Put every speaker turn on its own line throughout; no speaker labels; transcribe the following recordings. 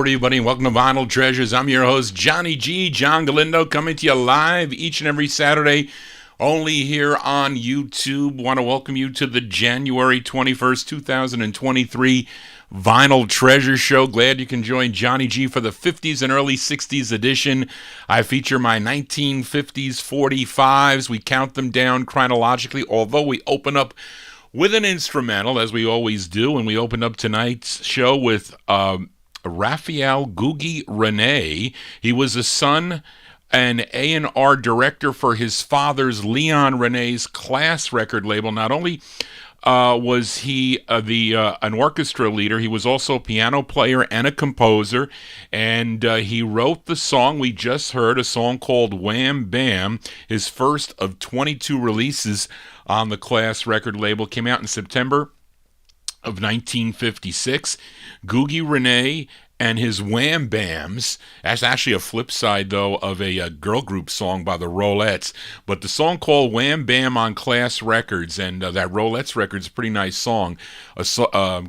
Howdy, everybody, and welcome to Vinyl Treasures. I'm your host, Johnny G, John Galindo, coming to you live each and every Saturday, only here on YouTube. Want to welcome you to the January 21st, 2023 Vinyl Treasure Show. Glad you can join Johnny G for the 50s and early 60s edition. I feature my 1950s 45s. We count them down chronologically, although we open up with an instrumental, as we always do, and we open up tonight's show with Raphael Googie Rene. He was a son and A&R director for his father's Leon Rene's Class record label. Not only was he an orchestra leader, he was also a piano player and a composer, and he wrote the song we just heard, a song called Wham Bam, his first of 22 releases on the Class record label. Came out in September of 1956. Googie Rene and his Wham Bams. That's actually a flip side, though, of a girl group song by the Rolettes. But the song called Wham Bam on Class Records, and that Rolettes record's a pretty nice song,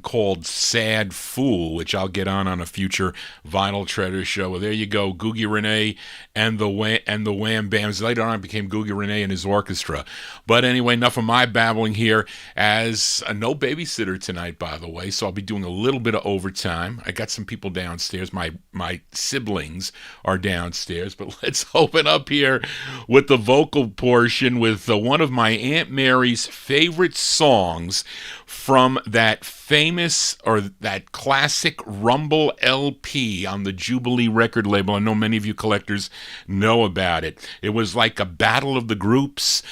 called Sad Fool, which I'll get on a future Vinyl Treasure show. Well, there you go, Googie Rene and the Wham Bams. Later on, it became Googie Rene and his orchestra. But anyway, enough of my babbling here. As no babysitter tonight, by the way, so I'll be doing a little bit of overtime. I got some people downstairs. My siblings are downstairs, but let's open up here with the vocal portion with one of my Aunt Mary's favorite songs from that famous, or that classic Rumble LP on the Jubilee record label. I know many of you collectors know about it. It was like a battle of the groups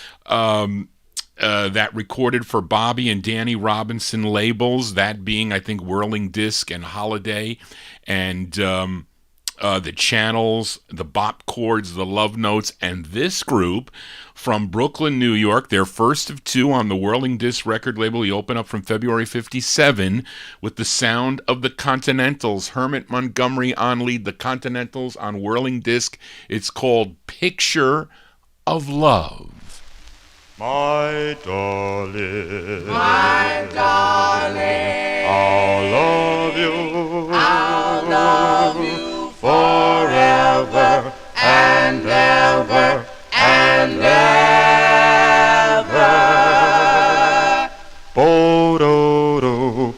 that recorded for Bobby and Danny Robinson labels, that being, I think, Whirling Disc and Holiday, and the Channels, the Bop Chords, the Love Notes, and this group from Brooklyn, New York, their first of two on the Whirling Disc record label. We open up from February 57 with the sound of the Continentals. Hermit Montgomery on lead, the Continentals on Whirling Disc. It's called Picture of Love.
My darling, I'll love you forever and ever and ever. Bo-do-do,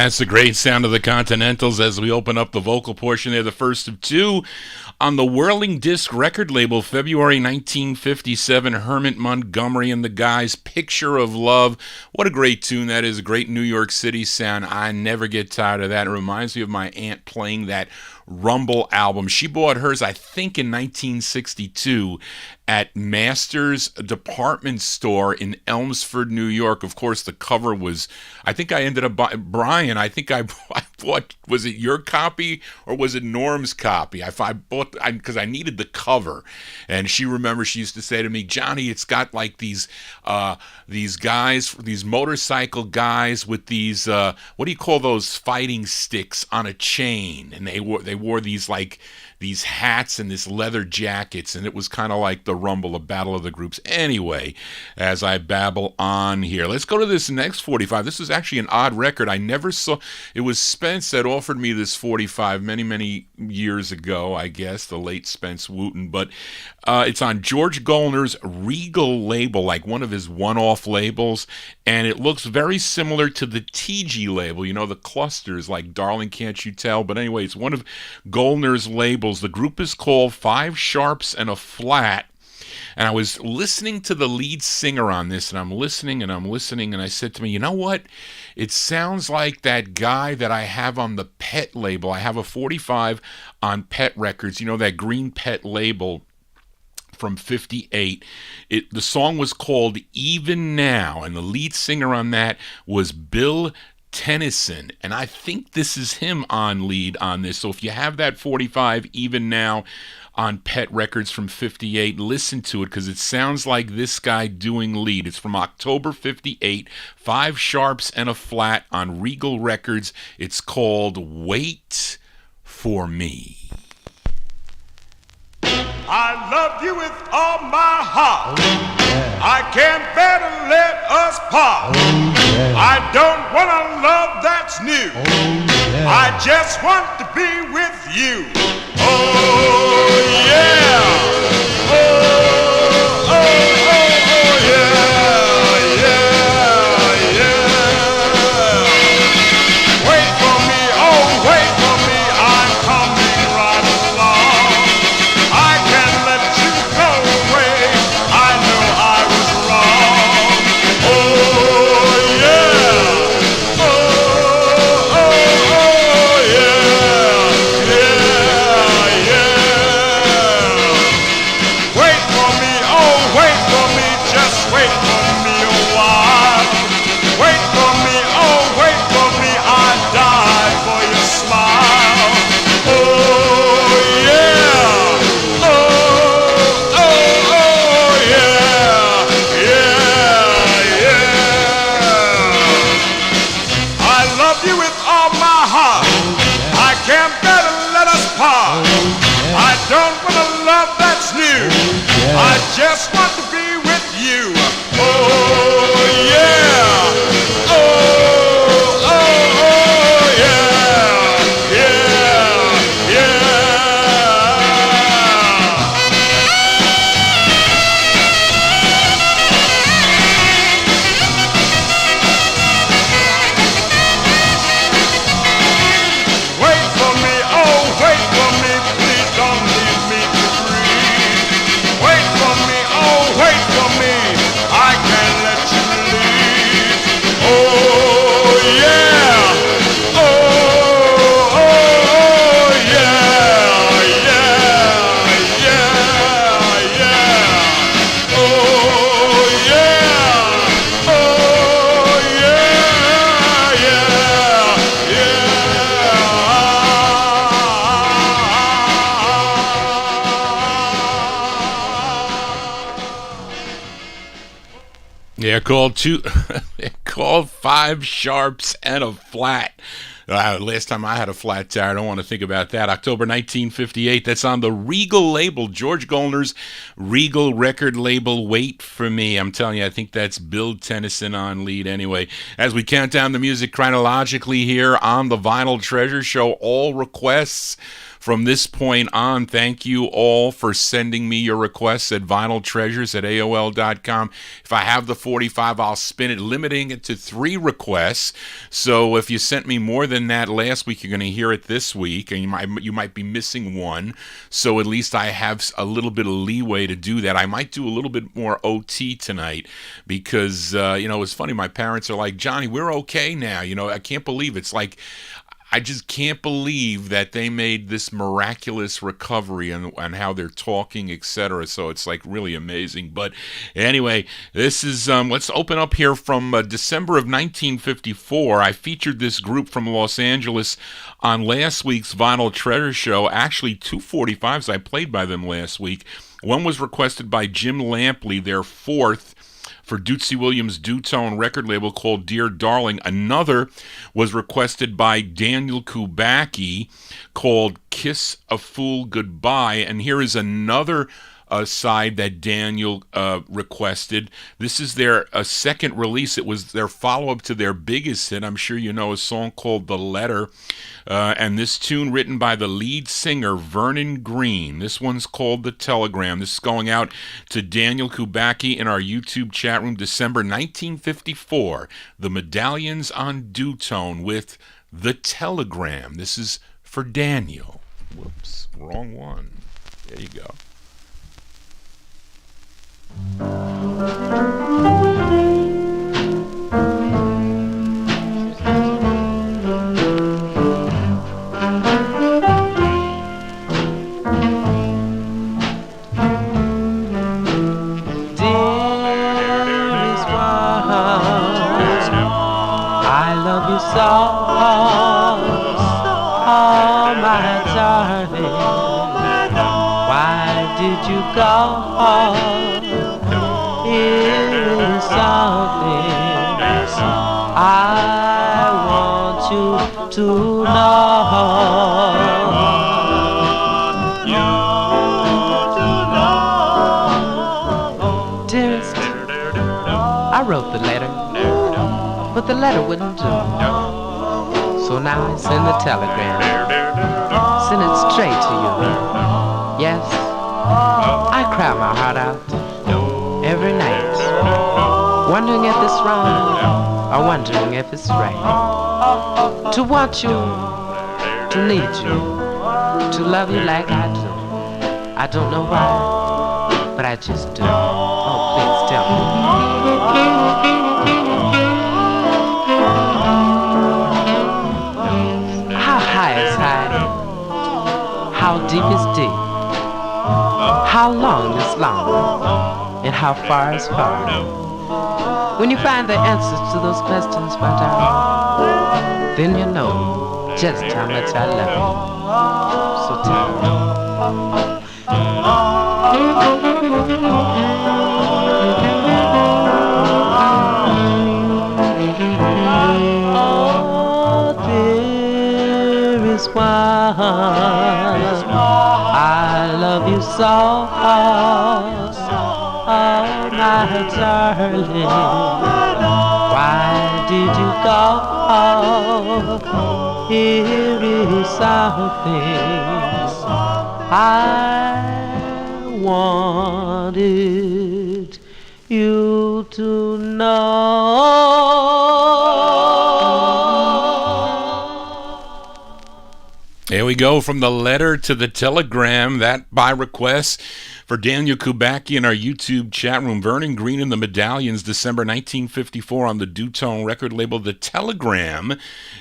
That's the great sound of the Continentals as we open up the vocal portion there, the first of two. On the Whirling Disc record label, February 1957, Hermit Montgomery and the Guys, Picture of Love. What a great tune that is, a great New York City sound. I never get tired of that. It reminds me of my aunt playing that Rumble album. She bought hers, I think, in 1962 at Masters Department Store in Elmsford, New York. Of course, the cover was, I think I ended up buying, Brian, I think I bought, was it your copy or was it Norm's copy? I bought, because I needed the cover. And she remembers, she used to say to me, Johnny, it's got like these guys, these motorcycle guys with these, what do you call those fighting sticks on a chain? And they wore these like, these hats and this leather jackets, and it was kind of like the Rumble, a battle of the groups. Anyway, as I babble on here, let's go to this next 45. This is actually an odd record. I never saw, it was Spence that offered me this 45 many, many years ago, I guess, the late Spence Wooten, but it's on George Gollner's Regal label, like one of his one-off labels, and it looks very similar to the TG label, you know, the clusters, like Darling Can't You Tell, but anyway, it's one of Gollner's labels. The group is called Five Sharps and a Flat, and I was listening to the lead singer on this, and I'm listening, and I said to me, you know what? It sounds like that guy that I have on the Pet label. I have a 45 on Pet Records, you know, that green Pet label from 58. The song was called Even Now, and the lead singer on that was Bill Tennyson, and I think this is him on lead on this. So if you have that 45 Even Now on Pet Records from 58, listen to it because it sounds like this guy doing lead. It's from October 58, Five Sharps and a Flat on Regal Records. It's called Wait for Me.
I love you with all my heart. Oh, yeah. I can't bear to let us part. Oh, yeah. I don't want a love that's new. Oh, yeah. I just want to be with you. Oh, yeah. Oh, oh, oh, yeah. Yeah, yeah. Wait for me, oh, wait for me. I'm coming right along. I just want to be with you. Oh, yeah. Oh, oh, oh, yeah. Yeah, yeah. Wait for me, oh, wait for me. Please don't leave me to grieve. Wait for me, oh, wait for me. I can't let you leave. Oh, yeah. Oh, oh, oh, yeah. Yeah, yeah, yeah. Oh, yeah. Oh, yeah, yeah,
They're called Five Sharps and a Flat. Last time I had a flat tire, I don't want to think about that. October 1958, that's on the Regal label, George Goldner's Regal record label, Wait For Me. I'm telling you, I think that's Bill Tennyson on lead anyway. As we count down the music chronologically here on the Vinyl Treasure Show, all requests from this point on. Thank you all for sending me your requests at vinyltreasures@aol.com. If I have the 45, I'll spin it, limiting it to 3 requests. So if you sent me more than that last week, you're going to hear it this week, and you might be missing one. So at least I have a little bit of leeway to do that. I might do a little bit more OT tonight because, it's funny. My parents are like, Johnny, we're okay now. I can't believe it's like, I just can't believe that they made this miraculous recovery and how they're talking, etc. So it's like really amazing. But anyway, this is, let's open up here from December of 1954. I featured this group from Los Angeles on last week's Vinyl Treasure Show. Actually, 2 45s I played by them last week. One was requested by Jim Lampley, their 4th for Dootsy Williams' Dutone record label, called Dear Darling. Another was requested by Daniel Kubacki, called Kiss a Fool Goodbye. And here is another side that Daniel requested. This is their second release. It was their follow-up to their biggest hit. I'm sure you know a song called The Letter. And this tune written by the lead singer, Vernon Green. This one's called The Telegram. This is going out to Daniel Kubacki in our YouTube chat room, December 1954. The Medallions on Dutone with The Telegram. This is for Daniel. Whoops, wrong one. There you go.
The letter wouldn't do. So now I send the telegram. Send it straight to you. Yes, I cry my heart out every night, wondering if it's wrong or wondering if it's right. To want you, to need you, to love you like I do. I don't know why, but I just do. Oh, please tell me. How deep is deep? How long is long? And how far is far? When you find the answers to those questions, my darling, then you know just how much I love you. So tell me. I love you so, oh my darling. Why did you go? Here is something I wanted you to know.
There we go, from the letter to the telegram, that by request for Daniel Kubacki in our YouTube chat room. Vernon Green and the Medallions, December 1954 on the Dutone record label. The Telegram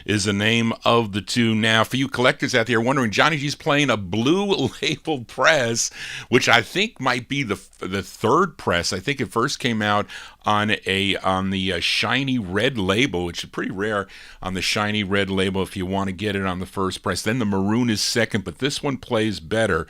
is the name of the tune. Now, for you collectors out there wondering, Johnny G's playing a blue label press, which I think might be the third press. I think it first came out on the shiny red label, which is pretty rare on the shiny red label if you want to get it on the first press. Then the maroon is second, but this one plays better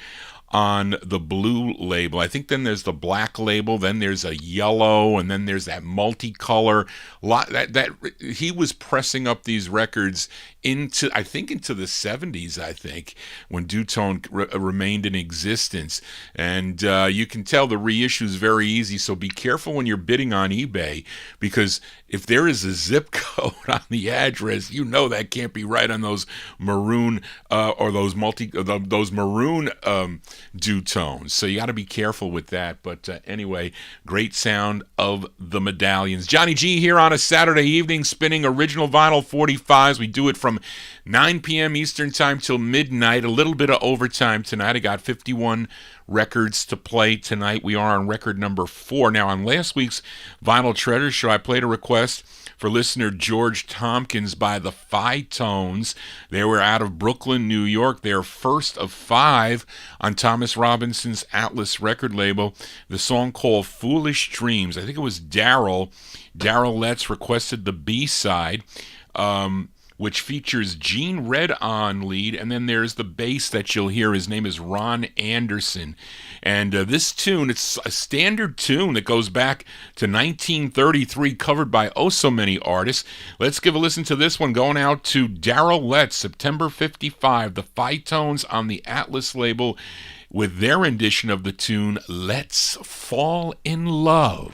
on the blue label. I think then there's the black label, then there's a yellow, and then there's that multicolor. That he was pressing up these records into the 70s, I think, when Dutone remained in existence. And you can tell the reissue is very easy, so be careful when you're bidding on eBay, because if there is a zip code on the address, you know that can't be right on those maroon or those maroon Dutones. So you got to be careful with that. But anyway, great sound of the Medallions. Johnny G here on a Saturday evening, spinning original vinyl 45s. We do it from 9 p.m. Eastern time till midnight. A little bit of overtime tonight. I got 51 records to play tonight. We are on record number 4. Now, on last week's Vinyl Treasure Show, I played a request for listener George Tompkins by the Phi-Tones. They were out of Brooklyn, New York. They're first of 5 on Thomas Robinson's Atlas record label. The song called Foolish Dreams. I think it was Daryl Letts requested the B-side, which features Gene Red on lead, and then there's the bass that you'll hear. His name is Ron Anderson. And this tune, it's a standard tune that goes back to 1933, covered by oh so many artists. Let's give a listen to this one, going out to Daryl Letts, September 55, the Phi-Tones on the Atlas label, with their rendition of the tune, Let's Fall in Love.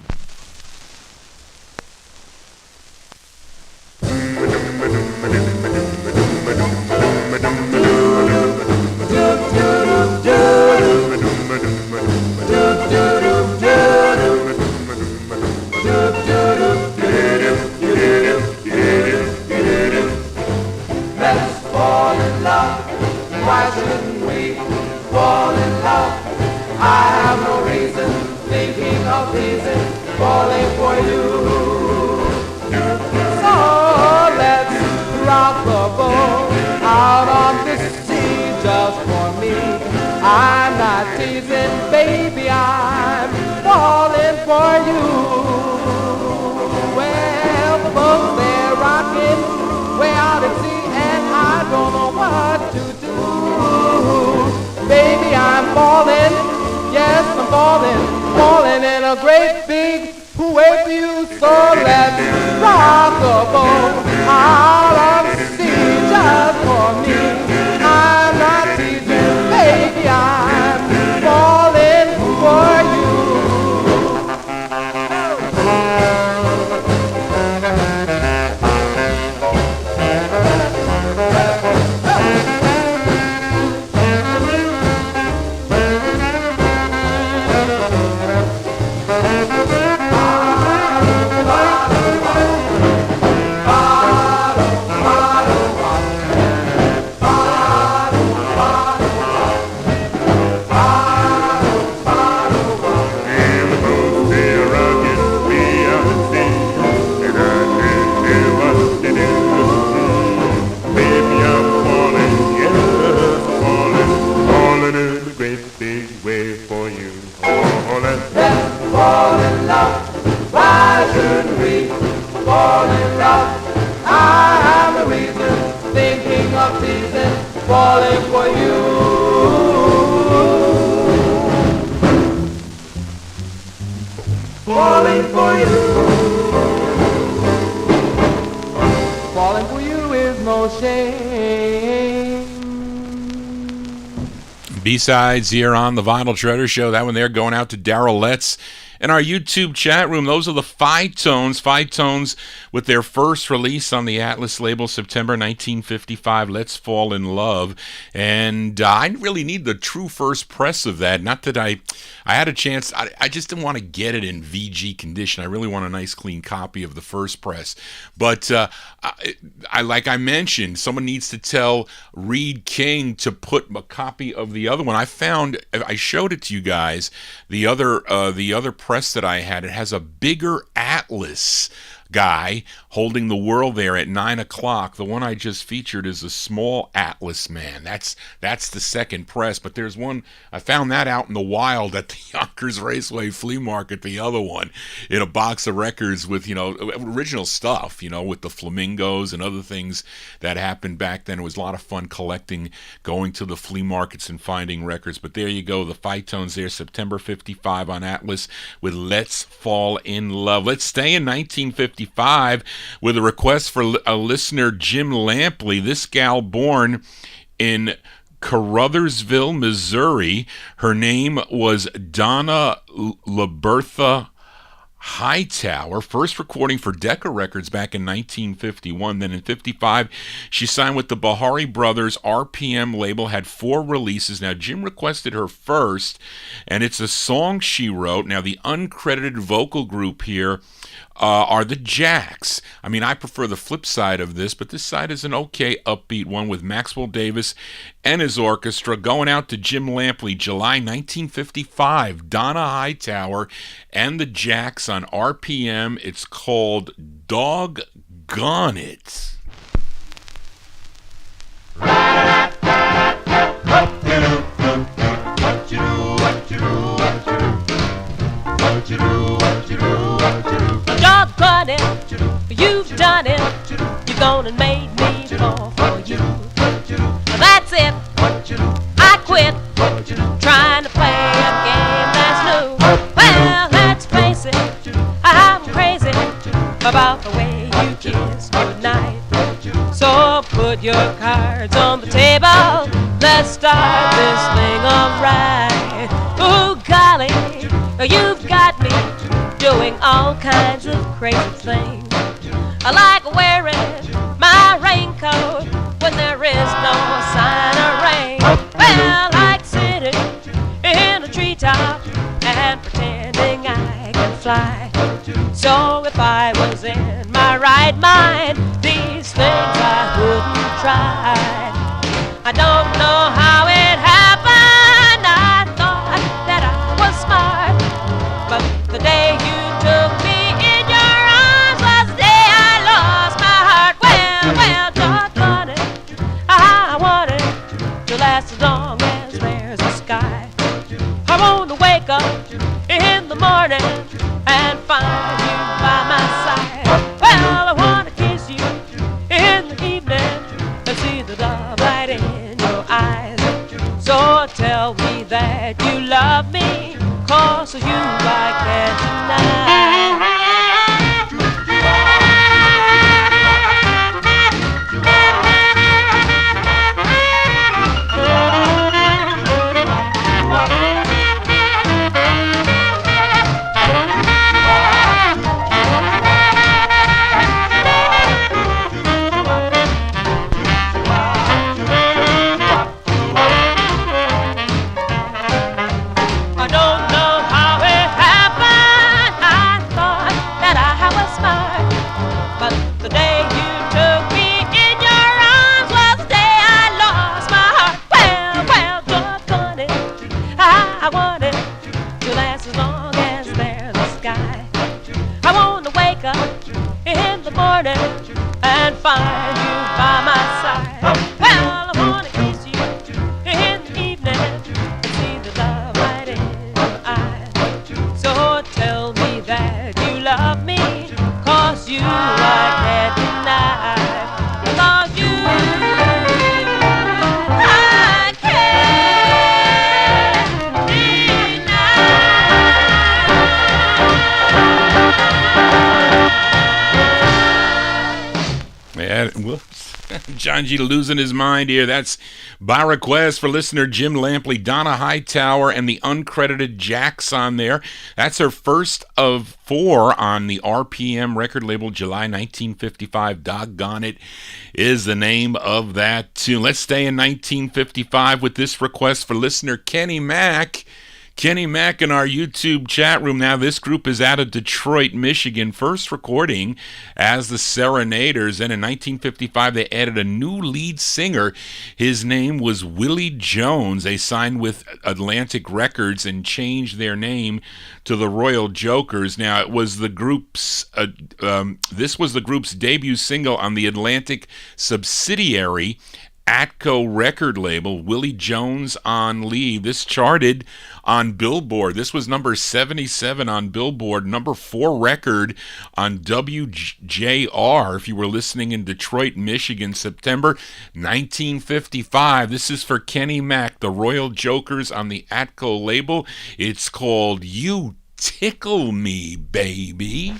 Let's fall in love. Why shouldn't we fall in love? I have no reason thinking of reason falling for you. So let's rock the boat out on this sea just for me. I'm not teasing, baby, I'm falling for you. Well, the boat they're rocking way out at sea, and I don't know what to do. Baby, I'm falling, yes, I'm falling in a great big way for you. So let's rock the boat out on the sea just for me. I'm not teasing, baby, I'm falling for you. Falling for you. Falling for you. Falling for you is no shame.
B-sides here on the Vinyl Treasure Show. That one there going out to Daryl Letts. In our YouTube chat room, those are the Phi-Tones with their first release on the Atlas label, September 1955, Let's Fall in Love. And I really need the true first press of that. Not that I had a chance. I just didn't want to get it in VG condition. I really want a nice, clean copy of the first press. But like I mentioned, someone needs to tell Reed King to put a copy of the other one. I showed it to you guys, the other press that I had. It has a bigger Atlas guy holding the world there at 9 o'clock. The one I just featured is a small Atlas man. That's the second press, but there's one, I found that out in the wild at the Yonkers Raceway Flea Market, the other one, in a box of records with, original stuff, with the flamingos and other things that happened back then. It was a lot of fun collecting, going to the flea markets and finding records. But there you go, the Phytones there, September 55 on Atlas with Let's Fall in Love. Let's stay in 1955 with a request for a listener, Jim Lampley. This gal born in Caruthersville, Missouri. Her name was Donna LaBertha Hightower, first recording for Decca Records back in 1951. Then in 55, she signed with the Bahari Brothers RPM label, had 4 releases. Now, Jim requested her first, and it's a song she wrote. Now, the uncredited vocal group here are the Jacks. I mean, I prefer the flip side of this, but this side is an okay upbeat one with Maxwell Davis and his orchestra. Going out to Jim Lampley, July 1955, Donna Hightower and the Jacks on RPM. It's called Doggone It.
Doggone it, you've done it. You've gone and made me fall for you. That's it, I quit trying to play a game that's new. Well, let's face it, I'm crazy about the way you kiss goodnight. So put your cards on the table, let's start this thing alright. Ooh, golly, you've got me doing all kinds of crazy things. I like wearing my raincoat when there is no sign of rain. Well, I like sitting in a treetop and pretending I can fly. So if I was in my right mind, these things I wouldn't try. I don't know how it happened. I thought that I was smart, but the day you took me in your arms was the day I lost my heart. Well, doggone it, I want it to last as long as there's a sky. I want to wake up in the morning and find you by my side. Well, I want to kiss you in the evening and see the love light in your eyes. So tell me that you love me, 'cause you I can't deny. And find you by my side. Well, I wanna kiss you in the evening and see the love light in your eyes. So tell me that you love me, 'cause you I can't deny. 'Cause you I can't deny.
Yeah, whoops. John G losing his mind here. That's by request for listener Jim Lampley, Donna Hightower, and the uncredited Jacks on there. That's her first of 4 on the RPM record label, July 1955. Doggone It is the name of that tune. Let's stay in 1955 with this request for listener Kenny Mack. Kenny Mack in our YouTube chat room. Now, this group is out of Detroit, Michigan. First recording as the Serenaders. And in 1955, they added a new lead singer. His name was Willie Jones. They signed with Atlantic Records and changed their name to the Royal Jokers. Now, it was the group's this was the group's debut single on the Atlantic subsidiary Atco record label. Willie Jones on lead. This charted on Billboard. This was number 77 on Billboard, number 4 record on WJR, if you were listening in Detroit, Michigan, September 1955. This is for Kenny Mack, the Royal Jokers on the Atco label. It's called You Tickle Me, Baby.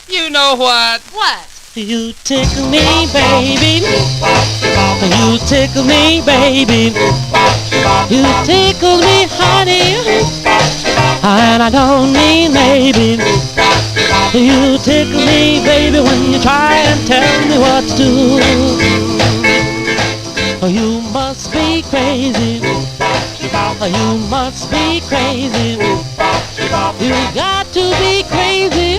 You know what?
What?
You tickle me, baby. You tickle me, baby. You tickle me, honey. And I don't mean maybe. You tickle me, baby, when you try and tell me what to do. You must be crazy. You must be crazy. You got to be crazy.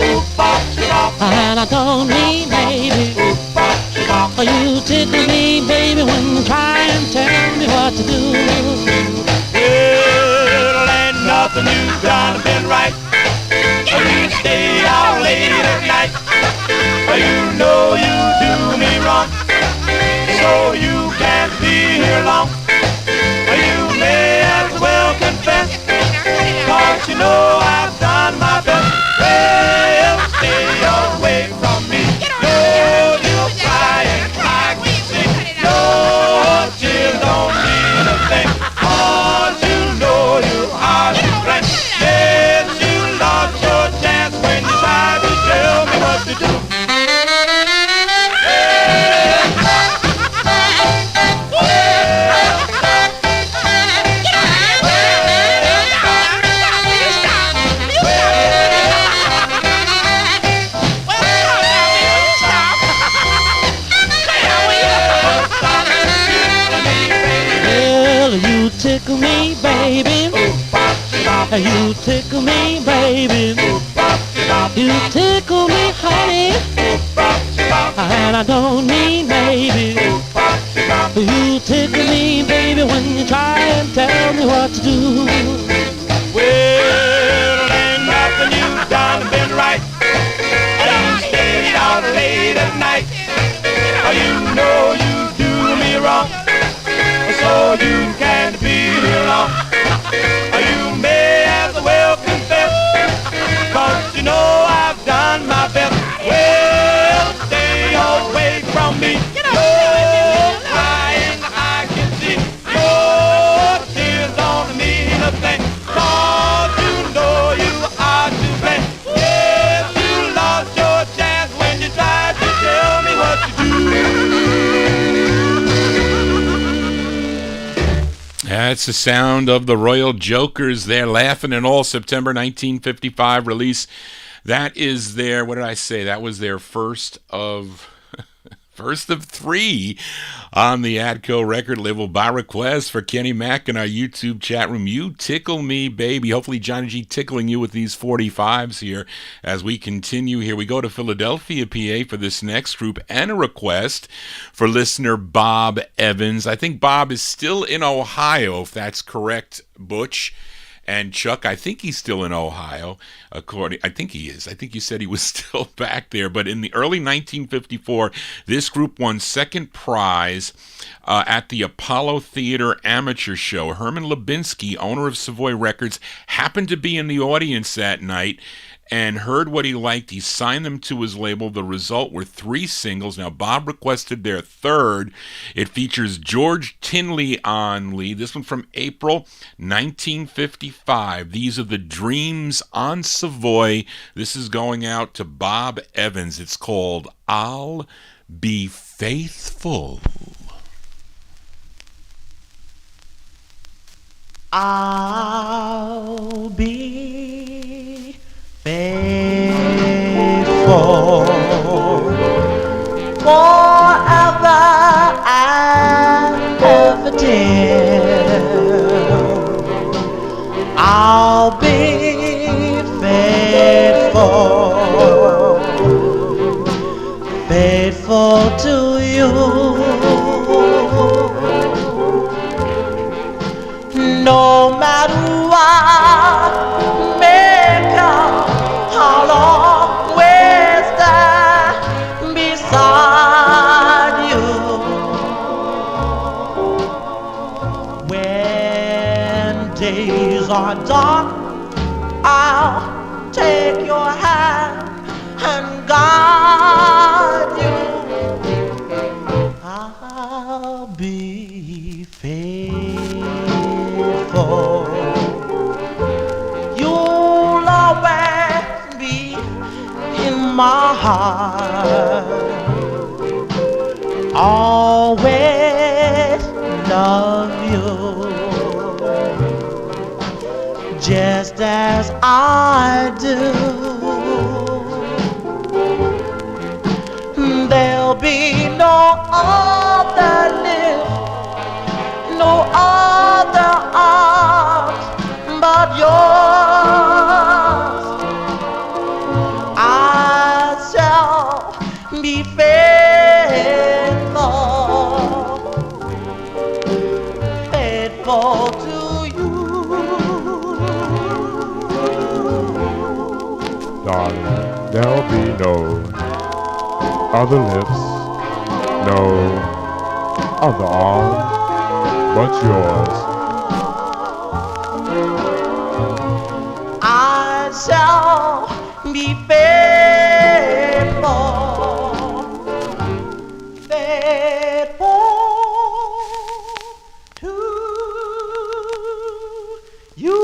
And I don't mean maybe. You tickle me, baby, when you try and tell me what to do.
Well, ain't nothing you've done been right. You stay out late at night. You know you do me wrong, so you can't be here long. You may as well confess, 'cause you know I've done my best. Well, stay away from me. No, you're crying, I can see. No, tears don't mean a thing, 'cause you know you are to blame. Yes, you lost your chance when you tried to tell me what to do.
Tickle me, baby. You tickle me, baby. You tickle me, honey. And I don't mean maybe. You tickle me, baby, when you try and tell me what to do.
Well, ain't nothing you've done been right. You stayed out late at night. You know you do me wrong, so you can't be here long. You may as well confess, 'cause you know I've done my best. Well, stay away from me. No crying, I can see. No tears don't mean a thing, 'cause you know you are to blame. Yes, you lost your chance when you tried to tell me what to do.
That's the sound of the Royal Jokers. They're laughing and all. September 1955 release. That is their, what did I say? That was their first of 3 on the Atco record label by request for Kenny Mack in our YouTube chat room. You tickle me, baby. Hopefully Johnny G tickling you with these 45s here as we continue here. We go to Philadelphia, PA for this next group and a request for listener Bob Evans. I think Bob is still in Ohio, if that's correct, Butch. And Chuck, I think he's still in Ohio. I think he is. I think you said he was still back there. But in the early 1954, this group won second prize at the Apollo Theater Amateur Show. Herman Lubinsky, owner of Savoy Records, happened to be in the audience that night and heard what he liked. He signed them to his label. The result were 3 singles. Now, Bob requested their third. It features George Tinley on lead. This one from April 1955. These are the Dreams on Savoy. This is going out to Bob Evans. It's called I'll Be Faithful.
I'll be faithful forever
faithful to you. No matter what may come, I'll always stand beside you. When days are dark, I'll take your hand and guide you. I'll be faithful. You'll always be in my heart. Always love you, just as I do. There'll be no other lips, no other arms but yours. I shall be faithful, faithful to you.
Darling, there'll be no other lips, no other arm but yours.
I shall be faithful, faithful to you.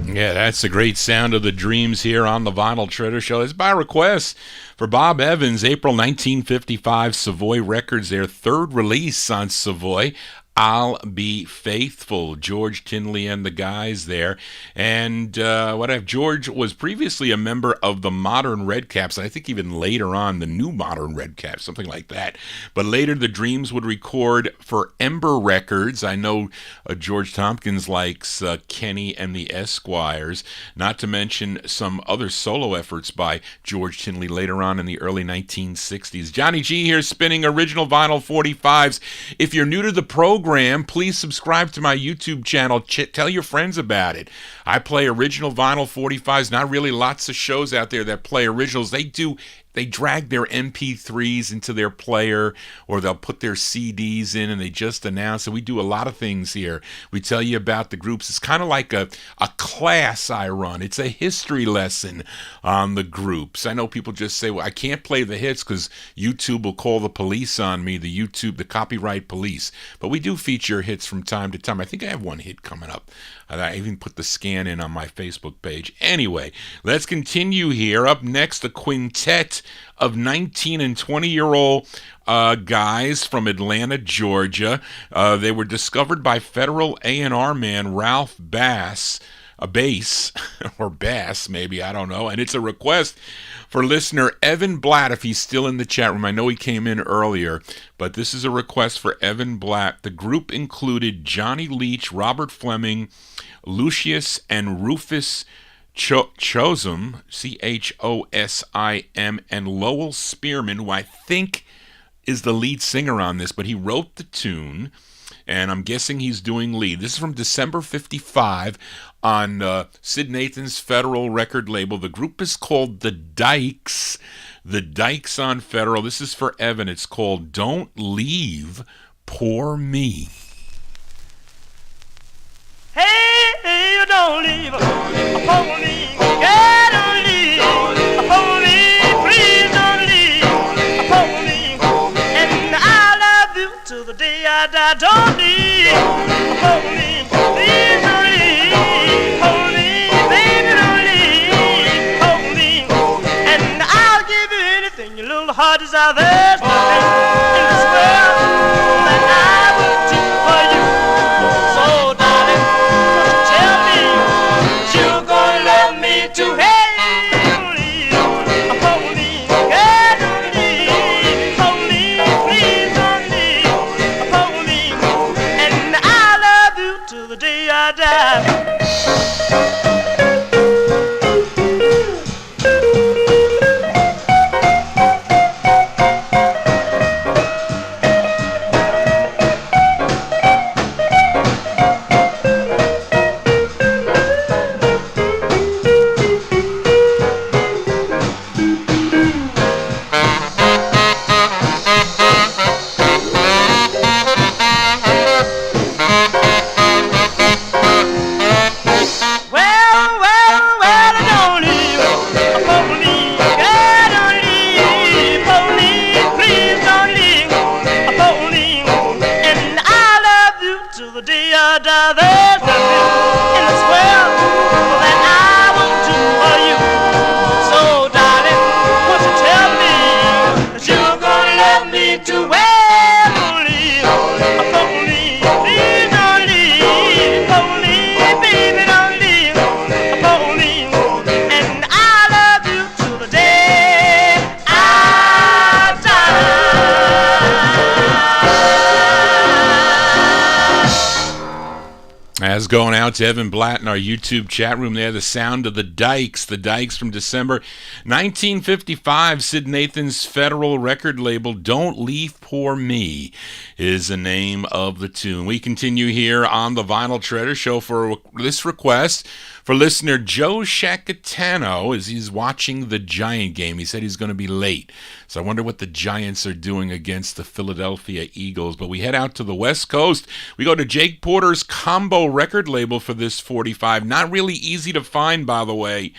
Yeah, that's the great sound of the Dreams here on the Vinyltreasure Show. It's by request for Bob Evans, April 1955, Savoy Records, their third release on Savoy. I'll Be Faithful, George Tinley and the guys there. And George was previously a member of the Modern Redcaps, and I think even later on the new Modern Redcaps, something like that. But later the Dreams would record for Ember Records. I know George Tompkins likes Kenny and the Esquires, not to mention some other solo efforts by George Tinley later on in the early 1960s. Johnny G here spinning original vinyl 45s. If you're new to the program, please subscribe to my YouTube channel. Tell your friends about it. I play original vinyl 45s. Not really lots of shows out there that play originals. They drag their MP3s into their player, or they'll put their CDs in, and they just announce it. We do a lot of things here. We tell you about the groups. It's kind of like a class I run. It's a history lesson on the groups. I know people just say, well, I can't play the hits because YouTube will call the police on me, the copyright police. But we do feature hits from time to time. I think I have one hit coming up. I even put the scan in on my Facebook page. Anyway, let's continue here. Up next, a quintet of 19 and 20-year-old guys from Atlanta, Georgia. They were discovered by federal A&R man Ralph Bass, or Bass, maybe, I don't know. And it's a request for listener Evan Blatt, if he's still in the chat room. I know he came in earlier, but this is a request for Evan Blatt. The group included Johnny Leach, Robert Fleming, Lucius and Rufus Chosim, Chosim, and Lowell Spearman, who I think is the lead singer on this, but he wrote the tune, and I'm guessing he's doing lead. This is from December 55 on Sid Nathan's Federal record label. The group is called The Dykes. The Dykes on Federal. This is for Evan. It's called Don't Leave Poor Me.
Hey, you don't leave a pony. Yeah, don't leave a pony. Please don't leave a pony. And I love you till the day I die. Don't leave a pony. Please don't leave pony. Baby, don't leave pony. And I'll give you anything your little heart desires. There's nothing in this world that I would do for you. So, darling,
As going out to Evan Blatt in our YouTube chat room there, the sound of the Dykes from December 1955. Sid Nathan's Federal record label, Don't Leave Poor Me, is the name of the tune. We continue here on the Vinyl Treasure Show for this request for listener Joe Shacatano as he's watching the Giant game. He said he's going to be late, so I wonder what the Giants are doing against the Philadelphia Eagles. But we head out to the West Coast. We go to Jake Porter's Combo record label for this 45. Not really easy to find, by the way,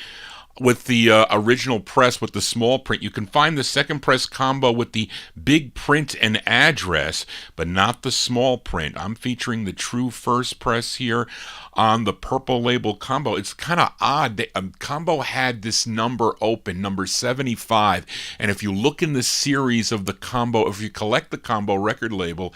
with the original press with the small print. You can find the second press combo with the big print and address, but not the small print. I'm featuring the true first press here on the purple label combo. It's kind of odd. Combo had this number open, number 75, and if you look in the series of the combo, if you collect the combo record label,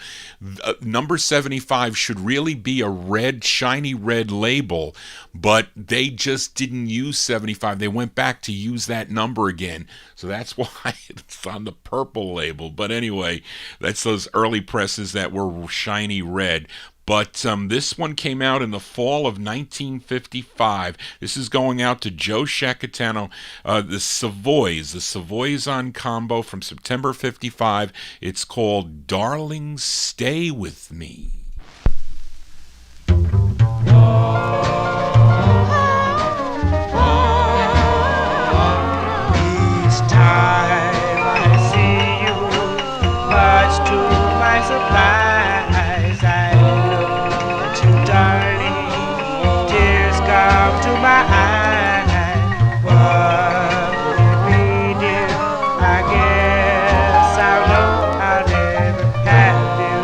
number 75 should really be a red, shiny red label, but they just didn't use 75. They went back to use that number again, so that's why it's on the purple label. But anyway, that's those early presses that were shiny red. But this one came out in the fall of 1955. This is going out to Joe Shacatano, the Savoys on combo from September 55. It's called Darling, Stay With Me.
Each time I see you, much to my surprise, I look at you, darling, tears come to my eyes. What would it be, dear? I guess I'll know I'll never have you.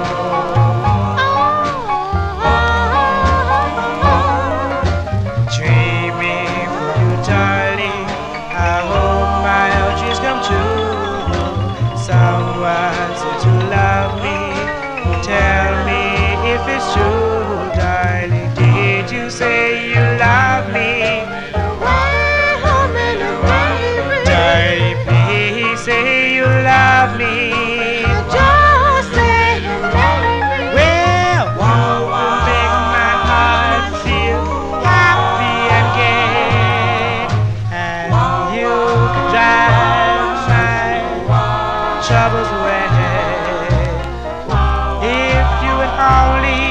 Dreaming for you, darling, I hope my dreams come true. Someone said you love me, tell me if it's true, darling. Did you say you love me? Darling, please say you love me. Just say you love me. Well, won't make my heart feel happy and gay, and you can drive my troubles away. If you would only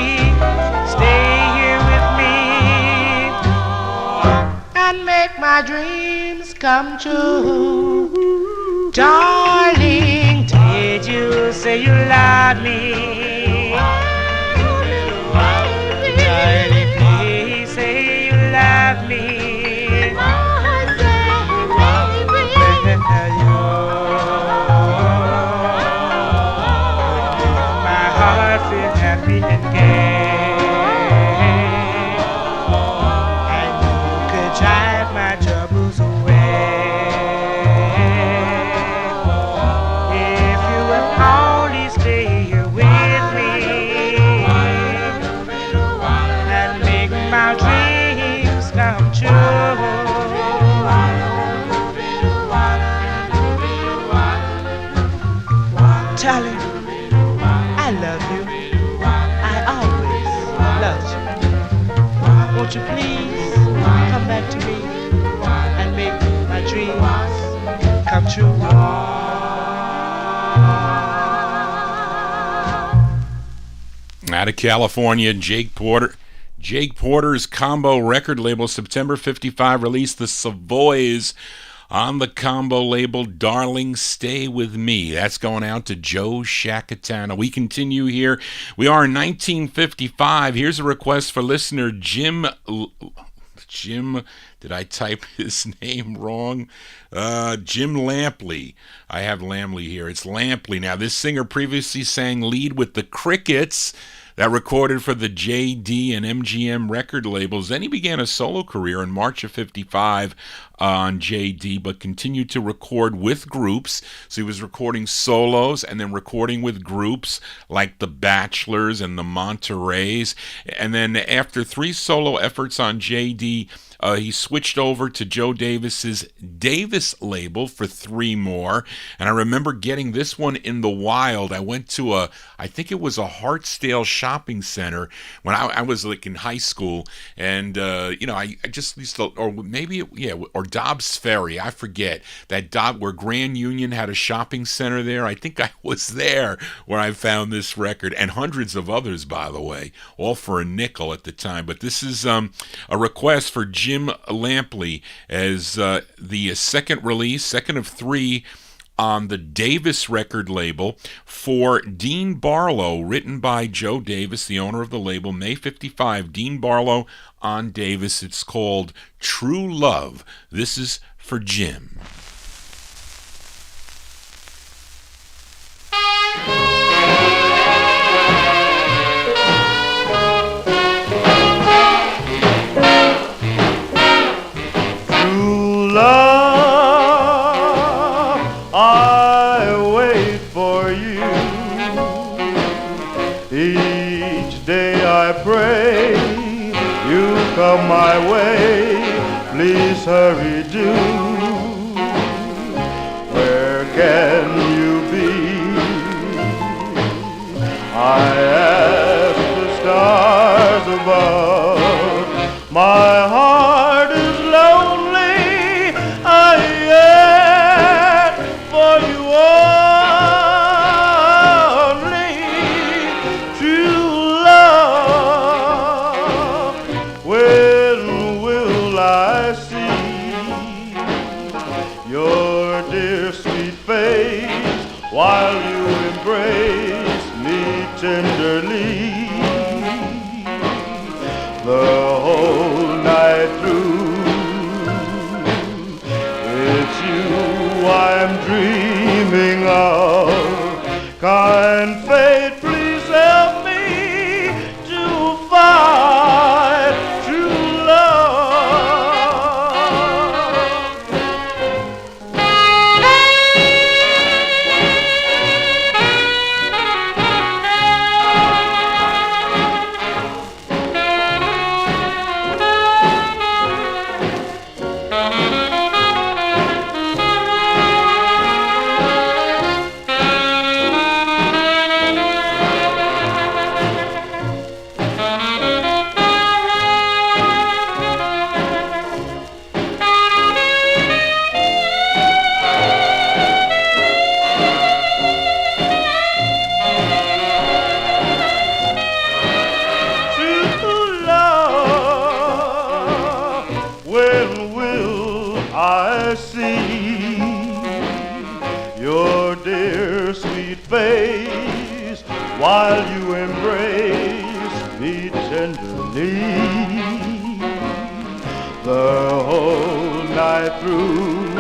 stay here with me and make my dreams come true. Darling, did you say you love me? Darling, please say you love me. My heart feels happy and gay, and you could drive my troubles away. If you would only stay here with me and make my dreams come true. Darling, I love you. I always loved you.
won't you please come back to me and make my dreams come true?
Out of California, Jake Porter. Jake Porter's Combo record label, September 55, released The Savoys on the Combo label, Darling, Stay With Me. That's going out to Joe Shakatana. We continue here. We are in 1955. Here's a request for listener Jim, did I type his name wrong? Jim Lampley. I have Lampley here. It's Lampley. Now, this singer previously sang lead with the Crickets, that recorded for the JD and MGM record labels. Then he began a solo career in March of 55 on JD, but continued to record with groups. So he was recording solos and then recording with groups like the Bachelors and the Montereys. And then after 3 solo efforts on JD, he switched over to Joe Davis's Davis label for 3 more. And I remember getting this one in the wild. I went to I think it was a Hartsdale shopping center when I was like in high school. And, I just used to, or maybe, or Dobbs Ferry, I forget. That where Grand Union had a shopping center there. I think I was there where I found this record, and hundreds of others, by the way, all for a nickel at the time. But this is a request for Jim Lampley as the second release, second of 3 on the Davis record label for Dean Barlow, written by Joe Davis, the owner of the label, May 55. Dean Barlow on Davis. It's called True Love. This is for Jim.
True love, I wait for you. Each day I pray you come my way. Please hurry, do. Where can you be? I ask the stars above. My heart is lonely. I yearn for you only. True love, when will I see your dear sweet face while you embrace me tenderly? The whole night through, it's you I'm dreaming of. Kind fate, please help me to find true while you embrace me tenderly. The whole night through,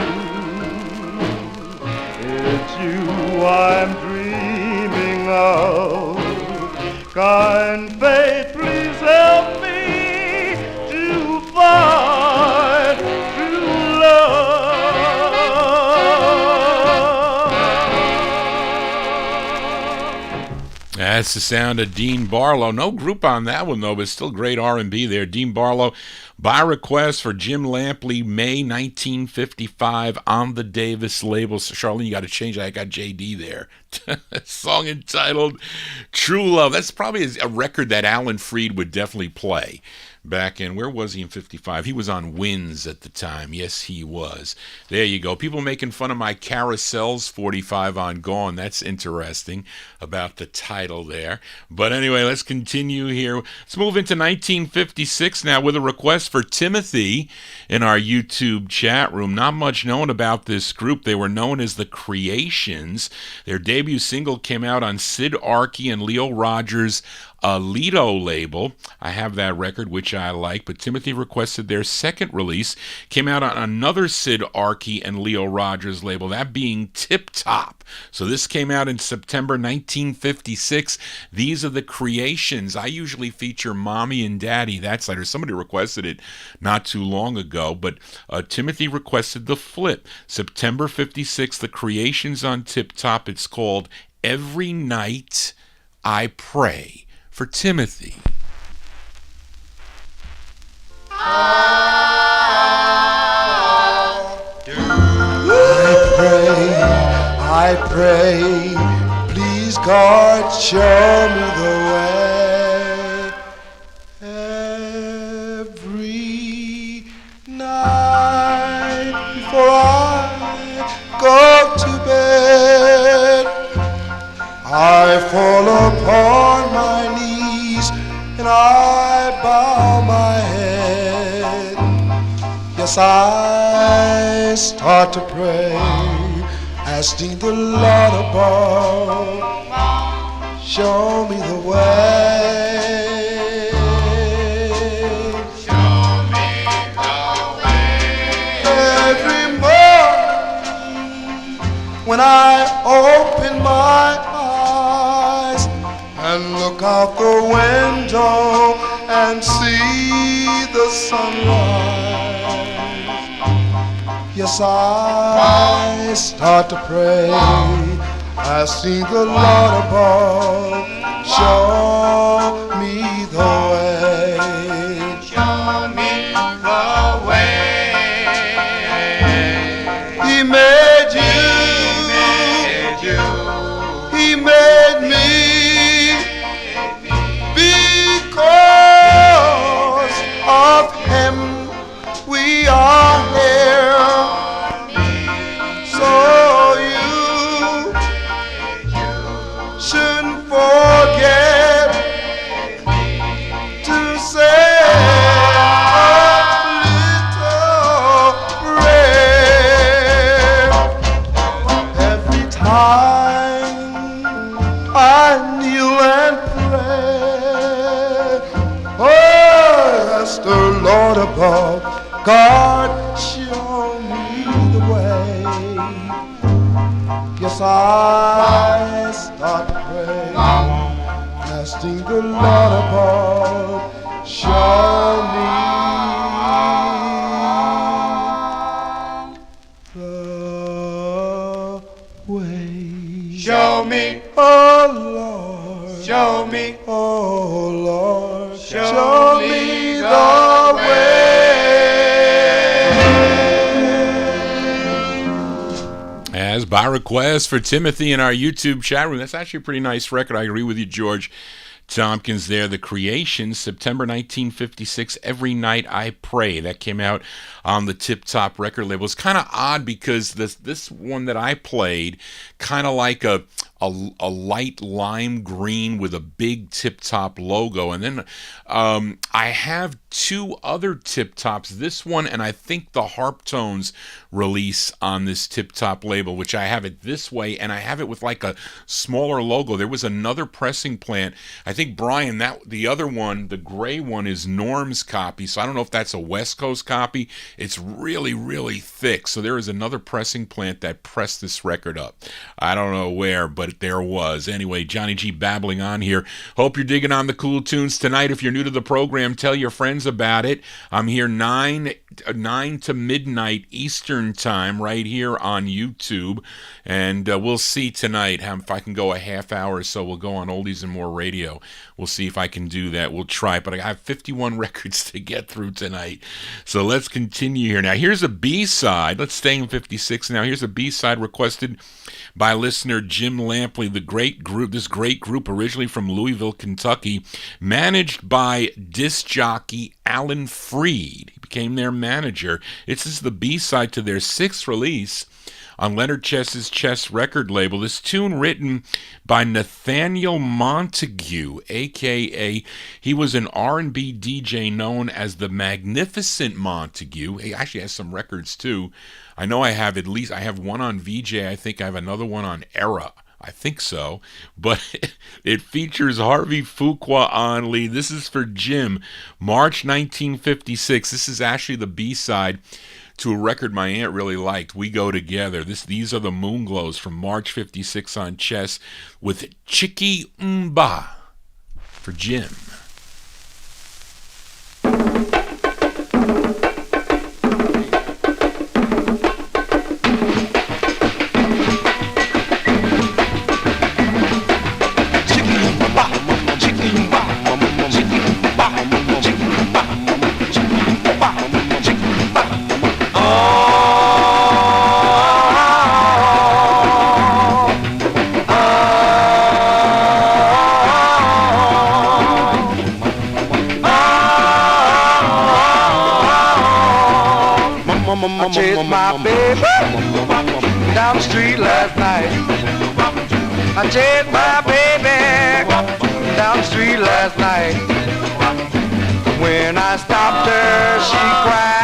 it's you I'm dreaming of. Kind fate, please help me to find true love.
That's the sound of Dean Barlow. No group on that one, though, but still great R&B there. Dean Barlow, by request for Jim Lampley, May 1955 on the Davis label. So Charlene, you got to change that. I got JD there. Song entitled True Love. That's probably a record that Alan Freed would definitely play. back in, where was he in 55? He was on Winds at the time. Yes, he was. There you go. People making fun of my Carousels 45 on Gone. That's interesting about the title there. But anyway, let's continue here. Let's move into 1956 now with a request for Timothy in our YouTube chat room. Not much known about this group. They were known as the Creations. Their debut single came out on Sid Archie and Leo Rogers' Alito label. I have that record, which I like, but Timothy requested their second release. Came out on another Sid Archie and Leo Rogers label, that being Tip Top. So this came out in September 1956. These are the Creations. I usually feature Mommy and Daddy. That's later. Somebody requested it not too long ago, but Timothy requested the flip. September 56, the Creations on Tip Top. It's called Every Night I Pray. For Timothy.
I pray, please God, show me the way. Every night before I go to bed, I fall upon my knees and I bow my head. Yes, I start to pray, asking the Lord above, show me the way. Show me the way. Every morning when I open my eyes and look out the window and see the sunrise, yes, I start to pray, asking the Lord above, show me the way. Show me the way. He made you. He made me. Because of him we are here. So you shouldn't forget to say a little prayer every time I kneel and pray. Oh, ask the Lord above, God, show me the way. Yes, I start to pray, asking the Lord above, show me the way. Show me, oh Lord. Show me, oh Lord. Show me the way.
As by request for Timothy in our YouTube chat room. That's actually a pretty nice record. I agree with you, George Tompkins there. The Creations, September 1956, Every Night I Pray. That came out on the Tip Top record label. It's kind of odd because this one that I played, kind of like a light lime green with a big Tip Top logo. And then I have two other Tip Tops, this one and I think the Harp Tones release on this Tip Top label, which I have it this way and I have it with like a smaller logo. There was another pressing plant. I think, Brian, that the other one, the gray one, is Norm's copy, so I don't know if that's a West Coast copy. It's really, really thick. So there is another pressing plant that pressed this record up. I don't know where, but there was. Anyway, Johnny G babbling on here. Hope you're digging on the cool tunes tonight. If you're new to the program, tell your friends about it. I'm here 9 to midnight Eastern time right here on YouTube. And we'll see tonight if I can go a half hour or so. We'll go on Oldies and More Radio. We'll see if I can do that. We'll try. But I have 51 records to get through tonight. So let's continue here. Now, here's a B-side. Let's stay in 56 now. Here's a B-side requested by listener Jim Lamb. Lampley, the great group, this great group originally from Louisville, Kentucky, managed by disc jockey Alan Freed. He became their manager. This is the B-side to their sixth release on Leonard Chess's Chess record label. This tune written by Nathaniel Montague, a.k.a. he was an R&B DJ known as the Magnificent Montague. He actually has some records too. I know I have one on VJ. I think I have another one on Era. I think so. But it features Harvey Fuqua on lead. This is for Jim, March 1956. This is actually the B-side to a record my aunt really liked, We Go Together. These are the Moonglows from March 56 on Chess with Chicky Mba for Jim.
I chased my baby down the street last night. I chased my baby down the street last night. When I stopped her, she cried.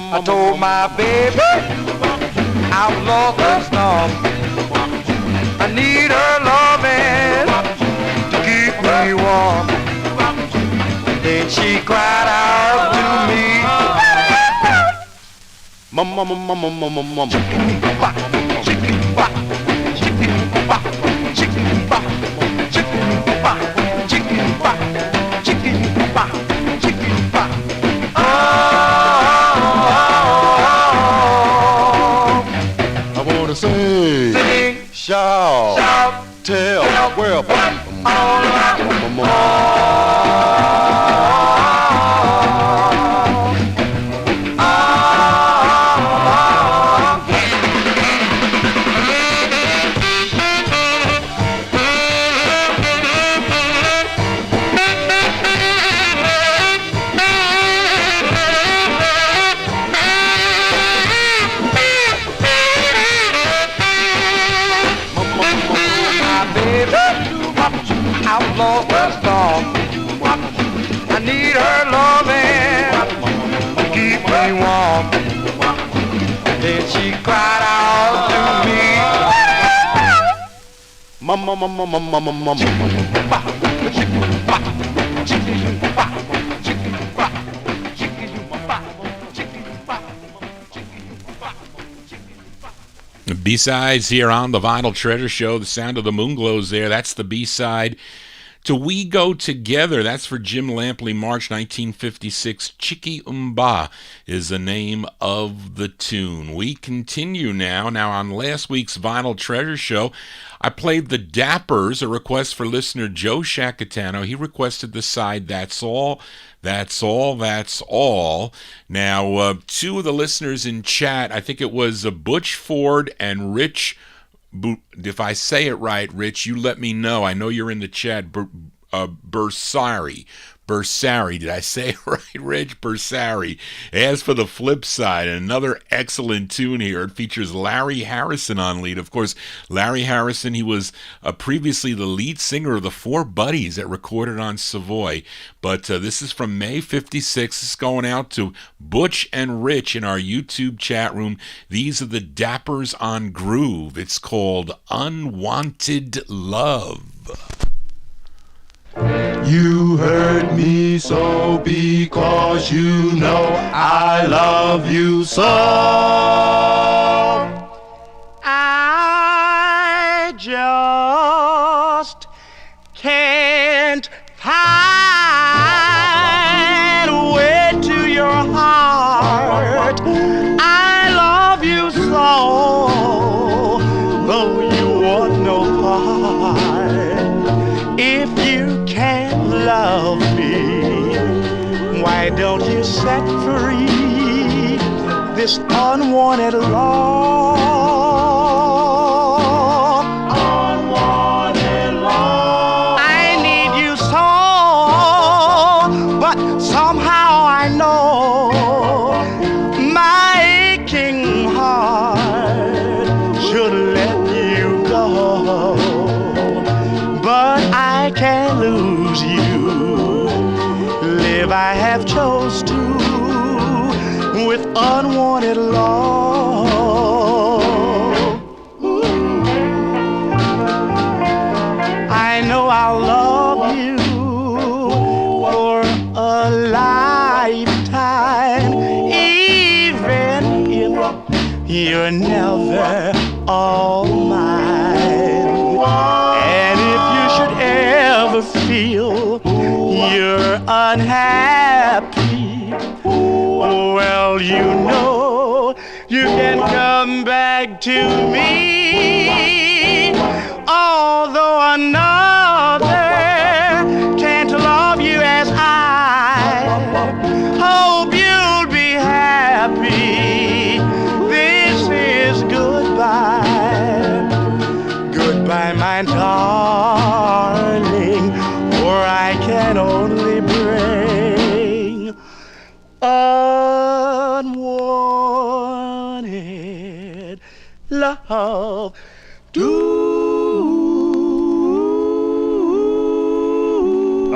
I told my baby I was lost and storm. I need her loving to keep me warm. Then she cried out to me, mama, mama, mama, mama, mama.
Sing, shout, tell, well,
lost and storm. I need her loving to keep me warm. Then she cried out to me, mama, mama, mama, mama, mama.
B-sides here on the Vinyl Treasure Show. The sound of the Moonglows there. That's the B-side to We Go Together. That's for Jim Lampley, March 1956. Chicky Mba is the name of the tune. We continue now. Now, on last week's Vinyl Treasure Show, I played the Dappers, a request for listener Joe Shacatano. He requested the side That's All, That's All, That's All. Now, two of the listeners in chat, I think it was Butch Ford and Rich. If I say it right, Rich, you let me know. I know you're in the chat. Bersari. Did I say it right, Rich? Bersari. As for the flip side, another excellent tune here. It features Larry Harrison on lead. Of course, Larry Harrison, he was previously the lead singer of the Four Buddies that recorded on Savoy. But this is from May 56. It's going out to Butch and Rich in our YouTube chat room. These are the Dappers on Groove. It's called Unwanted Love.
You hurt me so because you know I love you so.
I just can't find a way to your heart. I love you so.
love me, why don't you set free this unwanted love? Unwanted love. I need you so, but somehow I know my aching heart should let you go, but I can't lose you. Live I have chose to with unwanted love. I know I'll love you for a lifetime, even if you're never all mine. And if you should ever feel you're unhappy, well, you know you can come back to me. Although another can't love you as I hope you'll be happy. This is goodbye, goodbye, my darling, for I can only bring unwanted love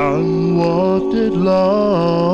unwanted love.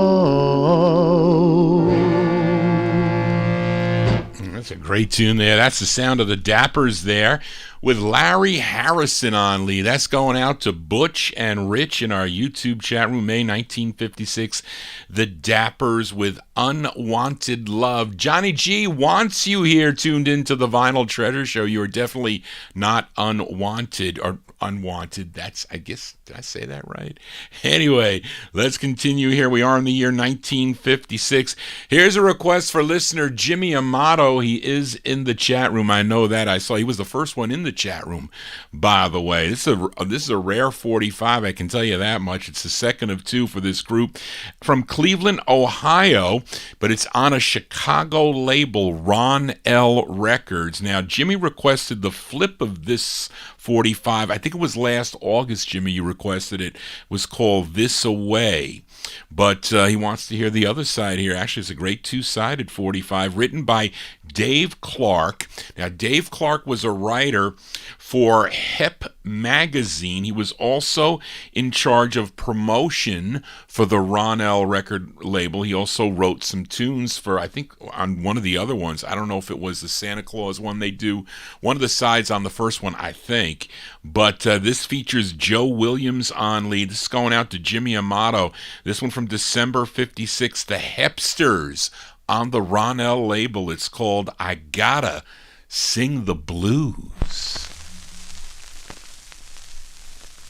That's a great tune there. That's the sound of the Dappers there with Larry Harrison on lead. That's going out to Butch and Rich in our YouTube chat room, May 1956. The Dappers with Unwanted Love. Johnny G wants you here tuned into the Vinyl Treasure Show. You are definitely not unwanted, or unwanted. That's, I guess, did I say that right? Anyway, let's continue here. We are in the year 1956. Here's a request for listener Jimmy Amato. He is in the chat room. I know that. I saw he was the first one in the chat room, by the way. This is a rare 45, I can tell you that much. It's the second of two for this group from Cleveland, Ohio, but it's on a Chicago label, Ron L Records. Now, Jimmy requested the flip of this 45. I think it was last August, Jimmy, you requested it. It was called This Away. But he wants to hear the other side here. Actually, it's a great two-sided 45 written by Dave Clark. Now, Dave Clark was a writer for Hep magazine. He was also in charge of promotion for the Ron L record label. He also wrote some tunes for, I think, on one of the other ones. I don't know if it was the Santa Claus one they do. One of the sides on the first one, I think. But this features Joe Williams on lead. This is going out to Jimmy Amato. This one from December 56, The Hepsters on the Ron L label. It's called I Gotta Sing the Blues.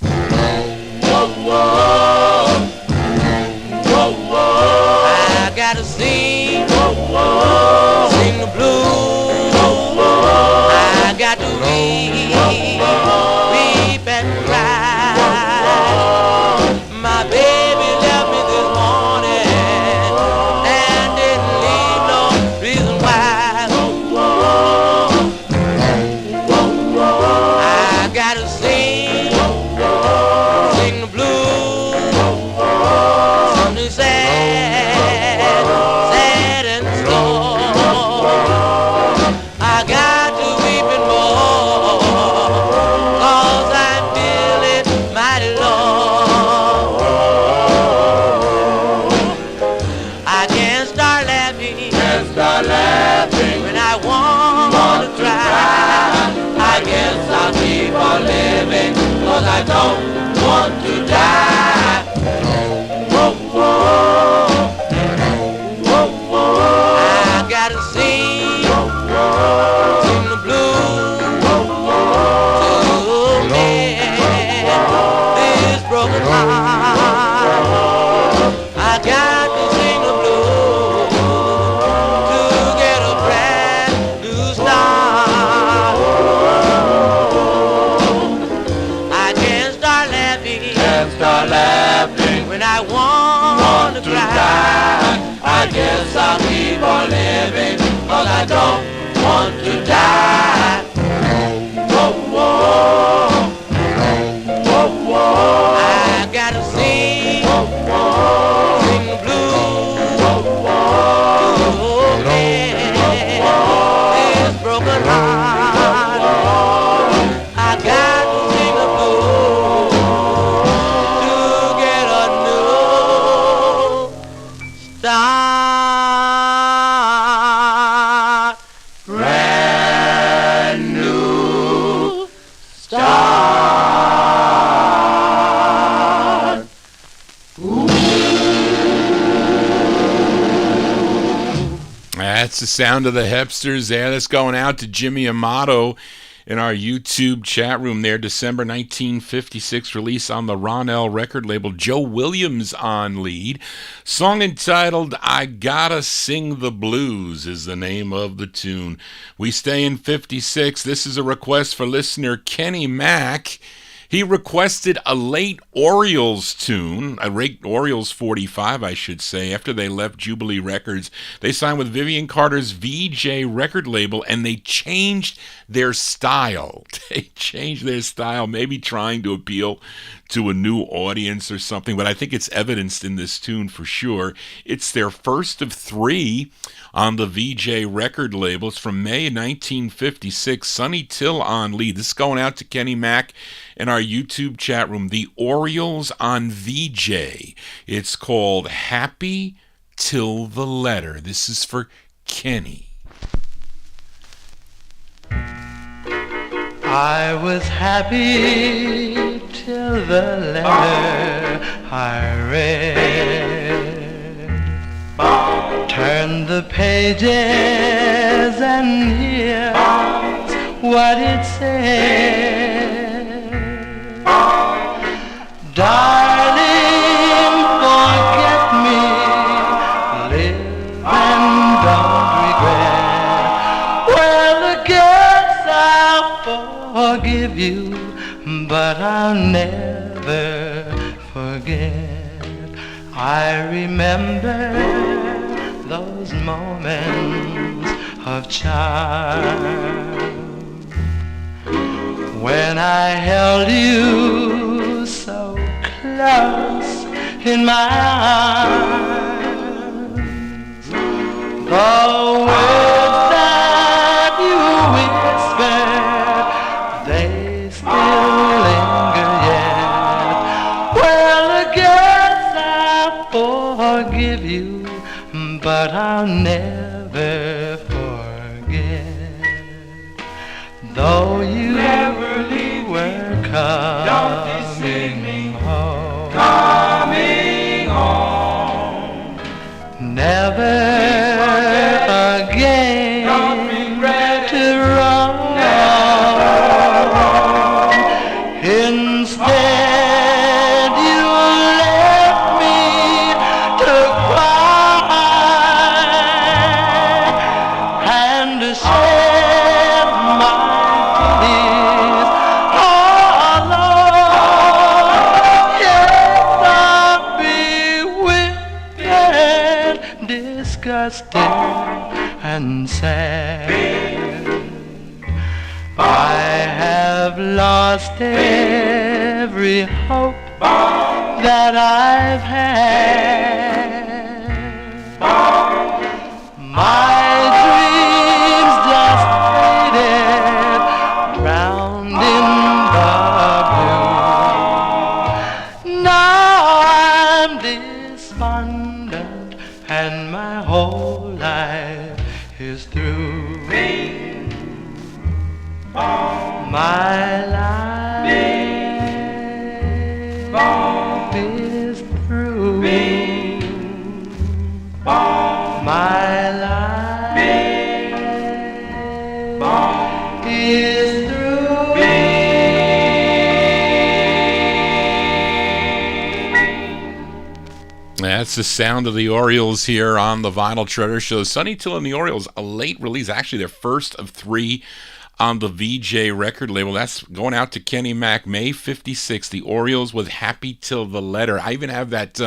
Whoa, whoa, whoa, whoa. I gotta sing, whoa, whoa, sing the blues. Whoa, whoa. I got to weep and cry. My baby left me this morning and didn't leave no reason why. I gotta sing, sing the blues. Something sad, sad and slow. I got to weep and more, 'cause I'm feeling mighty low. I can't start laughing when I want to cry. I guess I'll keep on living, 'cause I don't want to die. Whoa, whoa, whoa, whoa. I gotta sing, sing the blues to mend this broken heart. I got to sing the blues to get a brand new start. I can't start laughing
That's the sound of the Hipsters there. That's going out to Jimmy Amato in our YouTube chat room there. December 1956 release on the Ron L record label. Joe Williams on lead. Song entitled I Gotta Sing the Blues is the name of the tune. We stay in 56. This is a request for listener Kenny Mack. He requested a late Orioles tune, a late Orioles 45, I should say, after they left Jubilee Records. They signed with Vivian Carter's VJ record label, and they changed their style. They changed their style, maybe trying to appeal to a new audience or something, but I think it's evidenced in this tune for sure. It's their first of three on the VJ record label. It's from May 1956. Sonny Till on lead. This is going out to Kenny Mack in our YouTube chat room. The Orioles on VJ. It's called Happy Till the Letter. This is for Kenny.
I was happy till the letter I read. Turn the pages and hear what it said. Darling, forget me, live and don't regret. Well, I guess I'll forgive you, but I'll never forget. I remember those moments of charm when I held you so close in my arms. The words that you whispered, they still linger yet. Well, I guess I'll forgive you, but I'll never forget. Though you never were coming home, never again to roam. Instead, you left me to cry and to shed my tears all alone. Yes, I'll be wicked, disgusted, and sad. I have lost every hope that I've had. My dreams just faded, drowned in the blue. Now I'm despondent and my whole life is through. My life is through. My life is through.
That's the sound of the Orioles here on the Vinyltreasure Show. Sonny Till and the Orioles, a late release, actually their first of three on the VJ record label. That's going out to Kenny Mack, May 56. The Orioles with Happy Till the Letter. I even have that,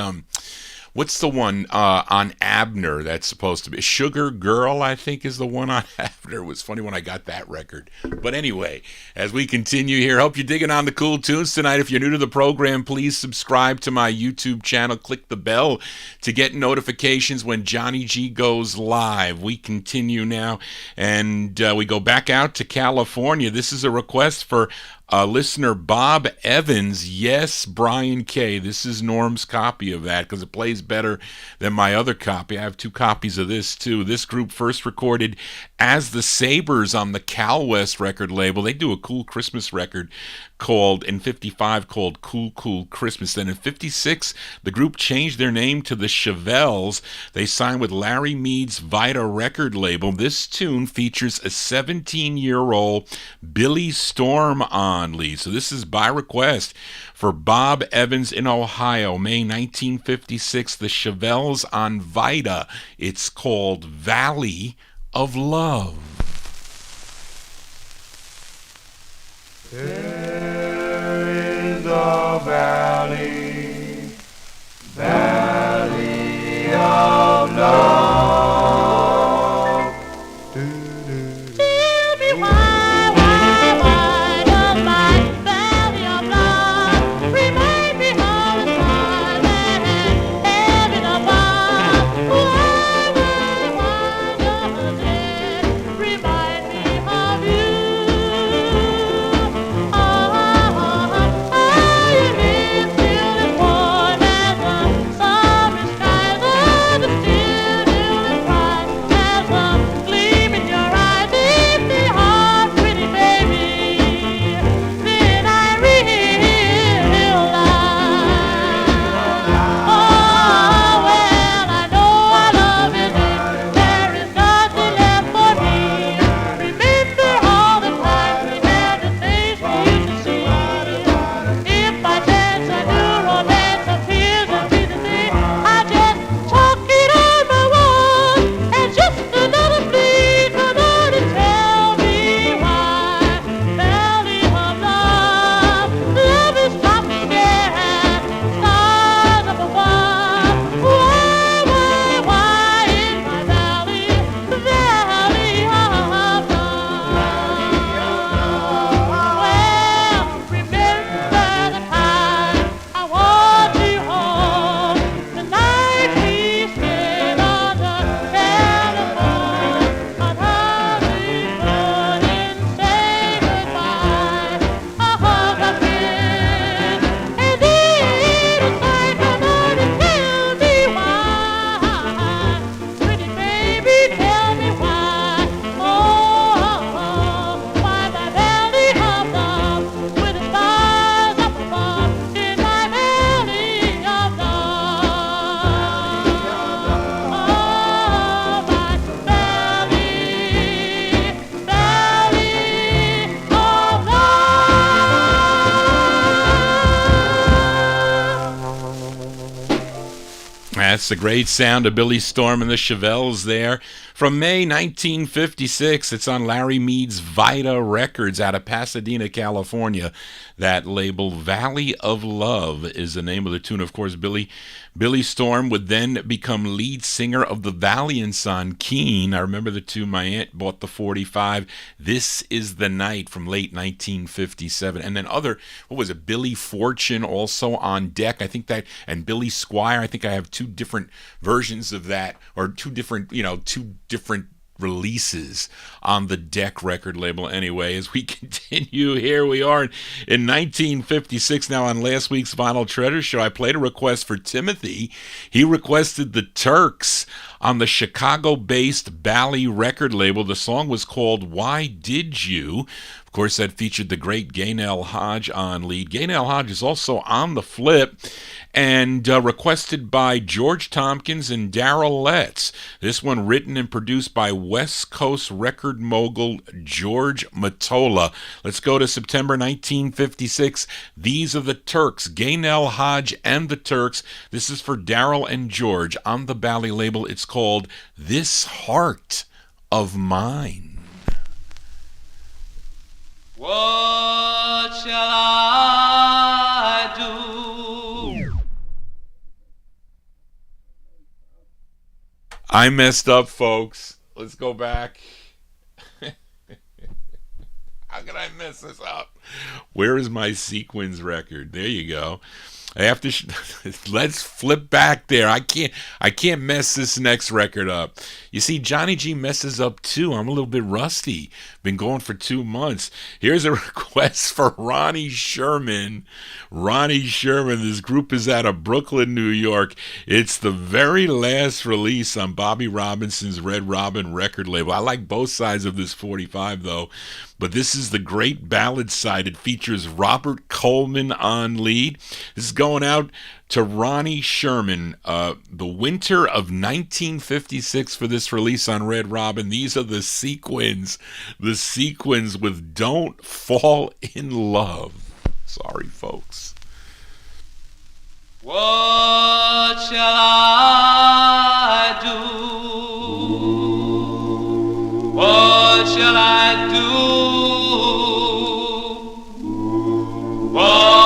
what's the one on Abner that's supposed to be? Sugar Girl, I think, is the one on Abner. It was funny when I got that record. But anyway, as we continue here, hope you're digging on the cool tunes tonight. If you're new to the program, please subscribe to my YouTube channel. Click the bell to get notifications when Johnny G goes live. We continue now, and we go back out to California. This is a request for listener Bob Evans. Yes, Brian K. This is Norm's copy of that because it plays better than my other copy. I have two copies of this too. This group first recorded as the Sabres on the Cal West record label. They do a cool Christmas record in 55 called Cool Cool Christmas. Then in 56, the group changed their name to the Chevelles. They signed with Larry Mead's Vita record label. This tune features a 17-year-old Billy Storm on lead. So this is by request for Bob Evans in Ohio, May 1956, the Chevelles on Vita. It's called Valley of Love.
There is a valley, valley of love.
Tell me why does my valley of love remind me of the sun and heaven above? Why does it remind me of you?
That's the great sound of Billy Storm and the Chevelles there. From May 1956, it's on Larry Mead's Vita Records out of Pasadena, California. That label, Valley of Love, is the name of the tune. Of course, Billy Storm would then become lead singer of the Valiants on Keene. I remember the tune. My aunt bought the 45. This is the Night from late 1957. And then Billy Fortune also on deck. I think that, and Billy Squire. I think I have two different versions of that, or two different releases on the Deck record label. Anyway, as we continue, here we are in 1956. Now, on last week's Vinyl Treasure Show, I played a request for Timothy. He requested the Turks on the Chicago-based Bally record label. The song was called Why Did You? Of course, that featured the great Gaynell Hodge on lead. Gaynell Hodge is also on the flip, and requested by George Tompkins and Darrell Letts. This one written and produced by West Coast record mogul George Mottola. Let's go to September 1956. These are the Turks, Gaynell Hodge and the Turks. This is for Darrell and George on the Bally label. It's called This Heart of Mine.
What shall I do?
I messed up, folks. Let's go back. How could I mess this up? Where is my sequins record? There you go. After let's flip back there. I can't mess this next record up. You see, Johnny G messes up too. I'm a little bit rusty. Been going for 2 months. Here's a request for Ronnie Sherman. Ronnie Sherman. This group is out of Brooklyn, New York. It's the very last release on Bobby Robinson's Red Robin record label. I like both sides of this 45 though. But this is the great ballad side. It features Robert Coleman on lead. This is going out to Ronnie Sherman. The winter of 1956 for this release on Red Robin. These are the Sequins. The Sequins with Don't Fall in Love. Sorry, folks.
What shall I do? What shall I do? What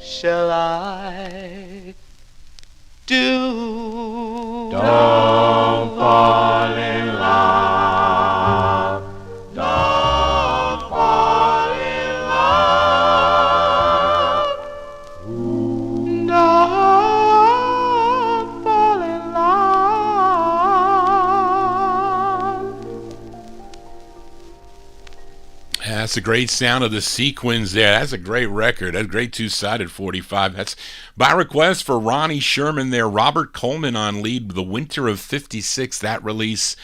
shall I do?
That's a great sound of the Sequins there. That's a great record. That's a great two-sided 45. That's by request for Ronnie Sherman there. Robert Coleman on lead, The Winter of 56. That release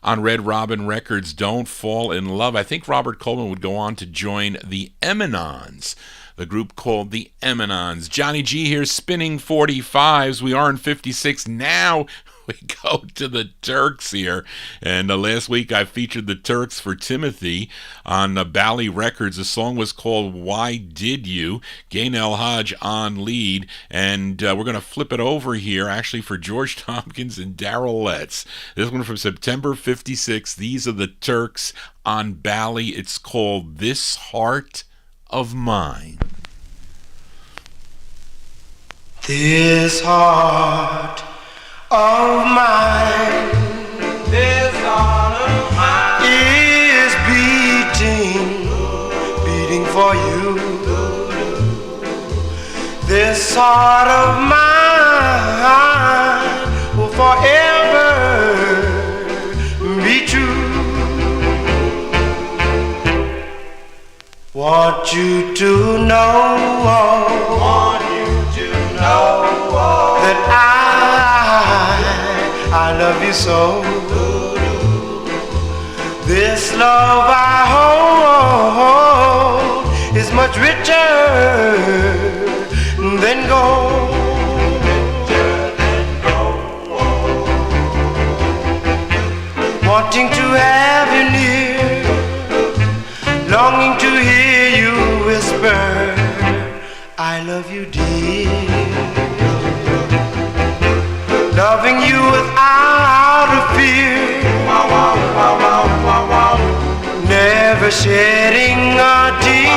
on Red Robin Records, Don't Fall in Love. I think Robert Coleman would go on to join the Eminons, the group called the Eminons. Johnny G here spinning 45s. We are in 56 now. We go to the Turks here, and last week I featured the Turks for Timothy on Bally Records. The song was called Why Did You? Gain El Hodge on lead, and we're going to flip it over here actually for George Tompkins and Darrell Letts. This one from September 56. These are the Turks on Bally. It's called This Heart of Mine.
This heart of mine,
This heart of mine
is beating for you. This heart of mine will forever be true.
Want you to know, that I love you so. This love I hold is much richer than gold. Wanting to have you near, longing to hear you whisper, I love you dear. Loving you without a fear, never shedding a tear.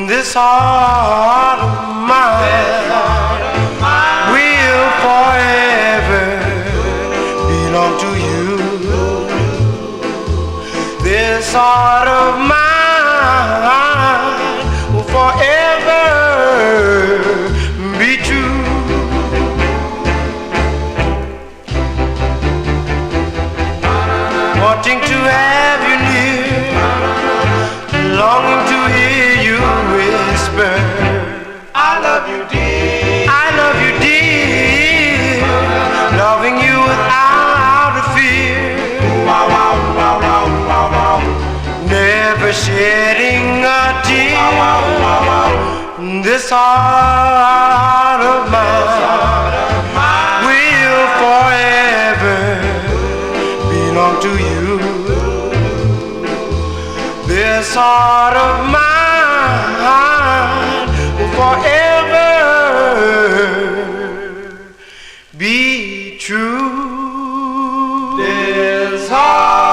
This heart of mine will forever belong to you. This heart of mine will forever be true. Wanting to have you near, longing to hear you whisper, I love you dear, I love you dear. Loving you without a fear, never shedding a tear. This heart of mine will forever belong to you. This heart of mine will forever be true. This heart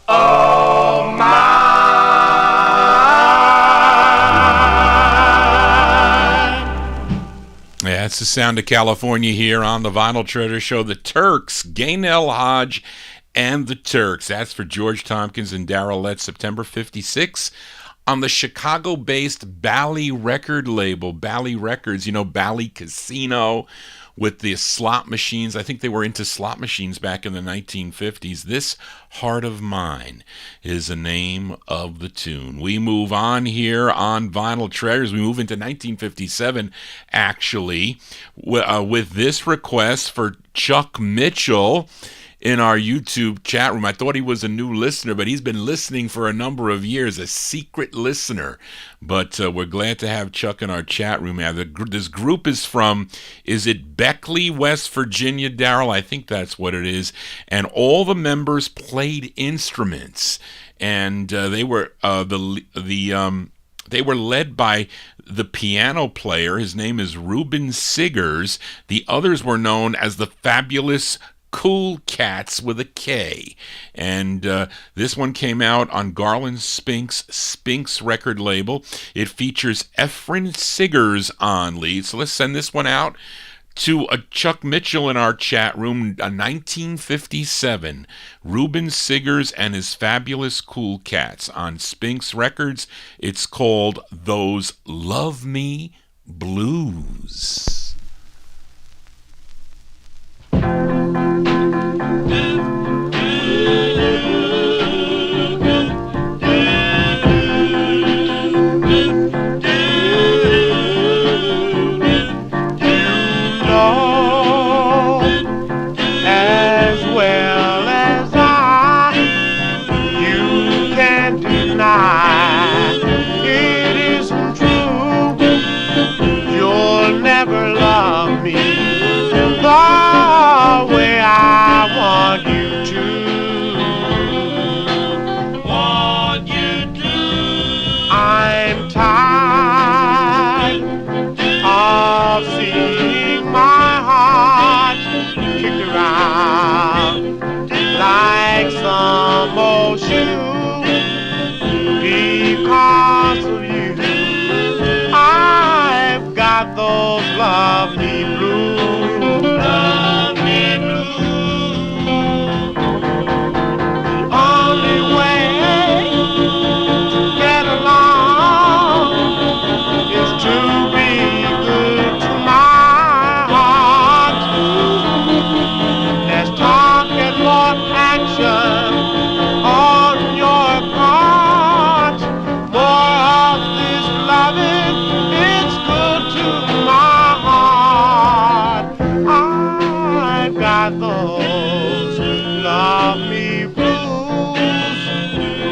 of mine.
Yeah, it's the sound of California here on the Vinyltreasure Show. The Turks, Gaynell Hodge and the Turks. That's for George Tompkins and Darrell Lett, September 56, on the Chicago-based Bally record label. Bally Records, you know, Bally Casino with the slot machines. I think they were into slot machines back in the 1950s. This Heart of Mine is the name of the tune. We move on here on Vinyltreasures. We move into 1957, actually, with this request for Chuck Mitchell in our YouTube chat room. I thought he was a new listener, but he's been listening for a number of years, a secret listener. But we're glad to have Chuck in our chat room. Now, this group is from, is it Beckley, West Virginia, Darrell? I think that's what it is. And all the members played instruments, and they were they were led by the piano player. His name is Reuben Siggers. The others were known as the Fabulous Cool Cats with a K. And this one came out on Garland Spink's record label. It features Efren Siggers on lead. So let's send this one out to Chuck Mitchell in our chat room, 1957. Reuben Siggers and his Fabulous Cool Cats on Spink's Records. It's called Those Love Me Blues.
Love me blue, love me blue. The only way to get along is to be good to my heart. Let's talk and more action.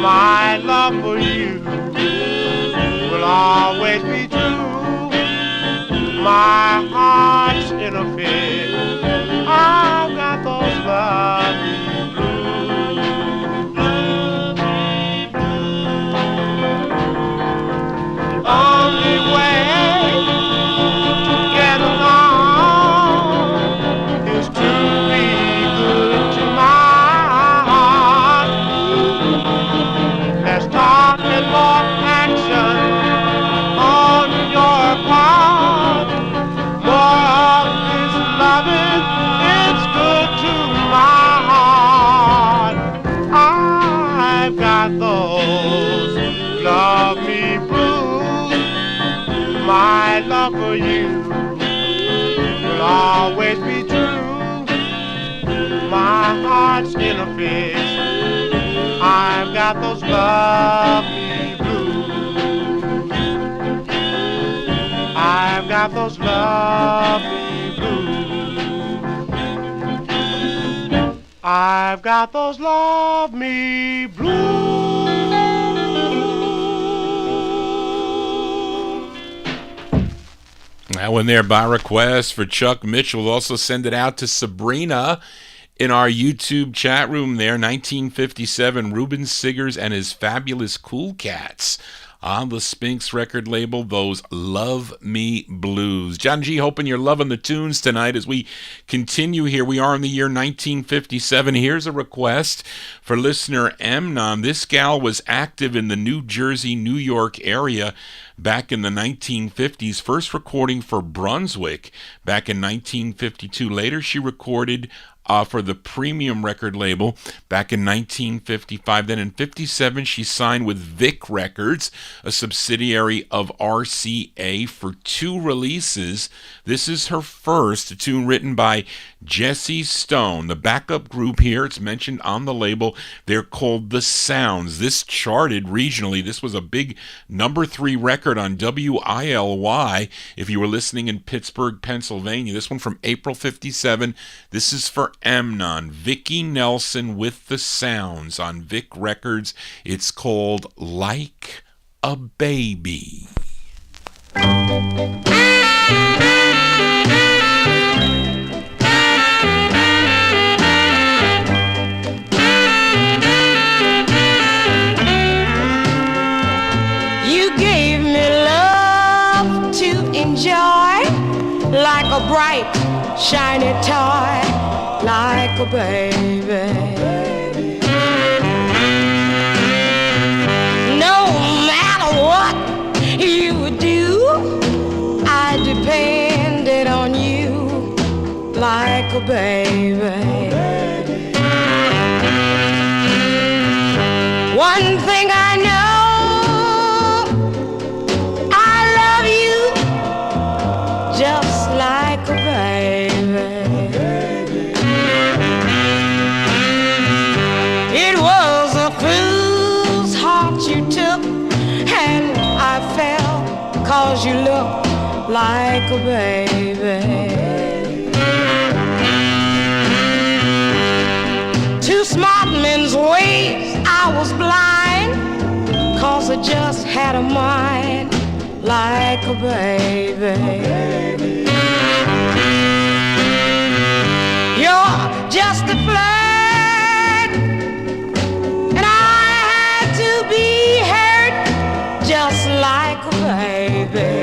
my love for you will always be true. My heart's in a fit. I've got those lovely blues. The only way to get along is to be good to my heart. Less talk and more action on your part. More of this loving, it's good to my heart. I've got those love me blues. My love for you will always be true. My heart's in a fix. I've got those lovely blues. I've got those lovely blues. I've got those love me blues.
That one there by request for Chuck Mitchell. We'll also send it out to Sabrina in our YouTube chat room there. 1957, Reuben Siggers and his Fabulous Cool Cats on the Spinks record label, those Love Me Blues. John G, hoping you're loving the tunes tonight as we continue here. We are in the year 1957. Here's a request for listener Amnon. This gal was active in the New Jersey, New York area back in the 1950s, first recording for Brunswick back in 1952. Later, she recorded for the Premium record label back in 1955. Then in 57, she signed with Vic Records, a subsidiary of RCA, for 2 releases. This is her first, a tune written by Jesse Stone. The backup group here, it's mentioned on the label, they're called The Sounds. This charted regionally. This was a big number 3 record on WILY if you were listening in Pittsburgh, Pennsylvania. This one from April 57. This is for Amnon, Vicki Nelson with The Sounds on Vic Records. It's called Like a Baby.
You gave me love to enjoy, like a bright, shiny toy, like a baby. No matter what you would do, I depended on you, like a baby. One thing I know, just like a baby. It was a fool's heart you took, and I fell 'cause you look like a baby. To smart men's ways I was blind, 'cause I just had a mind like a baby. You're just a flirt, and I had to be hurt just like a baby.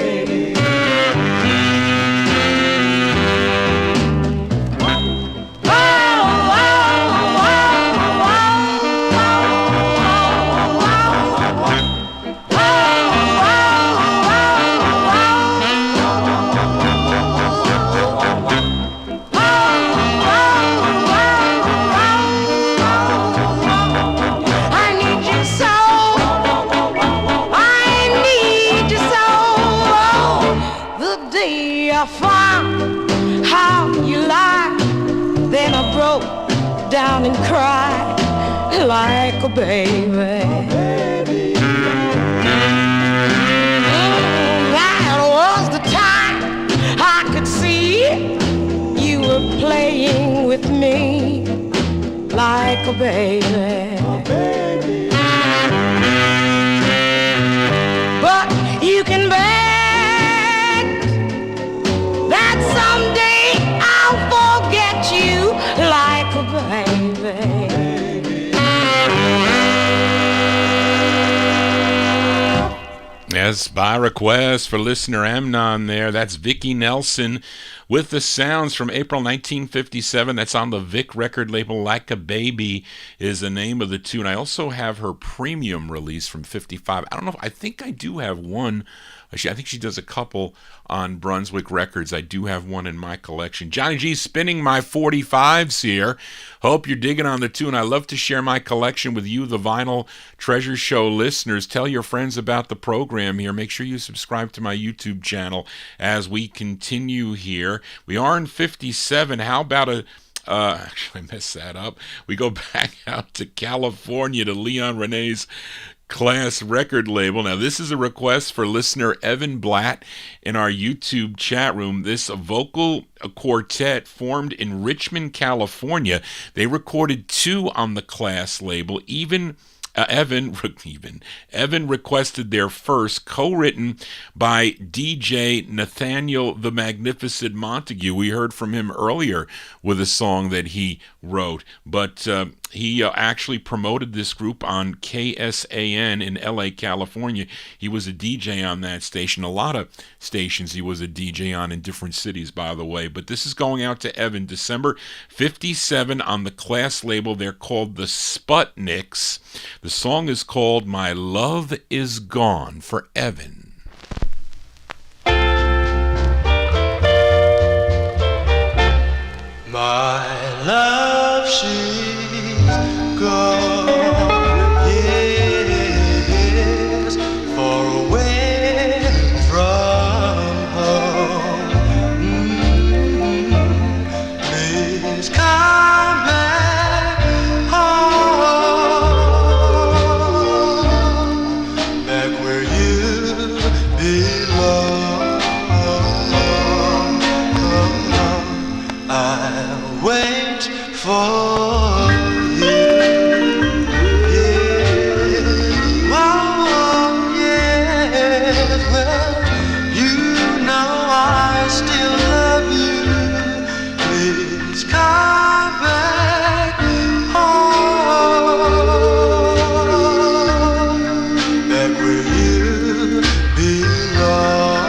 I found how you lie, then I broke down and cried like a baby. That was the time I could see you were playing with me like a baby.
Yes, by request for listener Amnon there. That's Vicki Nelson with the sounds from April 1957. That's on the Vic record label. Like a Baby is the name of the tune. I also have her premium release from 55. I don't know. I think I do have one. I think she does a couple on Brunswick Records. I do have one in my collection. Johnny G's spinning my 45's here. Hope you're digging on the tune. I love to share my collection with you, the Vinyl Treasure Show listeners. Tell your friends about the program here. Make sure you subscribe to my YouTube channel as we continue here. We are in 57. How about actually I messed that up. We go back out to California to Leon Renee's Class record label. Now, this is a request for listener Evan Blatt in our YouTube chat room. This vocal quartet formed in Richmond, California. They recorded 2 on the Class label. Evan requested their first, co-written by DJ Nathaniel the Magnificent Montague. We heard from him earlier with a song that he wrote, but he actually promoted this group on KSAN in LA, California. He was a DJ on that station. A lot of stations he was a DJ on in different cities, by the way. But this is going out to Evan. December 57 on the Class label. They're called the Sputniks. The song is called My Love Is Gone, for Evan.
My love, she's gone, yes, far away from home. Please come back home, back where you belong. I'll wait for you. Yeah. Oh, yes. Well, you know I still love you. Please come back home, back where you belong.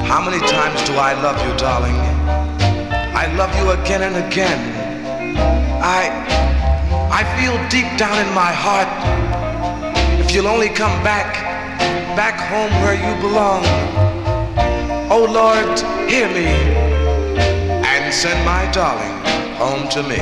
How many times do I love you, darling? I love you again and again. I feel deep down in my heart, if you'll only come back home where you belong. Oh Lord, hear me and send my darling home to me.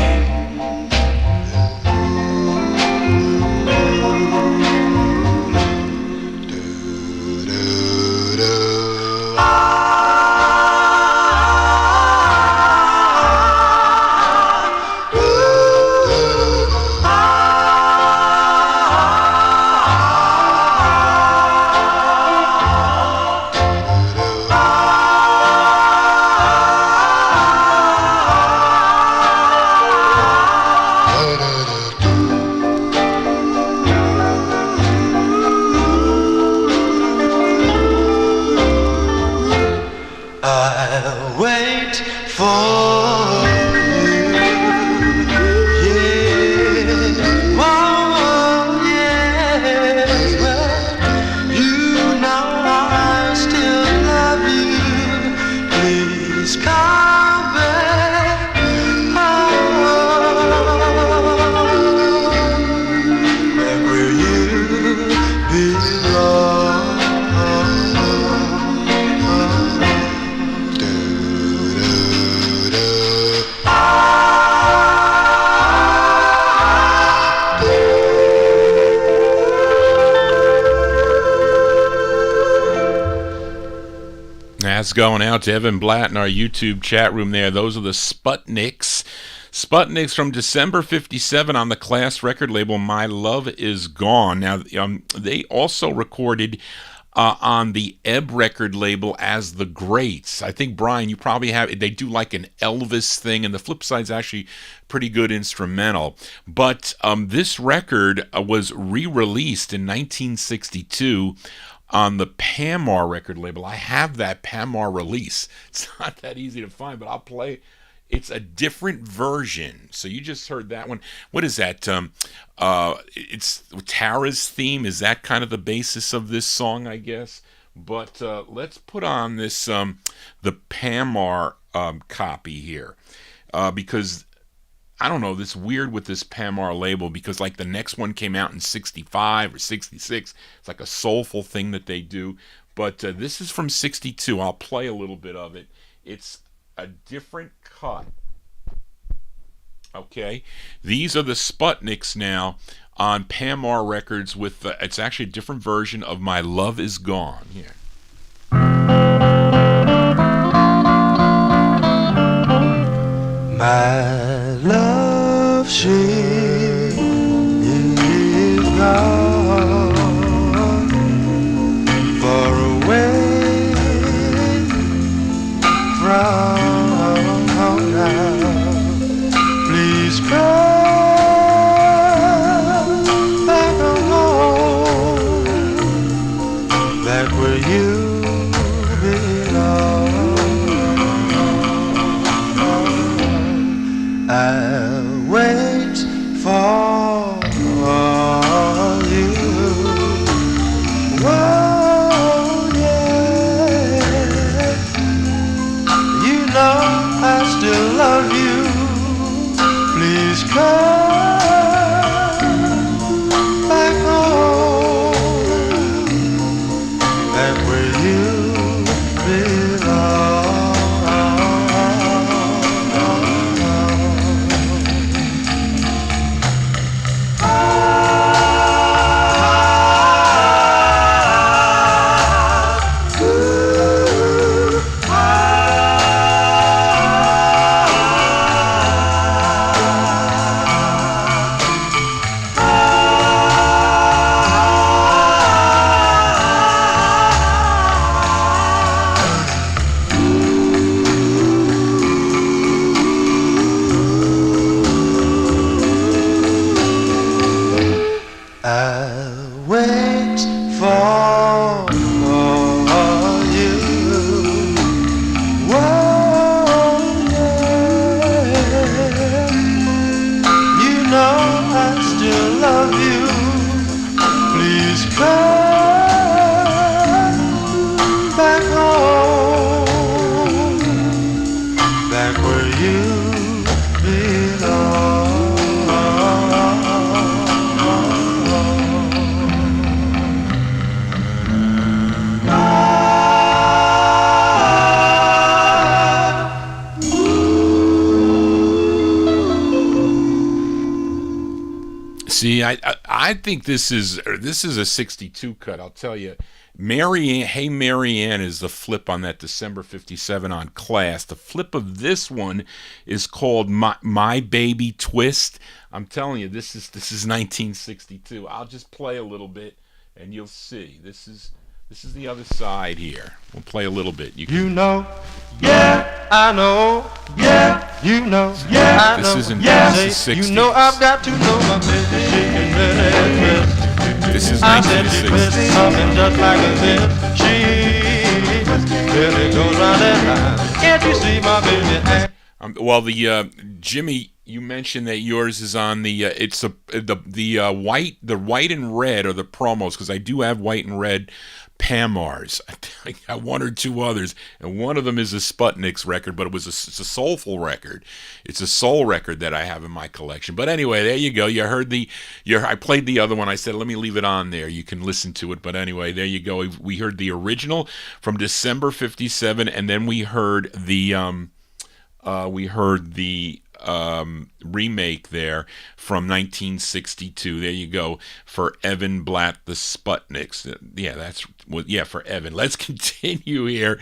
I'll wait for you. Yeah. Oh, yes. Well, you know I still love you. Please come back home, back where you belong.
That's going out to Evan Blatt in our YouTube chat room there. Those are the Sputniks. Sputniks from December 57 on the Class record label, My Love Is Gone. Now, they also recorded on the Ebb record label as The Greats. I think, Brian, you probably have, they do like an Elvis thing, and the flip side's actually pretty good instrumental. But this record was re-released in 1962 on the Pamar record label. I have that Pamar release. It's not that easy to find, but I'll play It's a different version. So you just heard that one. What is that? It's Tara's theme. Is that kind of the basis of this song, I guess? But let's put on this the Pamar copy here, because I don't know, this weird with this Pamar label, because like the next one came out in 65 or 66. It's like a soulful thing that they do. But this is from 62. I'll play a little bit of it. It's a different cut. Okay, these are the Sputniks now on Pamar Records with it's actually a different version of My Love Is Gone. Here.
My love, she is gone, far away from now. Please come back home, back where you belong. I'll wait for you. Whoa, yeah. You know I still love you. Please come back home, back where you belong.
See, I think this is a 62 cut. I'll tell you, Hey Marianne is the flip on that December 57 on Class. The flip of this one is called My Baby Twist. I'm telling you, this is 1962. I'll just play a little bit and you'll see. This is the other side here. We'll play a little bit.
You know, yeah, I know, yeah, you know, yeah, I know,
this is
yeah,
60s.
You know I've got to know my baby, she can really twist.
This is
I said she
1960s.
twists something just like a zip. She really goes round and round. Can't you see my baby act?
Well, the Jimmy, you mentioned that yours is on the the white and red are the promos, because I do have white and red Pamars. I got one or two others, and one of them is a Sputniks record, but it's a soulful record. It's a soul record that I have in my collection. But anyway, there you go. You heard I played the other one. I said, let me leave it on there. You can listen to it. But anyway, there you go. We heard the original from December 57, and then we heard the remake there from 1962. There you go, for Evan Blatt, the Sputniks. For Evan. Let's continue here.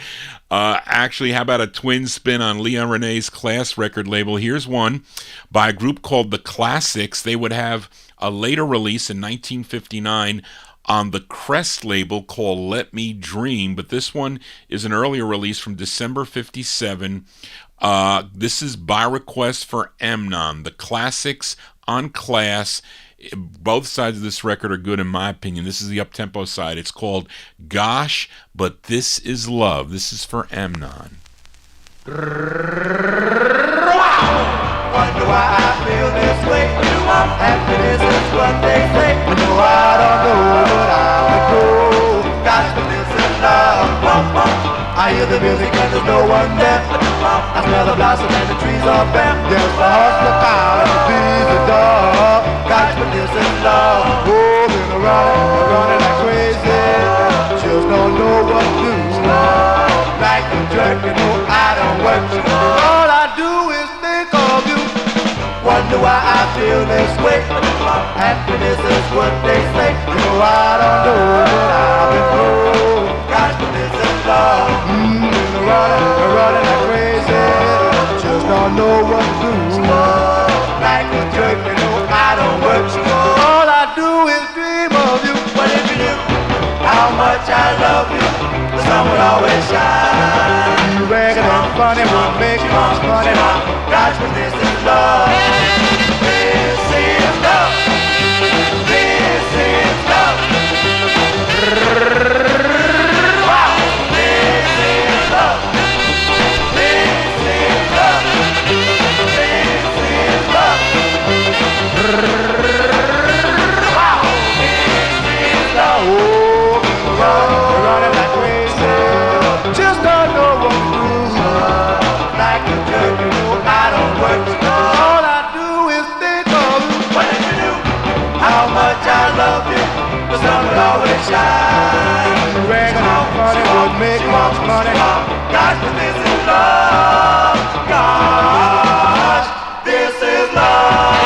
Actually, how about a twin spin on Leon Renee's Class record label? Here's one by a group called The Classics. They would have a later release in 1959 on the Crest label called Let Me Dream, but this one is an earlier release from December 57. This is by request for Amnon. The Classics on Class. Both sides of this record are good in my opinion. This is the up-tempo side. It's called Gosh, But This Is Love. This is for Amnon.
Rock! what they say. No, I don't know, but I would go. Gosh, but this is love. I hear the music and there's no one there. I smell the blossom and the trees are bare. There's the horse, the cow, and the bees, the dog. Gosh, but this is love. Oh, been running like crazy. Just don't know what to do. Like a jerk, you know I don't work. All I do is think of you. Wonder why I feel this way. Happiness is what they say. You know I don't know, but I've been told. Gosh, but this is love. Running like crazy. Just don't know what to do. Like a jerk, you know I don't work. All I do is dream of you. What if you knew how much I love you? The sun would always shine. You ragged and funny would make much money. Gosh, but this is love. This is love. This is love. Wow. This is love. This is love. This is love. Wow. This is love. Oh, running like crazy. Just don't know what to do. Like a jerk, you know I don't work. All I do is think of you. What if you knew how much I love you? The sun would always shine. Ragging on funny would make much money. Gosh, but this is love. Gosh, this is love.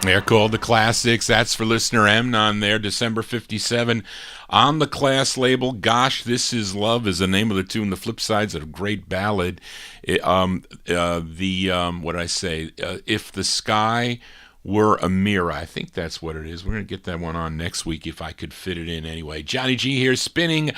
They're called the Classics. That's for listener M on there, December 57. On the Class label, Gosh, This Is Love is the name of the tune. The flip side's a great ballad. What did I say? If the Sky Were a Mirror. I think that's what it is. We're going to get that one on next week if I could fit it in anyway. Johnny G here spinning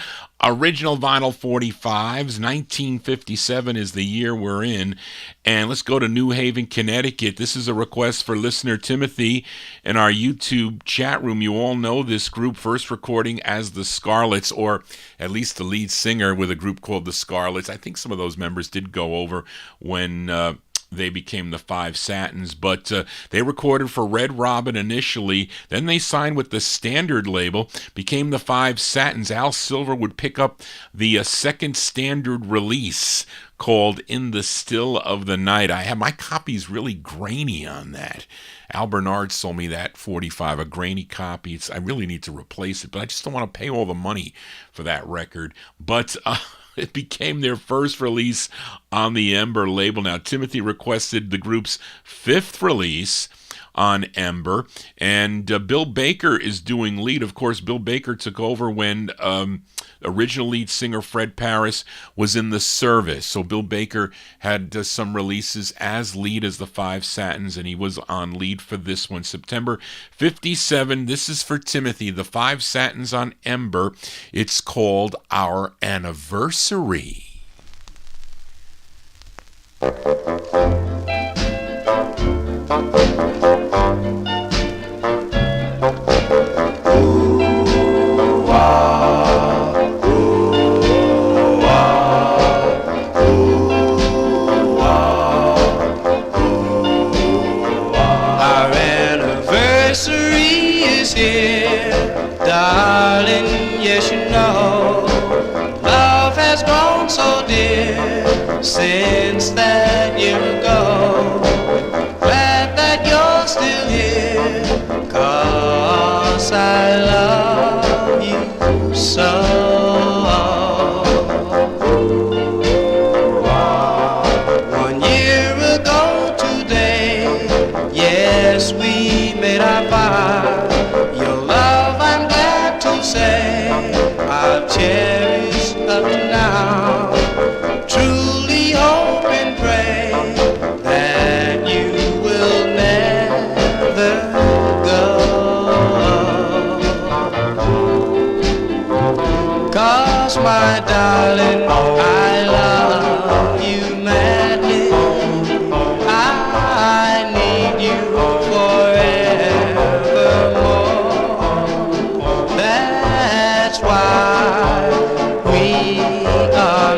original vinyl 45's. 1957 is the year we're in. And let's go to New Haven, Connecticut. This is a request for listener Timothy in our YouTube chat room. You all know this group, first recording as the Scarlets, or at least the lead singer with a group called the Scarlets. I think some of those members did go over when they became the Five Satins, but they recorded for Red Robin initially. Then they signed with the Standard label, became the Five Satins. Al Silver would pick up the second Standard release called In the Still of the Night. I have my copy's really grainy on that. Al Bernard sold me that 45, a grainy copy. I really need to replace it, but I just don't want to pay all the money for that record. But it became their first release on the Ember label. Now, Timothy requested the group's fifth release on Ember, and Bill Baker is doing lead. Of course, Bill Baker took over when original lead singer Fred Paris was in the service. So Bill Baker had some releases as lead as the Five Satins, and he was on lead for this one. September 57, this is for Timothy, the Five Satins on Ember. It's called Our Anniversary.
Darling, yes you know, love has grown so dear since that year ago. Glad that you're still here, 'cause I love you so. 1 year ago today, yes, we made our vow. Your love, I'm glad to say, I've cherished up to now. Truly hope and pray that you will never go. 'Cause my darling, I love you madly. I need you forevermore. That's why we are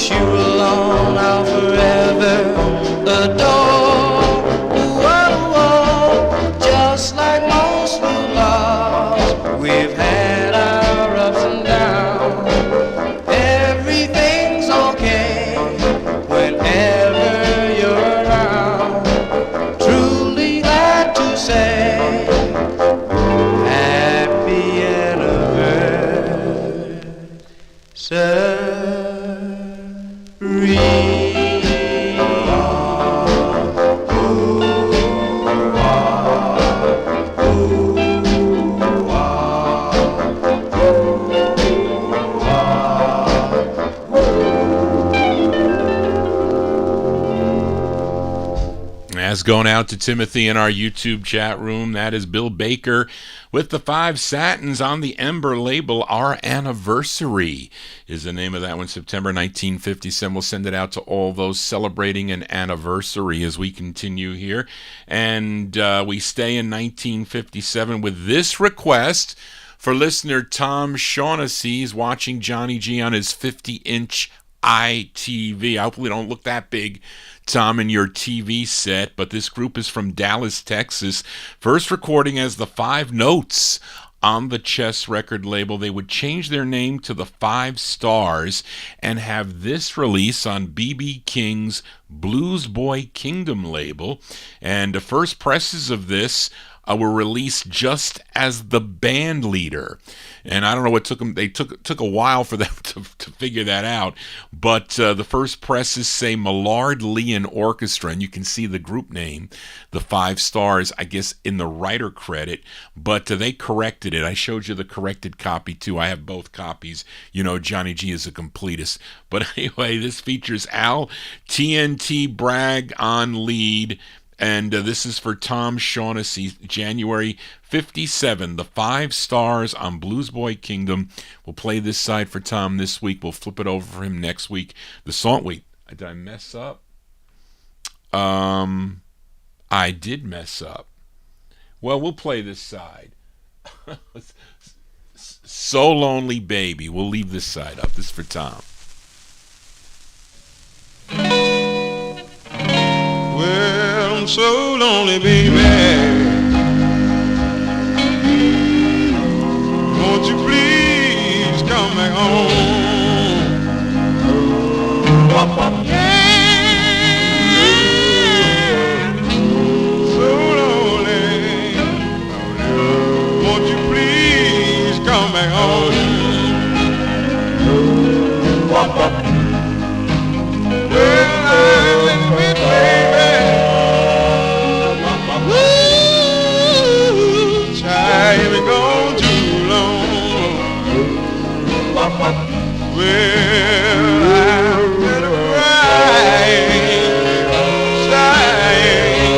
wish you alone, I'll forever adore. Whoa, whoa, just like most true loves, we've had our ups and downs. Everything's okay whenever you're around. Truly glad to say, happy anniversary.
That's going out to Timothy in our YouTube chat room. That is Bill Baker with the 5 Satins on the Ember label. Our Anniversary is the name of that one, September 1957. We'll send it out to all those celebrating an anniversary as we continue here. And we stay in 1957 with this request for listener Tom Shaughnessy. He's watching Johnny G on his 50-inch ITV. Hopefully don't look that big, Tom, in your TV set, but this group is from Dallas, Texas. First recording as the 5 Notes on the Chess record label. They would change their name to the 5 Stars and have this release on B.B. King's Blues Boy Kingdom label. And the first presses of this were released just as the band leader. And I don't know what took them. They took a while for them to figure that out. But the first presses say Millard Lee and Orchestra, and you can see the group name, the 5 Stars, I guess, in the writer credit. But they corrected it. I showed you the corrected copy too. I have both copies. You know, Johnny G is a completist. But anyway, this features Al TNT Bragg on lead. And this is for Tom Shaughnessy, January 57, the 5 Stars on Blues Boy Kingdom. We'll play this side for Tom this week. We'll flip it over for him next week. The song, wait, did I mess up? I did mess up. Well, we'll play this side. So Lonely Baby. We'll leave this side up. This is for Tom.
Well, I'm so lonely, baby. Won't you please come back home? Yeah, so lonely. Won't you please come back home? Well, I've been with baby. Child, you've been gone too long. Well, I'm gonna cry, sighing.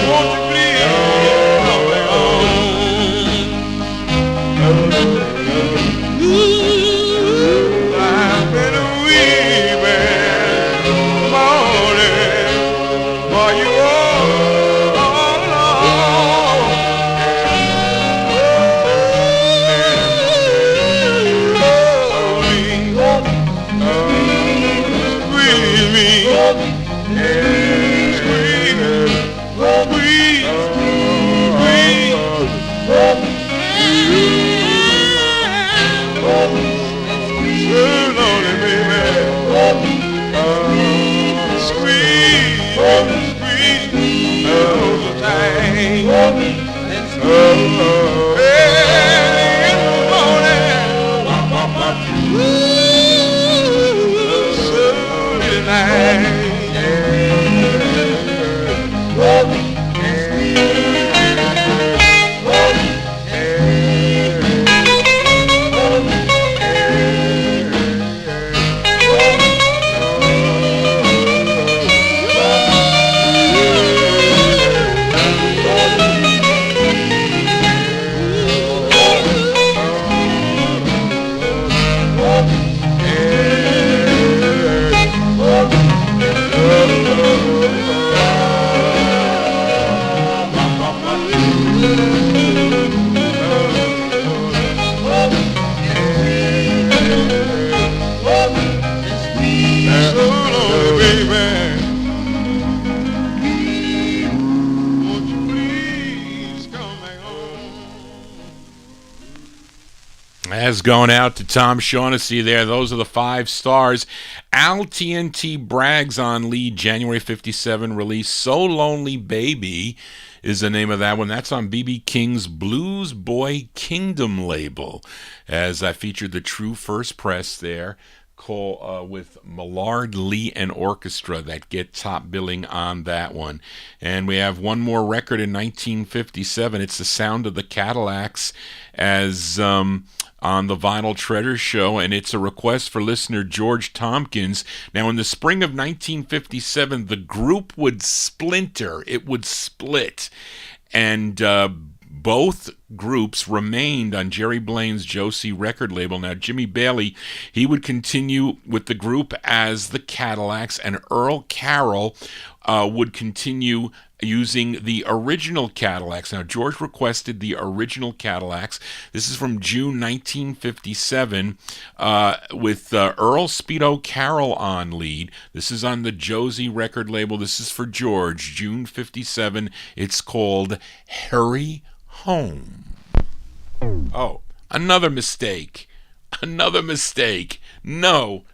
Won't you please come back home? I've been weeping, mourning, while you all alone. Squeeze me, so lonely, baby. Squeeze me all the time. Early in the morning, Sunday night.
jazz going out to Tom Shaughnessy there. Those are the 5 stars. Al TNT brags on lead, January 57 release. So Lonely Baby is the name of that one. That's on B.B. King's Blues Boy Kingdom label, as I featured the True First Press there. With Millard Lee and Orchestra that get top billing on that one. And we have one more record in 1957. It's the sound of the Cadillacs as on the Vinyltreasure show, and it's a request for listener George Tompkins. Now, in the spring of 1957, the group would splinter. It would split. And both groups remained on Jerry Blaine's Josie record label. Now, Jimmy Bailey, he would continue with the group as the Cadillacs, and Earl Carroll would continue using the original Cadillacs. Now, George requested the original Cadillacs. This is from June 1957 with Earl Speedo Carroll on lead. This is on the Josie record label. This is for George, June 57. It's called Hurry Home. Oh, another mistake. Another mistake. No.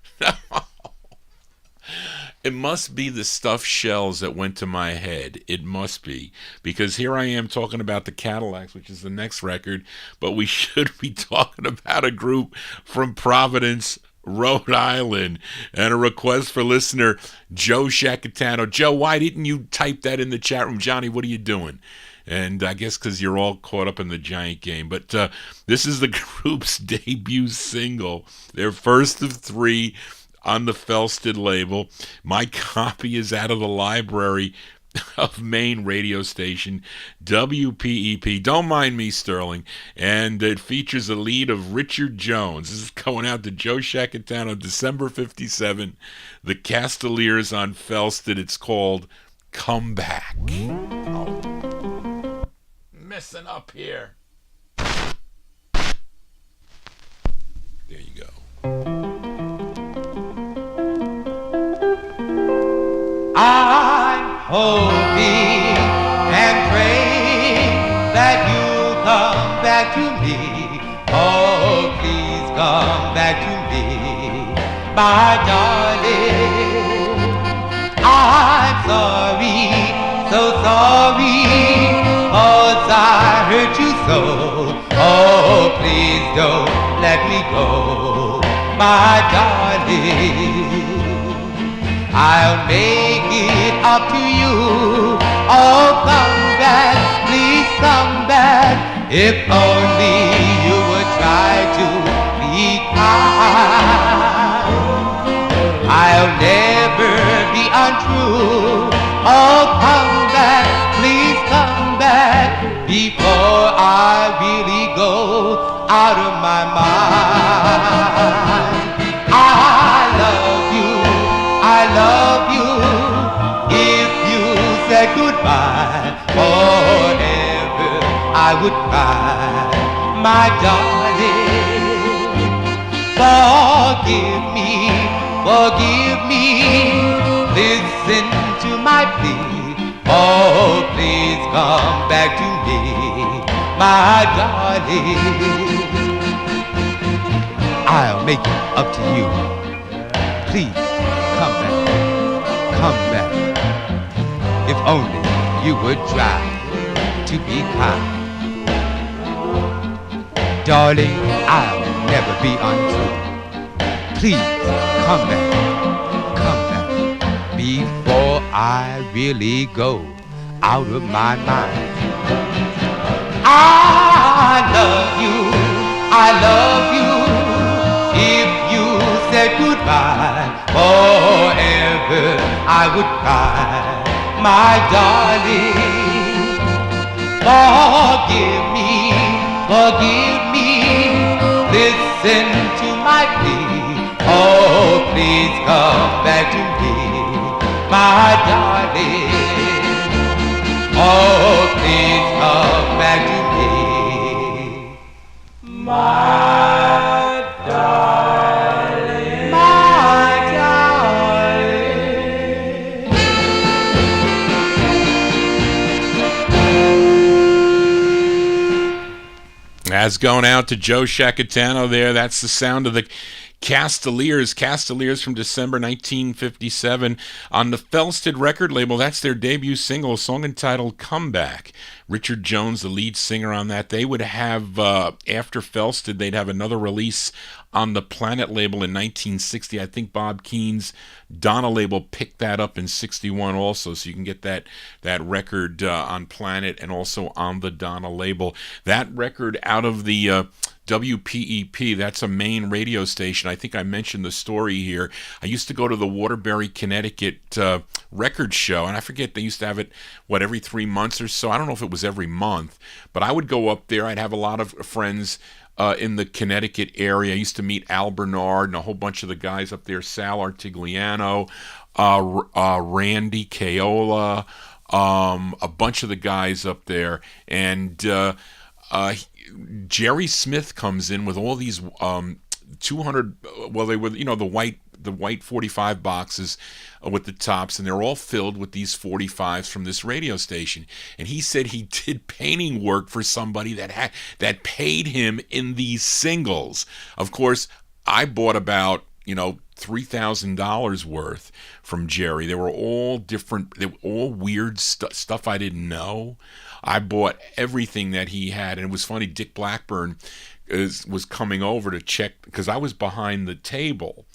It must be the stuffed shells that went to my head. It must be. Because here I am talking about the Cadillacs, which is the next record, but we should be talking about a group from Providence, Rhode Island, and a request for listener Joe Shacatano. Joe, why didn't you type that in the chat room? Johnny, what are you doing? And I guess because you're all caught up in the Giant game. But this is the group's debut single, their first of 3 on the Felsted label. My copy is out of the library of Maine radio station WPEP. Don't mind me, Sterling. And it features a lead of Richard Jones. This is going out to Joe Shacatano, December 57. The Castaliers on Felsted. It's called Come Back. Oh. Messing up here. There you go.
I'm hoping and praying that you'll come back to me. Oh, please come back to me, my darling. I'm sorry, so sorry, 'cause I hurt you so. Oh, please don't let me go, my darling. I'll make it up to you. Oh, come back, please come back. If only you would try to be kind. I'll never be untrue. Oh, come back, please come back, before I really go out of my mind. I love you, I love you. If you said goodbye, forever I would cry, my darling. Forgive me, listen to my plea. Oh, please come back to me, my darling. I'll make it up to you. Please come back. If only you would try to be kind. Darling, I'll never be untrue. Please come back, before I really go out of my mind. I love you, if you said goodbye, forever I would cry, my darling. Forgive me, listen to my plea. Oh, please come back to me, my darling. Oh, please come back to me, my darling, my darling.
As going out to Joe Shacatano there. That's the sound of the Castaliers from December 1957 on the Felsted record label. That's their debut single, a song entitled Comeback. Richard Jones, the lead singer on that. They would have, after Felsted, they'd have another release on the Planet label in 1960. I think Bob Keene's Donna label picked that up in 61 also, so you can get that record on Planet and also on the Donna label. That record out of the WPEP, that's a Maine radio station. I think I mentioned the story here. I used to go to the Waterbury, Connecticut record show, and I forget, they used to have it, every 3 months or so? I don't know if it was every month, but I would go up there. I'd have a lot of friends in the Connecticut area. I used to meet Al Bernard and a whole bunch of the guys up there, Sal Artigliano, Randy Caola, a bunch of the guys up there, and Jerry Smith comes in with all these 200, they were, the white 45 boxes with the tops, and they're all filled with these 45s from this radio station. And he said he did painting work for somebody that paid him in these singles. Of course, I bought about, $3,000 worth from Jerry. They were all different. They were all weird stuff I didn't know. I bought everything that he had, and it was funny. Dick Blackburn was coming over to check because I was behind the table,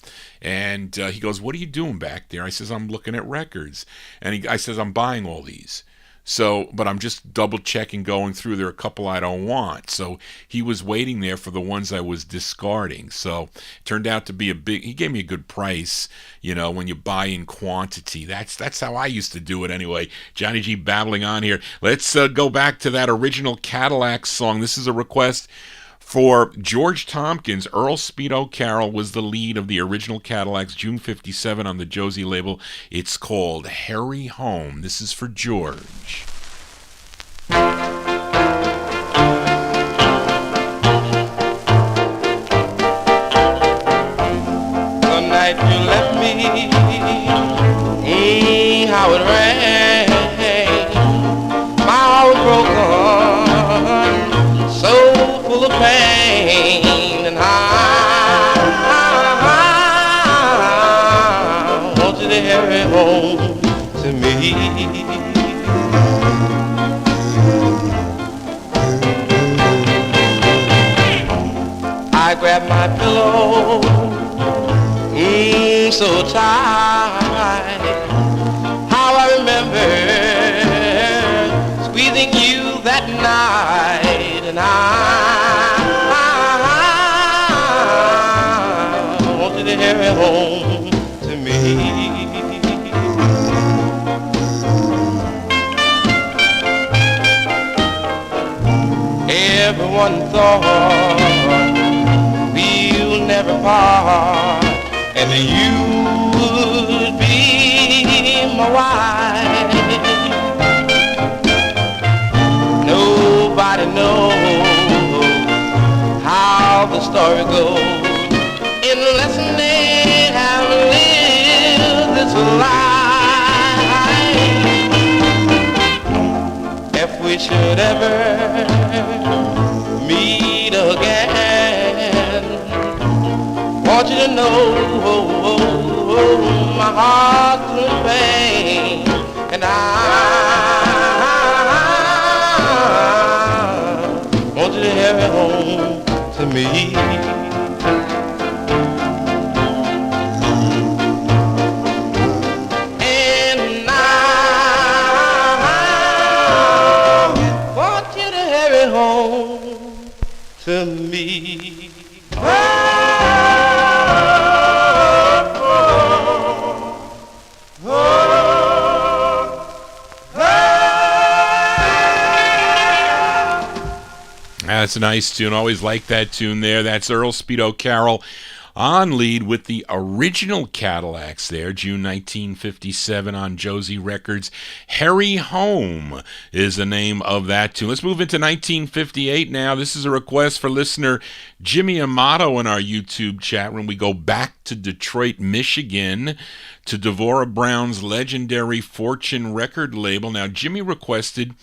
and he goes, "What are you doing back there?" I says, "I'm looking at records," and I says, "I'm buying all these." So, but I'm just double checking, going through. There are a couple I don't want. So he was waiting there for the ones I was discarding. So it turned out to be he gave me a good price, when you buy in quantity. That's how I used to do it anyway. Johnny G babbling on here. Let's go back to that original Cadillac song. This is a request for George Tompkins. Earl Speedo Carroll was the lead of the original Cadillacs, June 57 on the Josie label. It's called Hurry Home. This is for George.
The night you left me, how it rang. My heart was broken, so full of pain, and I want you to hurry home to me. I grabbed my pillow, so tight. How I remember squeezing you that night, and I want you to hurry home to me. Everyone thought we'll never part, and you would be my wife. Nobody knows how the story goes unless they have lived this life. If we should ever meet again, want you to know my heart's in pain, and I want you to hurry home to me. And I want you to hurry home to me.
That's a nice tune. Always like that tune there. That's Earl Speedo Carroll on lead with the original Cadillacs there, June 1957 on Josie Records. Harry Home is the name of that tune. Let's move into 1958 now. This is a request for listener Jimmy Amato in our YouTube chat room. We go back to Detroit, Michigan, to Devorah Brown's legendary Fortune record label. Now, Jimmy requested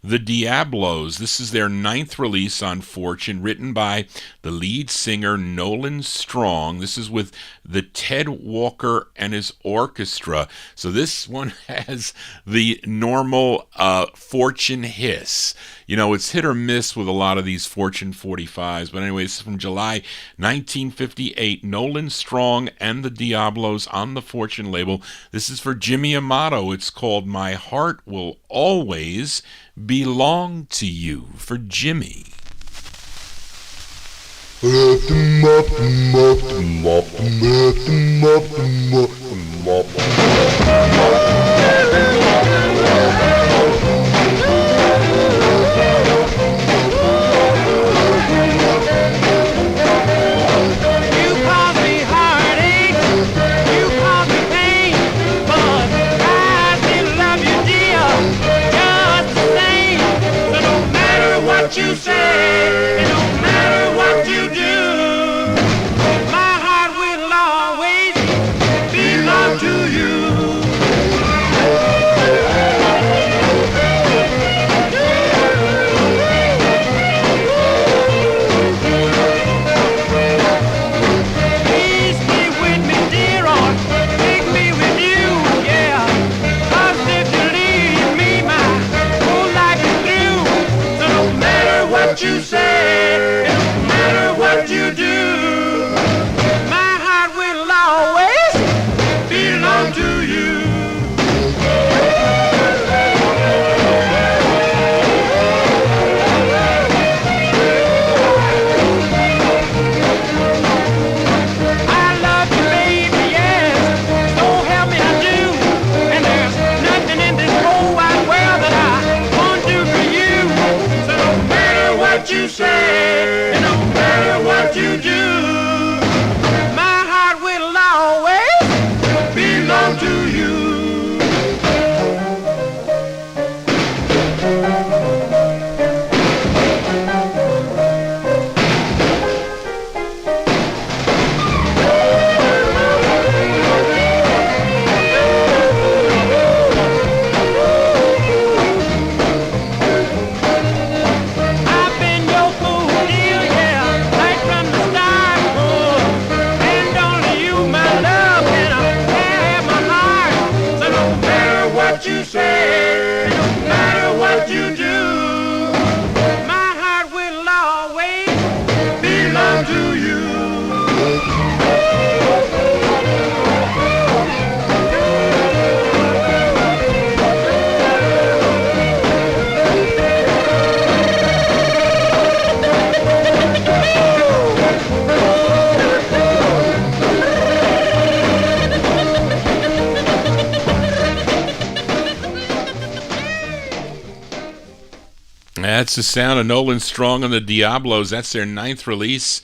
the Diablos. This is their 9th release on Fortune, written by the lead singer Nolan Strong. This is with the Ted Walker and his orchestra. So this one has the normal Fortune hiss. You know, it's hit or miss with a lot of these Fortune 45s. But anyways, from July 1958, Nolan Strong and the Diablos on the Fortune label. This is for Jimmy Amato. It's called My Heart Will Always Belong to You, for Jimmy.
You say, it don't matter what you do, my heart will always belong to you. Please be with me, dear, or take me with you, yeah. 'Cause if you leave me, my whole life is through. So no matter what you say, it don't matter what you do, my heart will always belong to you. I love you, baby, yes, so help me I do, and there's nothing in this whole wide world that I won't do for you. So no matter what you say, and no matter what you do, my heart will always belong to you. I've been your fool, dear, yeah, right from the start, oh, and only you, my love, can have my heart. So no matter what you say, no matter what you do, my heart will always belong to you.
That's the sound of Nolan Strong and the Diablos. That's their 9th release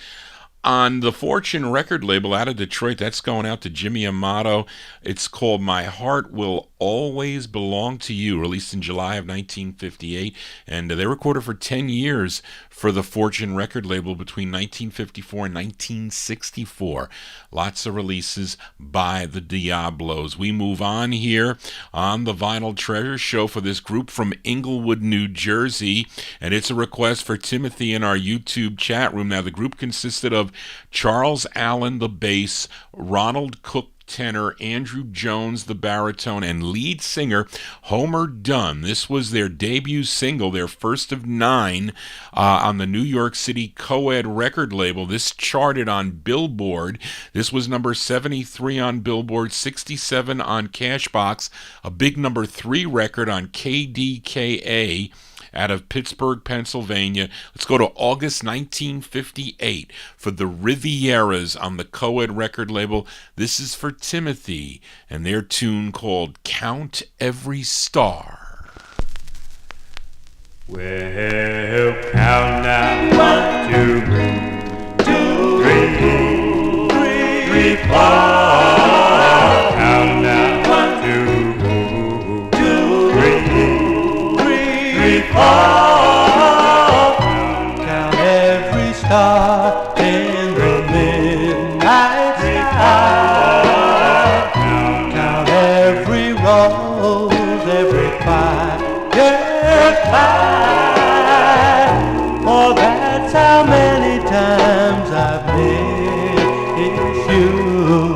on the Fortune record label out of Detroit. That's going out to Jimmy Amato. It's called My Heart Will Always Belong to You, released in July of 1958. And they recorded for 10 years for the Fortune record label between 1954 and 1964. Lots of releases by the Diablos. We move on here on the Vinyltreasure show for this group from Englewood, New Jersey. And it's a request for Timothy in our YouTube chat room. Now, the group consisted of Charles Allen, the bass, Ronald Cook, tenor, Andrew Jones, the baritone, and lead singer Homer Dunn. This was their debut single, their first of 9 on the New York City co-ed record label. This charted on Billboard. This was number 73 on Billboard, 67 on Cashbox, a big number 3 record on KDKA out of Pittsburgh, Pennsylvania. Let's go to August 1958 for the Rivieras on the co-ed record label. This is for Timothy and their tune called Count Every Star.
Well, count now, 1, 2, 3, Count now. 1, 2, 3, 4. Count every star in the midnight sky. Count every rose, every firefly. For that's how many times I've missed you.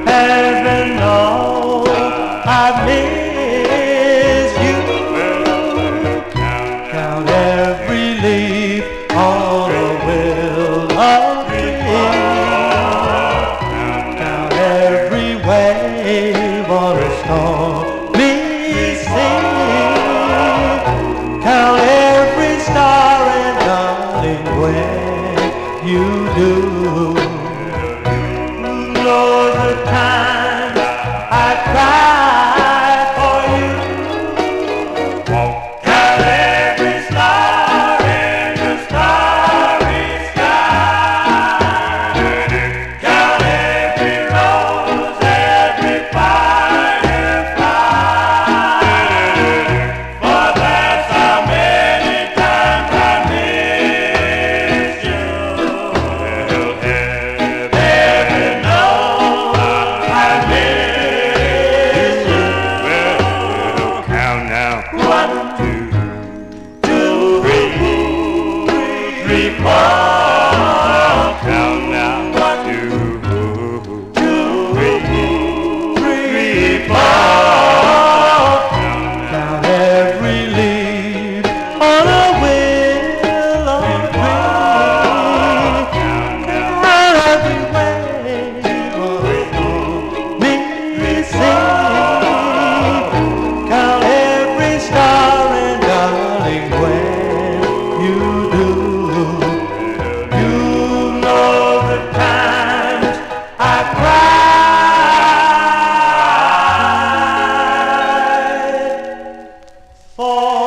Heaven knows I've missed you. Count every leaf on a willow tree. Count every wave on a stormy sea. Count every star and darling when you do. Lord, the times I cried for you. Count every star in the starry sky. Count every rose, every firefly. For that's how many times I miss you. Heaven knows I miss you. Count now. 1, 2, 3, 4. Count now. 1, 2, 3, 4. Count every leaf on a willow tree. Count every wave on a stormy sea. Count every star and darling when you do. You know the times I cried for you.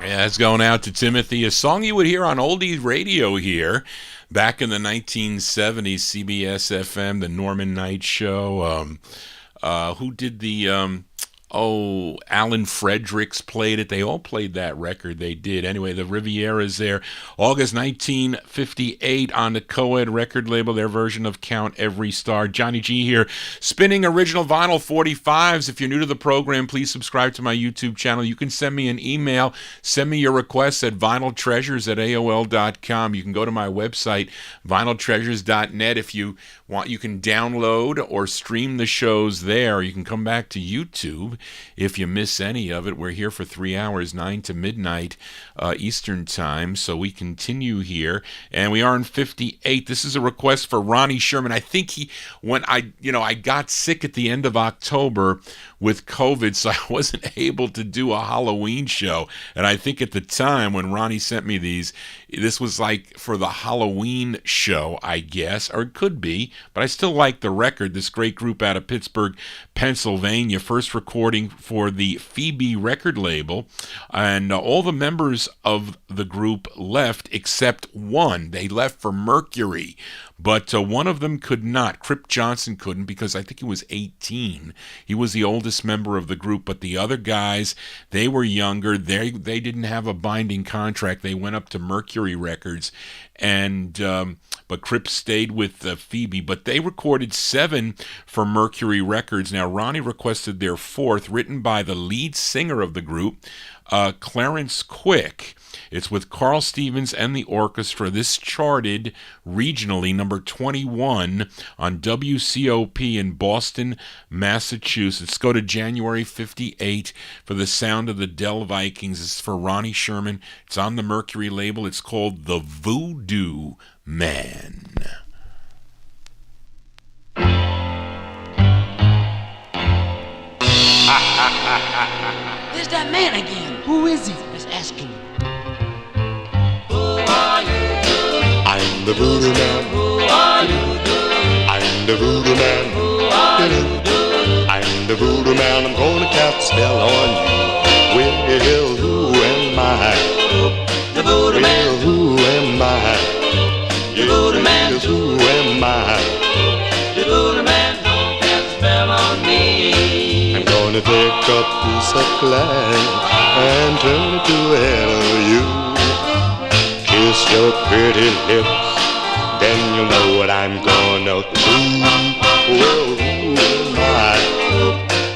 Yeah, it's going out to Timothy, a song you would hear on oldies radio here back in the 1970s, CBS FM, the Norman Knight Show. Who did the Alan Fredericks played it. They all played that record. They did. Anyway, the Riviera's there. August 1958 on the Coed record label, their version of Count Every Star. Johnny G here, spinning original vinyl 45s. If you're new to the program, please subscribe to my YouTube channel. You can send me an email. Send me your requests at vinyltreasures@aol.com. You can go to my website, vinyltreasures.net. If you want, you can download or stream the shows there. You can come back to YouTube if you miss any of it. We're here for 3 hours, 9 to midnight Eastern time. So we continue here, and we are in 58. This is a request for Ronnie Sherman. I think I got sick at the end of October with COVID, so I wasn't able to do a Halloween show. And I think at the time when Ronnie sent me these, this was like for the Halloween show, I guess, or it could be, but I still like the record. This great group out of Pittsburgh, Pennsylvania, first recording for the Phoebe record label, and all the members of the group left except one. They left for Mercury, but one of them could not. Crip Johnson couldn't because I think he was 18. He was the oldest member of the group, but the other guys, they were younger. They didn't have a binding contract. They went up to Mercury Records, and but Crip stayed with Phoebe. But they recorded 7 for Mercury Records. Now, Ronnie requested their 4th, written by the lead singer of the group, Clarence Quick. It's with Carl Stevens and the orchestra. This charted regionally number 21 on WCOP in Boston, Massachusetts. Go to January 58 for The Sound of the Dell Vikings. It's for Ronnie Sherman. It's on the Mercury label. It's called The Voodoo Man.
There's that man again. Who is he? Let's ask him. Who are you?
I'm
the voodoo man. I'm the voodoo man. I'm the voodoo man. I'm gonna cast a spell on you. Well, who am I?
The voodoo man.
Well, who am I?
The voodoo man.
Yes, who am I?
The voodoo man don't cast a spell on me.
I'm gonna take a piece of clay and turn it to hell of you. Kiss your pretty lips, then you'll know what I'm gonna do. Well, who am I?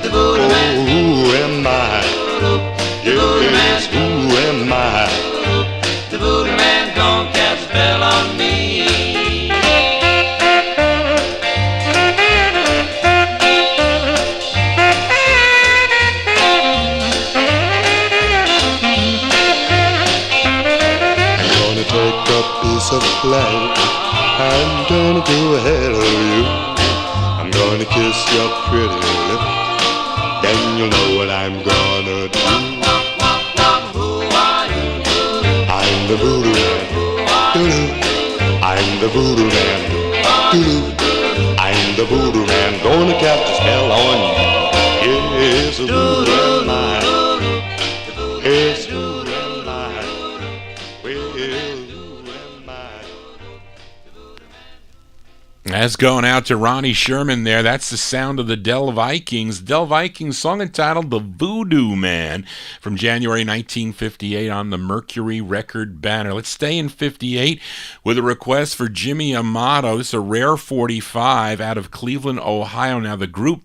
The voodoo man.
Oh, who am I? Yes, who am I?
The voodoo man don't cast a spell on me.
Take a piece of clay and turn it to hell of you. I'm gonna kiss your pretty lips, then you'll know what I'm gonna do. I'm the voodoo man. Doo-doo. I'm the voodoo man. Doo-doo. I'm the voodoo man. Gonna cast a spell on you. Yes, who am I? Yes, who am I? Well,
that's going out to Ronnie Sherman there. That's the sound of the Del Vikings. Del Vikings song entitled The Voodoo Man from January 1958 on the Mercury record banner. Let's stay in 58 with a request for Jimmy Amato. This is a rare 45 out of Cleveland, Ohio. Now the group,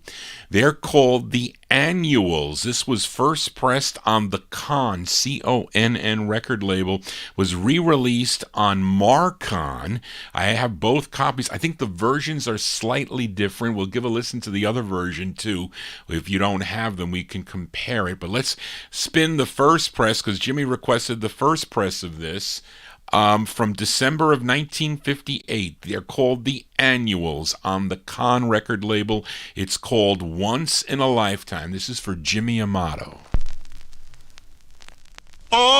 they're called the Annuals. This was first pressed on the Conn, C-O-N-N record label, was re-released on Marcon. I have both copies. I think the versions are slightly different. We'll give a listen to the other version too. If you don't have them, we can compare it. But let's spin the first press because Jimmy requested the first press of this. From December of 1958. They're called the Annuals on the Conn record label. It's called Once in a Lifetime. This is for Jimmy Amato.
Oh,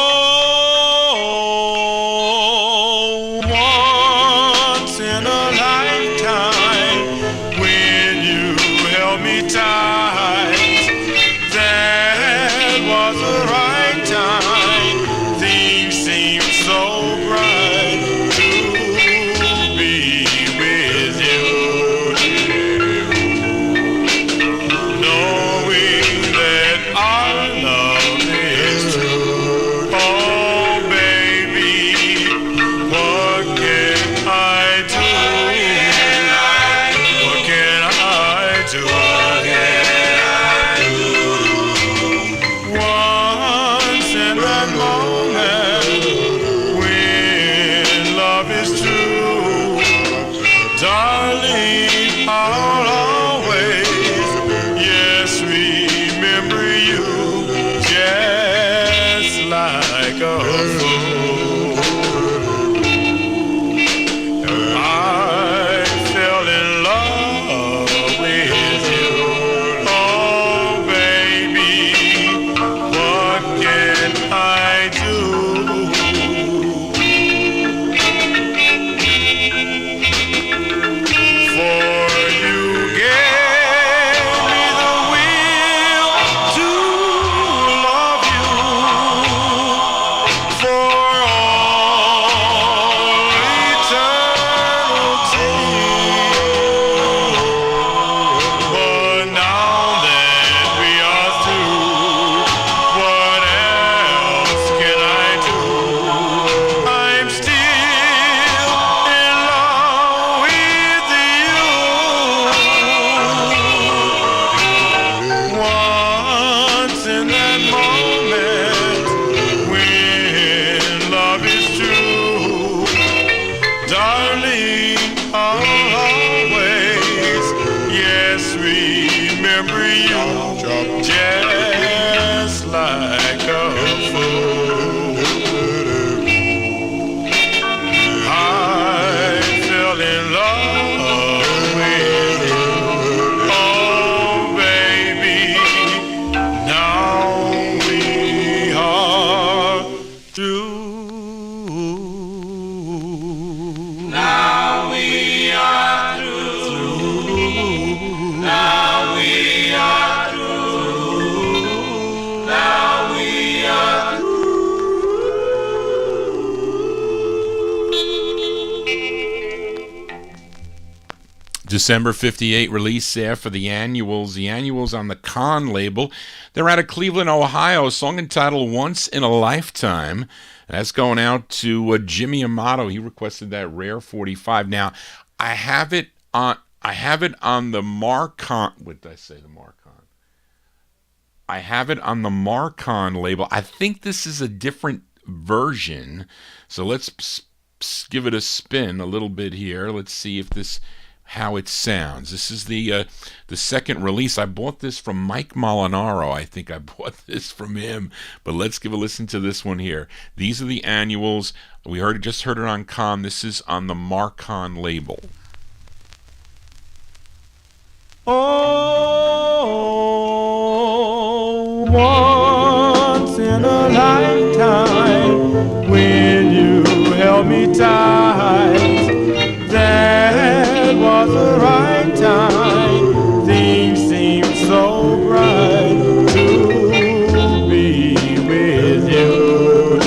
once in a lifetime, when you held me tight, that was the right time. Things seemed so bright to be with you, knowing that our love is true. Oh, baby, what can I do? What can I do? Once in that moment when love is true, darling, I'll always, yes, remember you just like a fool. I fell in love with you. Oh, baby, what can I do? For you gave me the will to love you for all eternity. But now that we are through, what else can I do? I'm still in love with you. Once in that moment when love is true, darling, I'll always, yes, remember you just like a fool. I fell in love with you. Oh, baby, now we are through.
Now
December 58 release there for the Annuals. The Annuals on the Con label. They're out of Cleveland, Ohio. A song entitled Once in a Lifetime. That's going out to Jimmy Amato. He requested that rare 45. Now, I have it on the Marcon. What did I say? The Marcon. I have it on the Marcon label. I think this is a different version. So let's give it a spin a little bit here. Let's see if how it sounds. This is the second release. I bought this from Mike Molinaro. I think I bought this from him. But let's give a listen to this one here. These are the Annuals. We just heard it on Con. This is on the Marcon label.
Oh, once in a lifetime, when you held me tight, that was the right time. Things seemed so bright to be with you,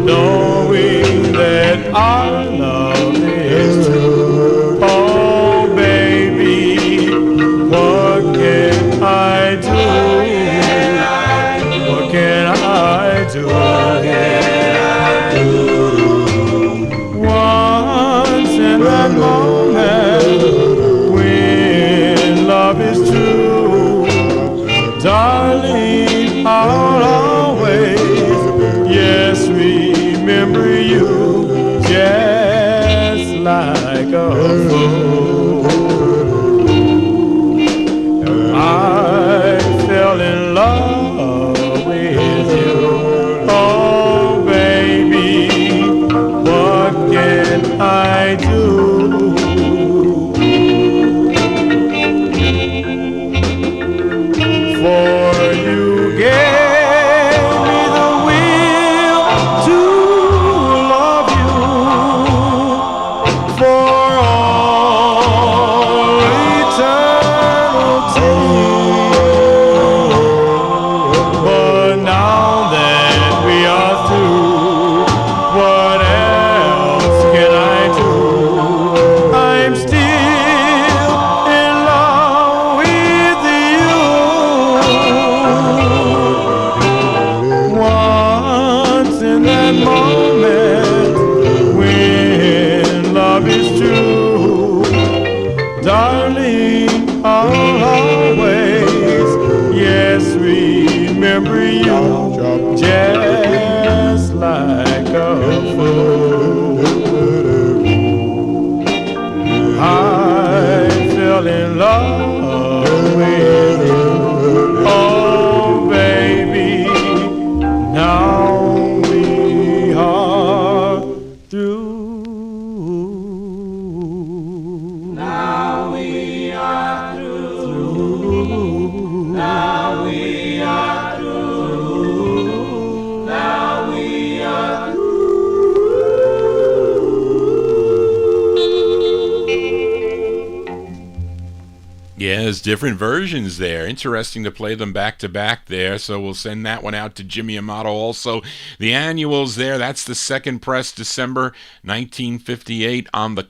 knowing that our love is true. Oh, baby, what can I do? What can I do? Once in that moment when love is true, darling, I'll always, yes, remember you just like a fool. I fell in love with you. Oh, baby, what can I do? For you gave me the will to love you for all eternity. But now that we are through, what else can I do? I'm still in love with you. Once in that moment when love is true, darling, I'll always, yes, remember you just like a fool. I fell in love with you. Oh, baby, now we are through. Now we are through. Now we are through. Now we are through.
Yeah, there's different versions there. Interesting to play them back to back there. So we'll send that one out to Jimmy Amato also. The Annuals there, that's the second press, December 1958 on the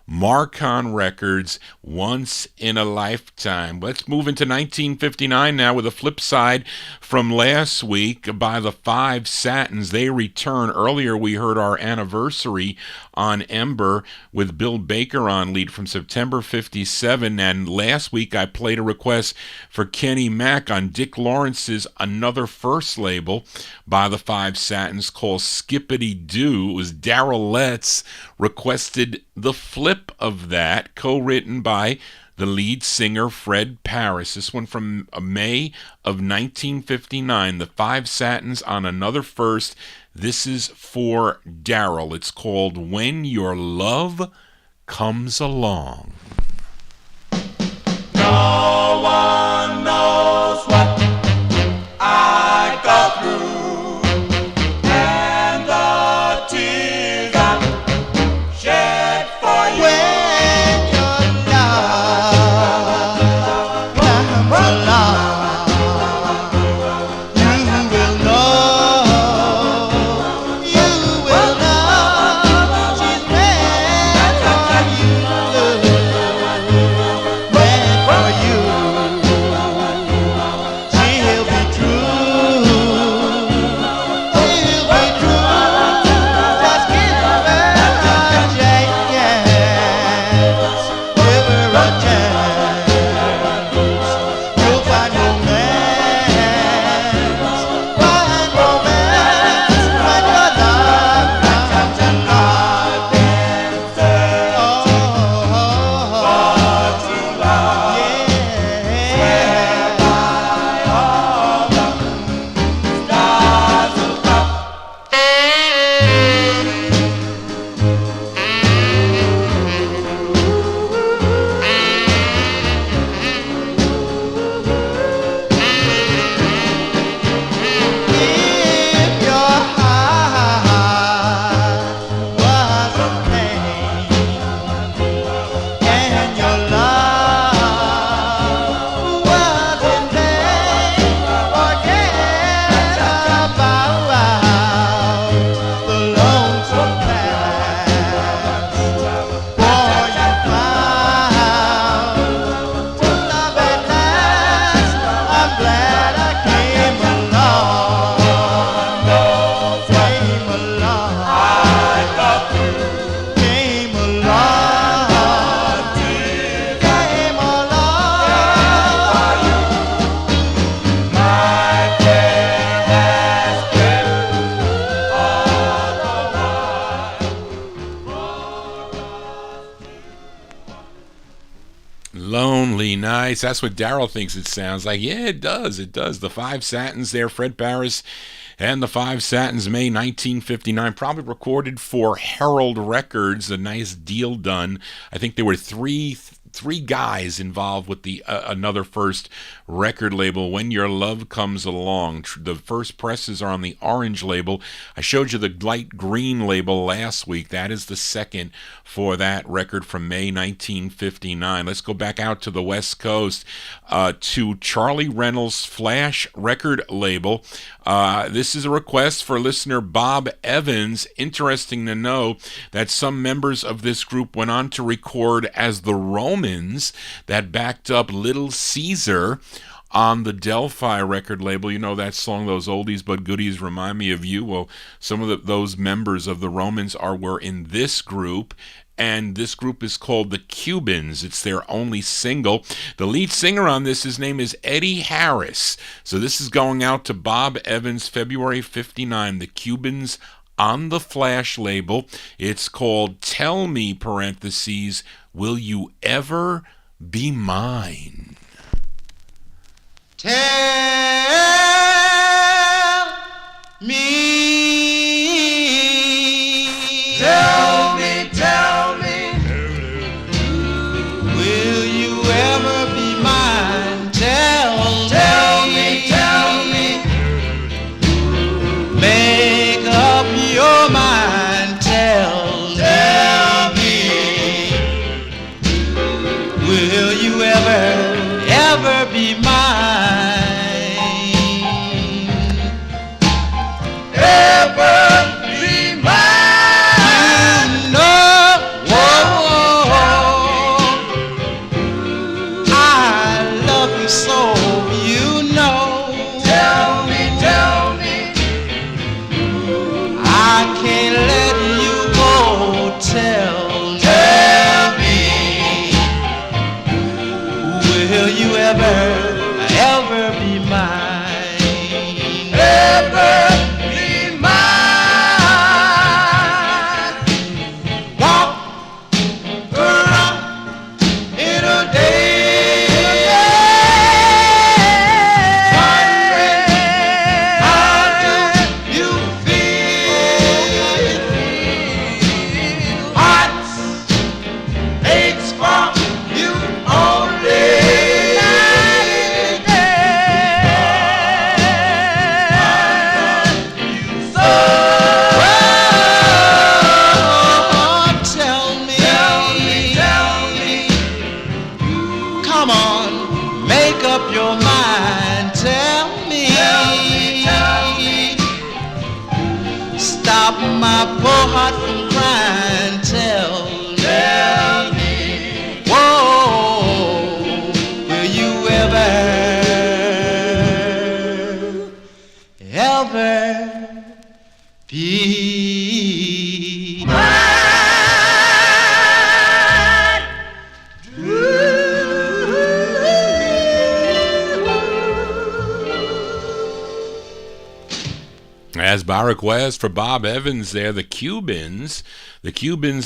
Marcon Records, Once in a Lifetime. Let's move into 1959 now with a flip side from last week by the Five Satins. They return. Earlier we heard our anniversary on Ember with Bill Baker on lead from September 57, and last week I played a request for Kenny Mack on Dick Lawrence's Another First label by the Five Satins called Skippity Doo. It was Darrell Letts requested the flip of that, co-written by the lead singer Fred Paris. This one from May of 1959. The Five Satins on Another First. This is for Darrell. It's called When Your Love Comes Along.
No one knows what I go through, and the tears I shed for you. When your love comes along, you will know she's
Lonely Nights. That's what Daryl thinks it sounds like. Yeah, it does. It does. The Five Satins there, Fred Barris and the Five Satins, May 1959, probably recorded for Herald Records. A nice deal done. I think there were three guys involved with the another first record label, When Your Love Comes Along. The first presses are on the orange label. I showed you the light green label last week. That is the second for that record from May 1959. Let's go back out to the West Coast to Charlie Reynolds' Flash record label. This is a request for listener Bob Evans. Interesting to know that some members of this group went on to record as the Romans, that backed up Little Caesar on the Delphi record label. You know that song, Those Oldies But Goodies Remind Me of You? Well, some of those members of the Romans were in this group, and this group is called the Cubans. It's their only single. The lead singer on this, his name is Eddie Harris. So this is going out to Bob Evans, February 59, the Cubans on the Flash label. It's called Tell Me, parentheses, Will You Ever Be Mine?
Tell me, tell me, tell me, will you ever be mine? Tell me, tell me, make up your mind. Tell me, will you ever be mine?
As by request for Bob Evans there, the Cubans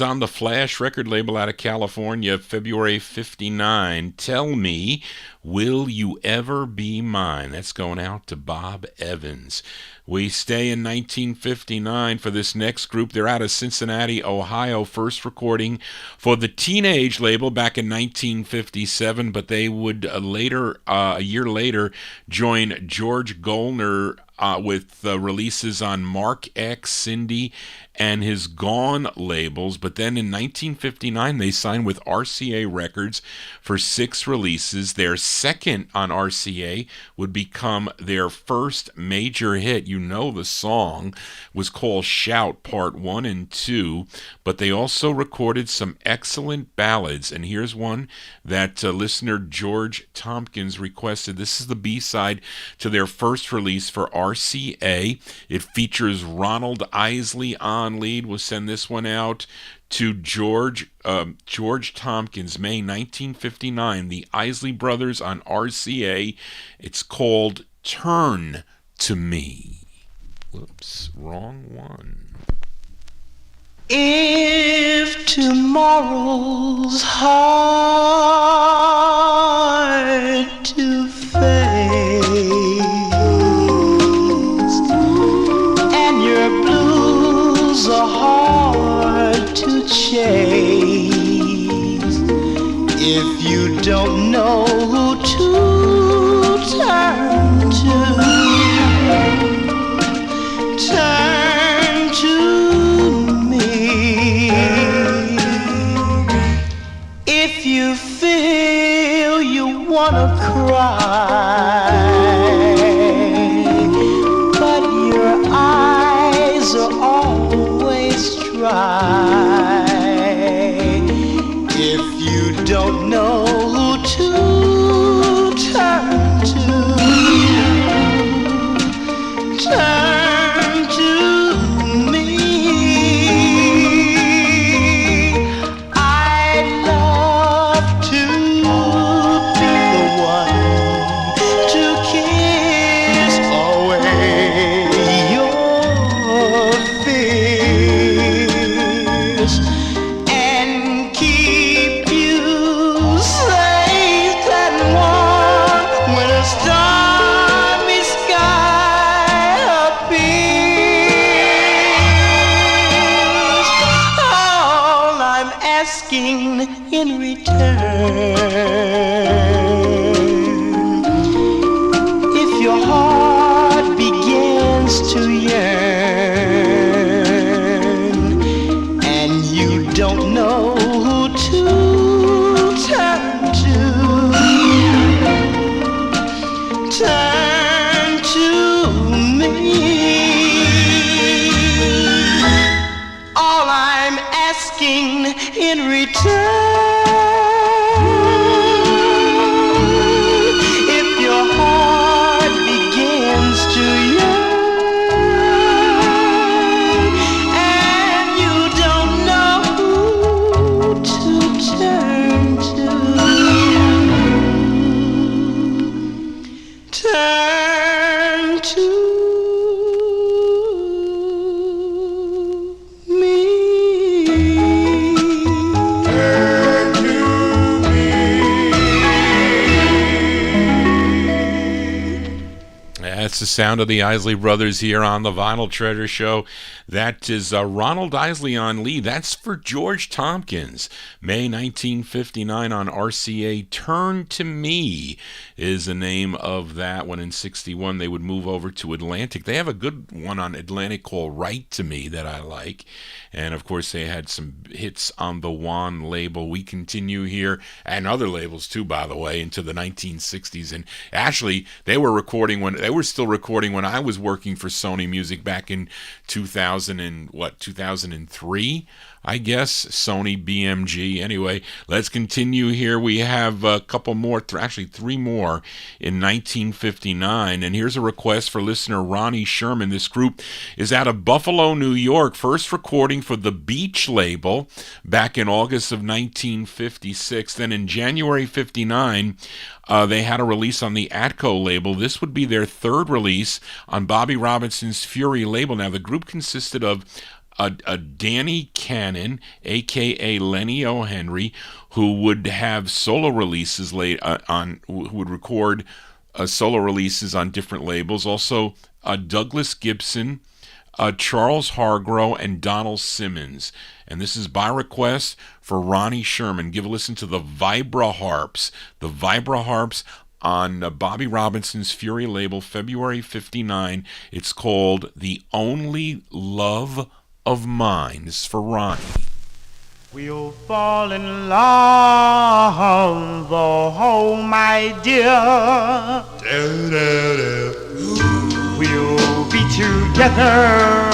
on the Flash record label out of California, February 59. Tell me, will you ever be mine? That's going out to Bob Evans. We stay in 1959 for this next group. They're out of Cincinnati, Ohio. First recording for the Teenage label back in 1957, but they would a year later, join George Golner with releases on Mark X, Cindy, and his Gone labels. But then in 1959, they signed with RCA Records for 6 releases. Their second on RCA would become their first major hit. You know the song was called Shout, Part 1 and 2, but they also recorded some excellent ballads. And here's one that listener George Tompkins requested. This is the B-side to their first release for RCA. It features Ronald Isley on lead. We'll send this one out to George Tompkins, May 1959. The Isley Brothers on RCA. It's called Turn to Me. Whoops, wrong one.
If tomorrow's hard cry. If you don't know who to turn to, turn to me. I'd love to be the one to kiss away your fears and keep you safe and warm when a stormy sky appears. All I'm asking in return, if your heart begins to yearn and you don't know who to turn to, turn to me. All I'm asking in return, if your heart begins to yearn and you don't know who to turn to, turn to me.
That's the sound of the Isley Brothers here on the Vinyl Treasure Show. That is Ronald Isley on lead. That's for George Tompkins. May 1959 on RCA. Turn to Me is the name of that one. In 61, they would move over to Atlantic. They have a good one on Atlantic called Write to Me that I like. And, of course, they had some hits on the Juan label. We continue here, and other labels, too, by the way, into the 1960s. And actually, they were still recording when I was working for Sony Music back in 2003, I guess. Sony BMG. Anyway, let's continue here. We have a couple more, actually three more in 1959. And here's a request for listener Ronnie Sherman. This group is out of Buffalo, New York. First recording for the Beach label back in August of 1956. Then in January 59, they had a release on the Atco label. This would be their third release on Bobby Robinson's Fury label. Now, the group consisted of a Danny Cannon, a.k.a. Lenny O'Henry, who would have solo releases who would record solo releases on different labels. Also, Douglas Gibson, Charles Hargrove, and Donald Simmons. And this is by request for Ronnie Sherman. Give a listen to the Vibra Harps. The Vibra Harps on Bobby Robinson's Fury label, February 59. It's called The Only Love of Mine. This is for Ronnie.
We'll fall in love, oh my dear. We'll be together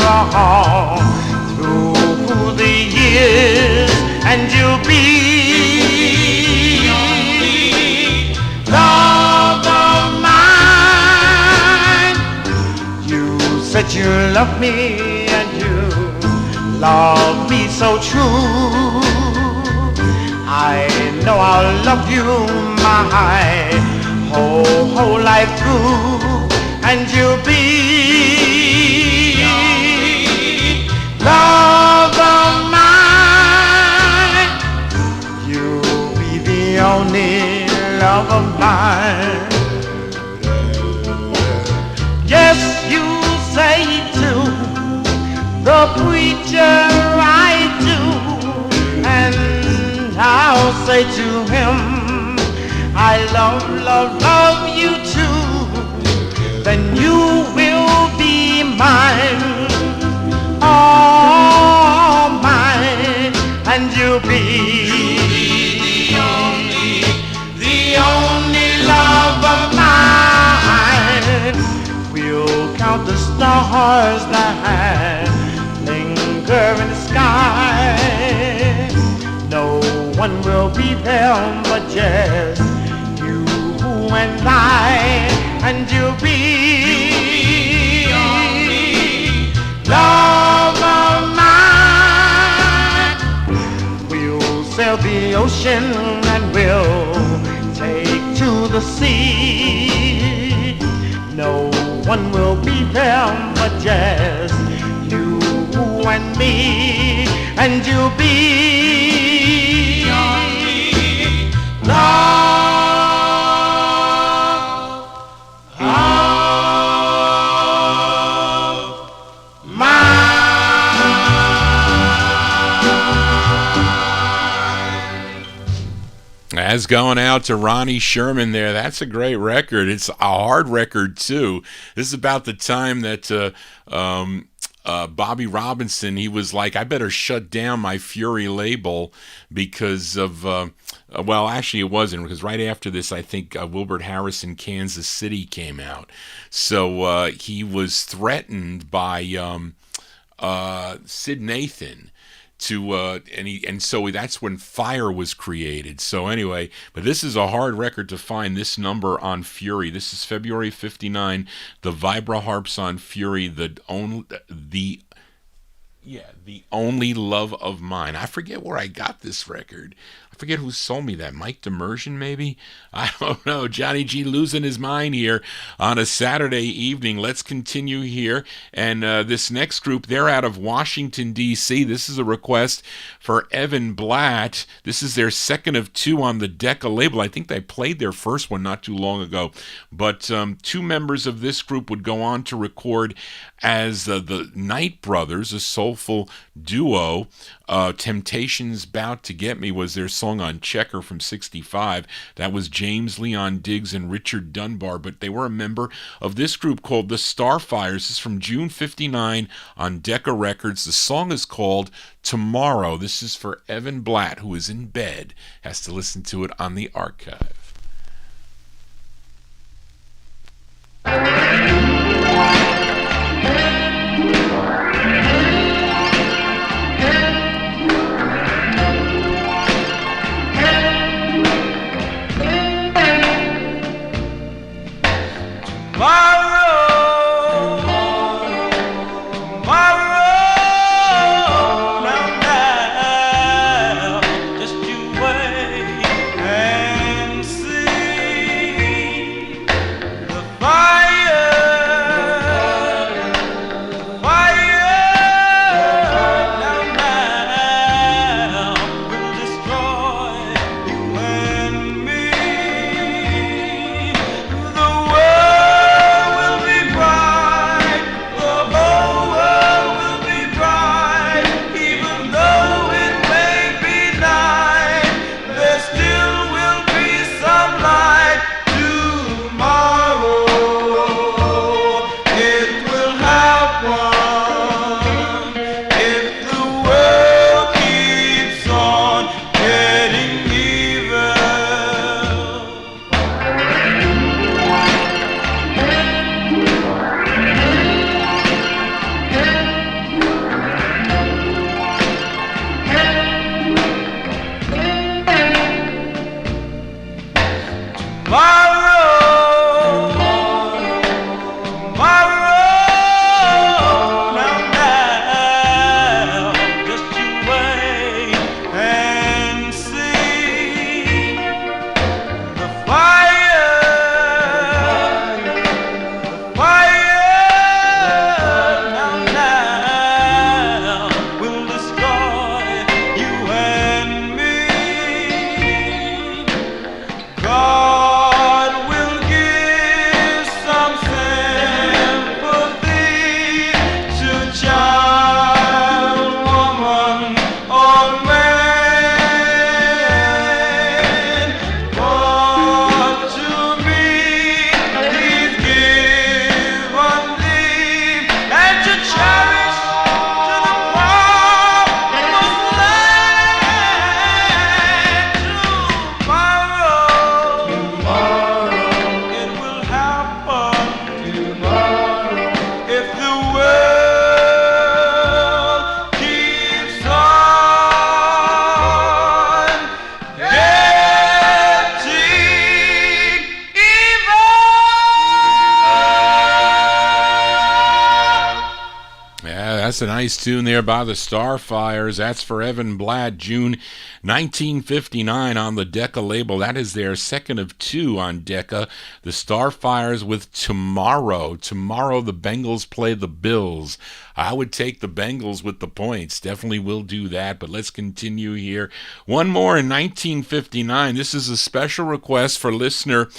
through the years, and you'll be the only love of mine. You said you love me, and you love me so true. I know I'll love you my whole life through, and you'll be love of mine. You'll be the only love of mine. Yes, you say to the preacher I do, and I'll say to him, I love you too. Then you will be mine, all mine, and you'll be the only love of mine. We'll count the stars that linger in the sky,
one will be there but just you and I, and you'll be love of mine. We'll sail the ocean and we'll take to the sea. No one will be there but just you and me, and you'll be love of mine.
As going out to Ronnie Sherman there. That's a great record. It's a hard record, too. This is about the time that Bobby Robinson, he was like, I better shut down my Fury label because of, well, actually it wasn't, because right after this, I think Wilbert Harrison, Kansas City came out. So he was threatened by Sid Nathan and so that's when Fire was created. So anyway, but this is a hard record to find, this number on Fury. This is February 59, the Vibra Harps on Fury, the only love of mine. I forget where I got this record. I forget who sold me that. Mike Demersion, maybe? I don't know. Johnny G losing his mind here on a Saturday evening. Let's continue here. And this next group, they're out of Washington, D.C. This is a request for Evan Blatt. This is their second of two on the Decca label. I think they played their first one not too long ago. But two members of this group would go on to record as the Knight Brothers, a soulful duo. Temptation's Bout to Get Me was their song on Checker from 65. That was James Leon Diggs and Richard Dunbar, but they were a member of this group called the Starfires. This is from June 59 on Decca Records. The song is called Tomorrow. This is for Evan Blatt, who is in bed, has to listen to it on the archive.
Fire
That's a nice tune there by the Starfires. That's for Evan Blatt, June 1959 on the Decca label. That is their second of two on Decca. The Starfires with Tomorrow. Tomorrow the Bengals play the Bills. I would take the Bengals with the points. Definitely will do that, but let's continue here. One more in 1959. This is a special request for listener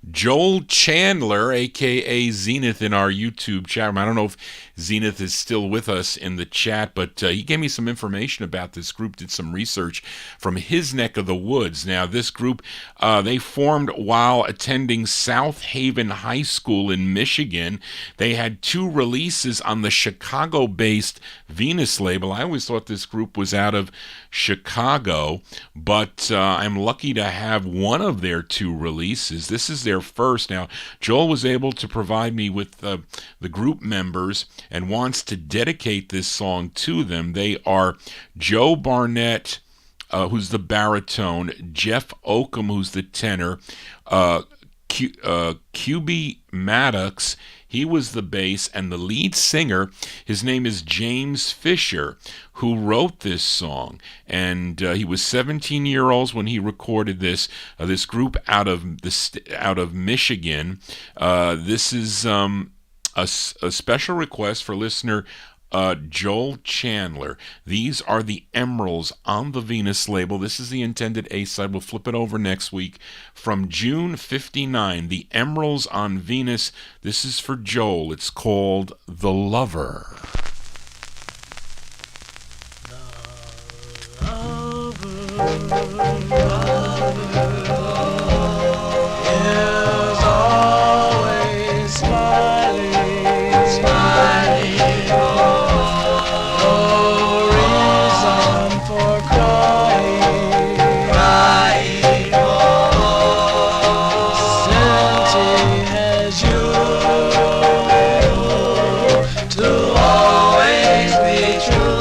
Joel Chandler, a.k.a. Zenith, in our YouTube chat room. I don't know if Zenith is still with us in the chat, but he gave me some information about this group, did some research from his neck of the woods. Now, this group, they formed while attending South Haven High School in Michigan. They had two releases on the Chicago-based Venus label. I always thought this group was out of Chicago, but I'm lucky to have one of their two releases. This is their first. Now, Joel was able to provide me with the group members and wants to dedicate this song to them. They are Joe Barnett, who's the baritone, Jeff Oakham, who's the tenor, QB Maddox, he was the bass, and the lead singer, his name is James Fisher, who wrote this song. And he was 17 years old when he recorded this. This group out of Michigan. This is a special request for listener Joel Chandler. These are the Emeralds on the Venus label. This is the intended A-side. We'll flip it over next week. From June 59, the Emeralds on Venus. This is for Joel. It's called The Lover.
Is always smiling, smiling. No reason for crying, crying. Since he has you to always be true.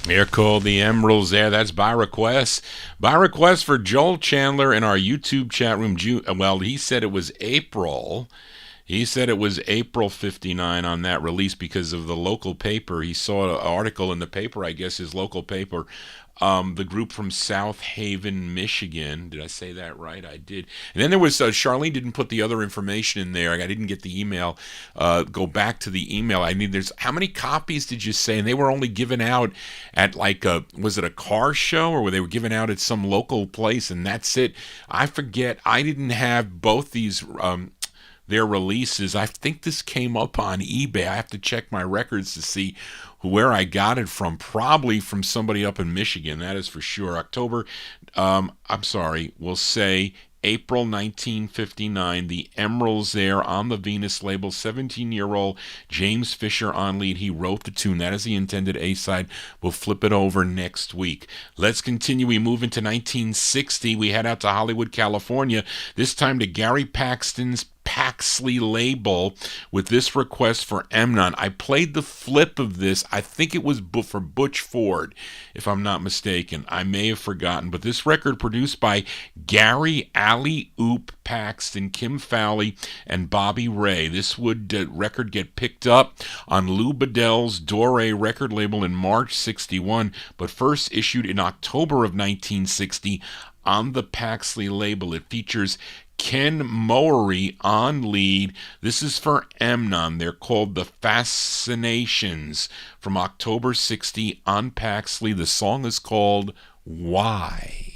They're called the Emeralds there. That's by request. By request for Joel Chandler in our YouTube chat room. Well, he said it was April. He said it was April 59 on that release because of the local paper. He saw an article in the paper, I guess his local paper, the group from South Haven, Michigan. Did I say that right? I did. And then there was, Charlene didn't put the other information in there. I didn't get the email. Go back to the email. I mean, how many copies did you say? And they were only given out at was it a car show, or were they were given out at some local place, and that's it? I forget. I didn't have both these their releases. I think this came up on eBay. I have to check my records to see where I got it from. Probably from somebody up in Michigan, that is for sure. We'll say April 1959, the Emeralds there on the Venus label, 17-year-old James Fisher on lead. He wrote the tune. That is the intended A-side. We'll flip it over next week. Let's continue. We move into 1960. We head out to Hollywood, California, this time to Gary Paxton's Paxley label with this request for Emnon. I played the flip of this. I think it was for Butch Ford, if I'm not mistaken. I may have forgotten, but this record produced by Gary Alley Oop Paxton, Kim Fowley, and Bobby Ray. This record get picked up on Lou Bedell's Dore record label in March 61, but first issued in October of 1960 on the Paxley label. It features Ken Mowery on lead. This is for Emnon. They're called The Fascinations from October 60 on Paxley. The song is called Why.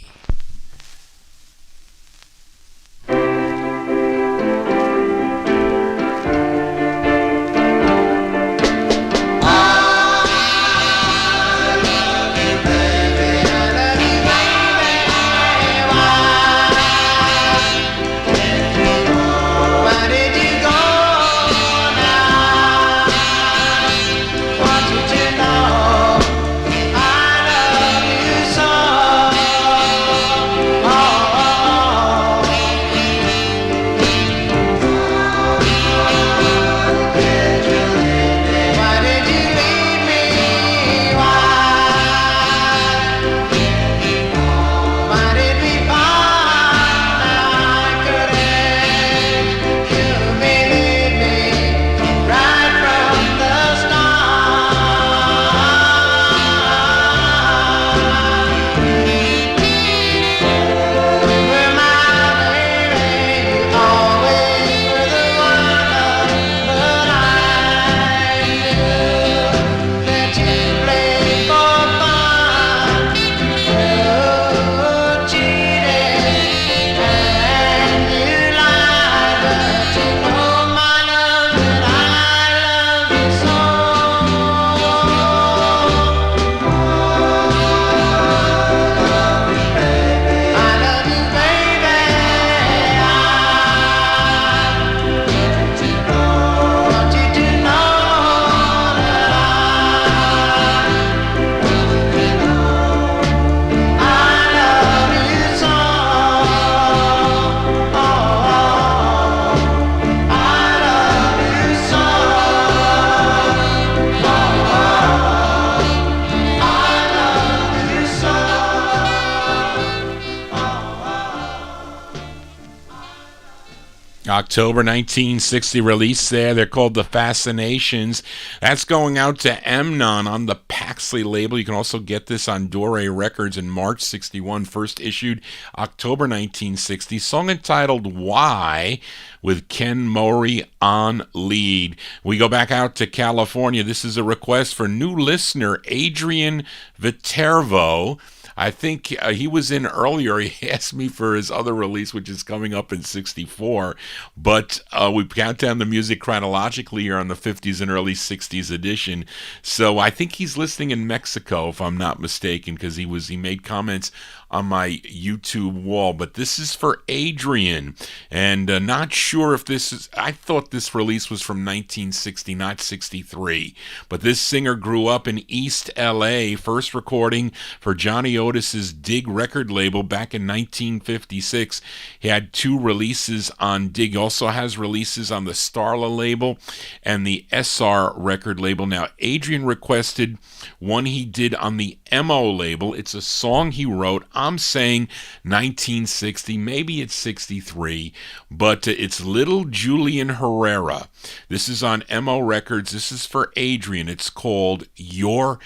October 1960 release there. They're called The Fascinations. That's going out to Emnon on the Paxley label. You can also get this on Dore Records in March 61. First issued October 1960. Song entitled Why with Ken Mowery on lead. We go back out to California. This is a request for new listener Adrian Viterbo. I think he was in earlier. He asked me for his other release, which is coming up in 64. But we count down the music chronologically here on the 50s and early 60s edition. So I think he's listening in Mexico, if I'm not mistaken, because he made comments on my YouTube wall. But this is for Adrian. And not sure if this is... I thought this release was from 1960, not 63. But this singer grew up in East L.A. First recording for Johnny Otis's Dig record label back in 1956. He had 2 releases on Dig. He also has releases on the Starla label and the SR record label. Now, Adrian requested one he did on the MO label. It's a song he wrote I'm saying 1960, maybe it's 63, but it's Little Julian Herrera. This is on MO Records. This is for Adrian. It's called Your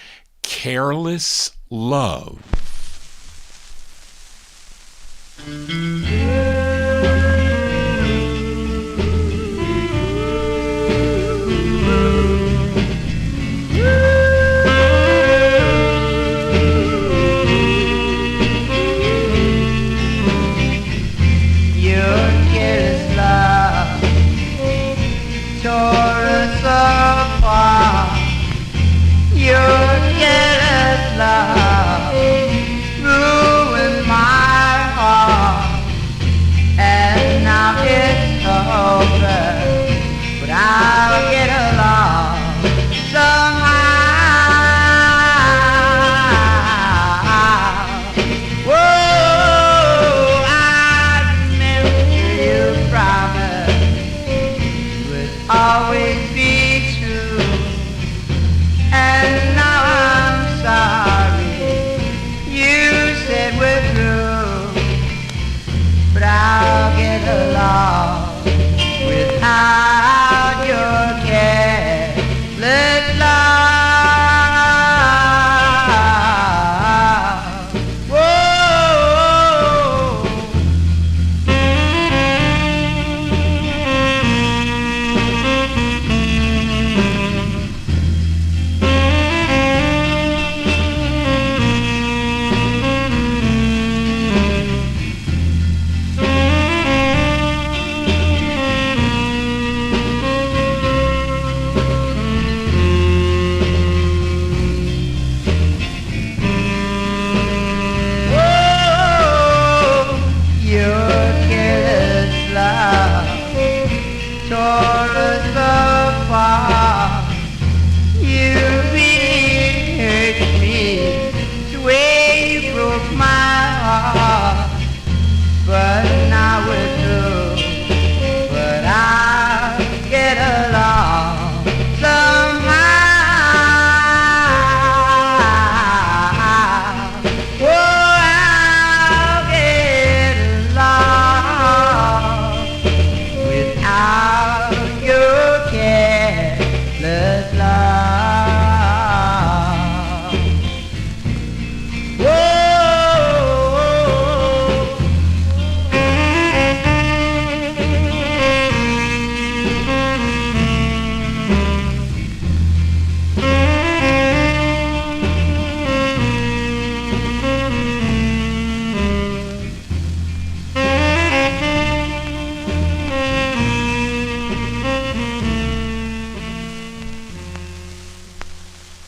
Careless Love.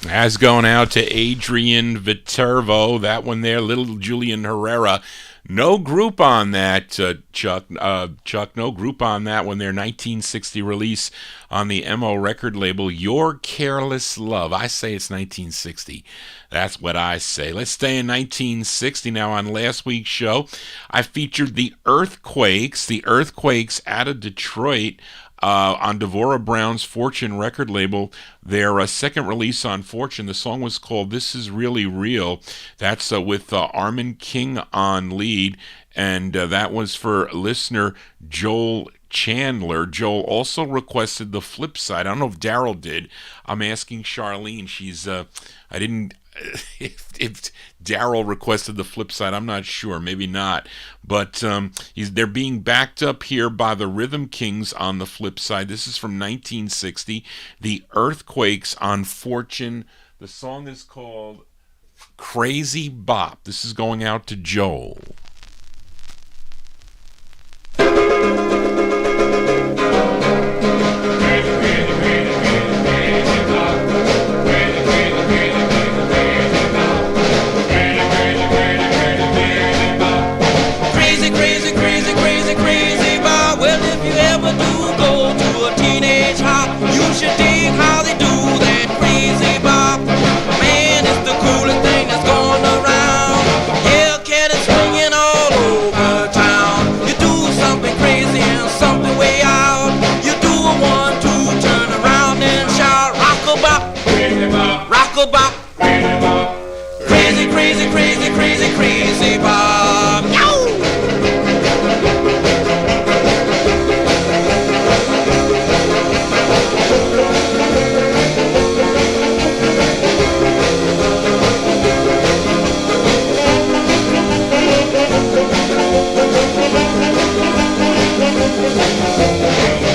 As going out to Adrian Viterbo, that one there, Little Julian Herrera. No group on that, Chuck. No group on that one there. 1960 release on the MO record label, Your Careless Love. I say it's 1960. That's what I say. Let's stay in 1960 now. On last week's show, I featured the Earthquakes. The Earthquakes out of Detroit. On Devorah Brown's Fortune record label, their second release on Fortune. The song was called This Is Really Real. That's with Armin King on lead, and that was for listener Joel Chandler. Joel also requested the flip side. I don't know if Daryl did. I'm asking Charlene. She's I didn't if Daryl requested the flip side, I'm not sure, maybe not, but they're being backed up here by the Rhythm Kings on the flip side. This is from 1960, the Earthquakes on Fortune. The song is called Crazy Bop. This is going out to Joel.
Crazy, crazy, crazy, crazy. crazy Bob.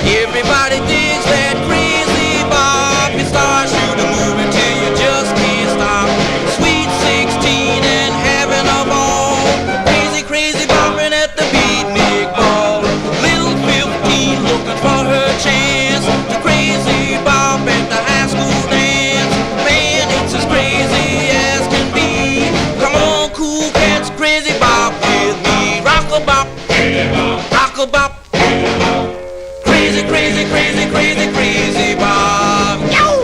Everybody digs that crazy Bob. He starts you to move until you just can't stop. Sweet 16 and having a ball. Crazy, crazy bopping at the beatnik ball. Little 15 looking for her chance to crazy bop at the high school dance. Man, it's as crazy as can be. Come on, cool cats, crazy bop with me. Rock-a-bop, rock-a-bop. Crazy, crazy, crazy, crazy, crazy Bob. Yo!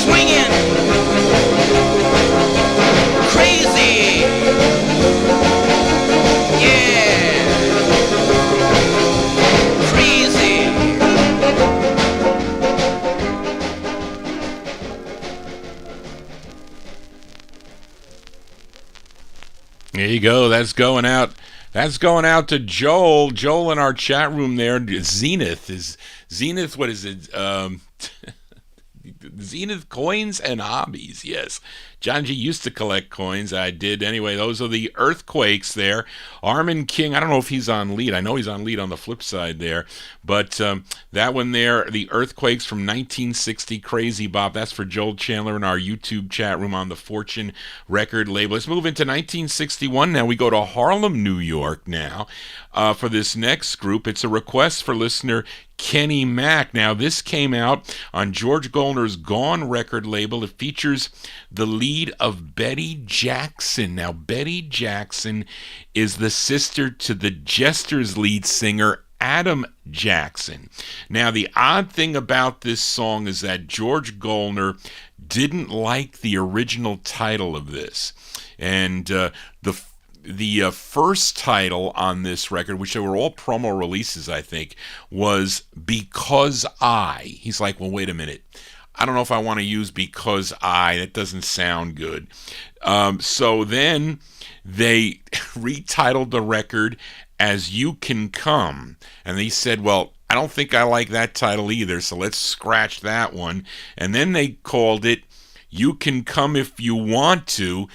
Swinging. Crazy. Yeah. Crazy.
There you go. That's going out. That's going out to Joel. Joel in our chat room there. Zenith. What is it? Zenith Coins and Hobbies. Yes. John G used to collect coins. I did. Anyway, those are the Earthquakes there. Armin King, I don't know if he's on lead. I know he's on lead on the flip side there. But that one there, the Earthquakes from 1960, Crazy Bop. That's for Joel Chandler in our YouTube chat room on the Fortune record label. Let's move into 1961 now. We go to Harlem, New York now for this next group. It's a request for listener Kenny Mack. Now, this came out on George Goldner's Gone record label. It features the lead of Betty Jackson. Now, Betty Jackson is the sister to the Jesters lead singer Adam Jackson. Now, the odd thing about this song is that George Goldner didn't like the original title of this. And the first title on this record, which they were all promo releases, I think, was Because I. He's like, well, wait a minute. I don't know if I want to use Because I. That doesn't sound good. So then they retitled the record as You Can Come. And they said, well, I don't think I like that title either, so let's scratch that one. And then they called it You Can Come If You Want To.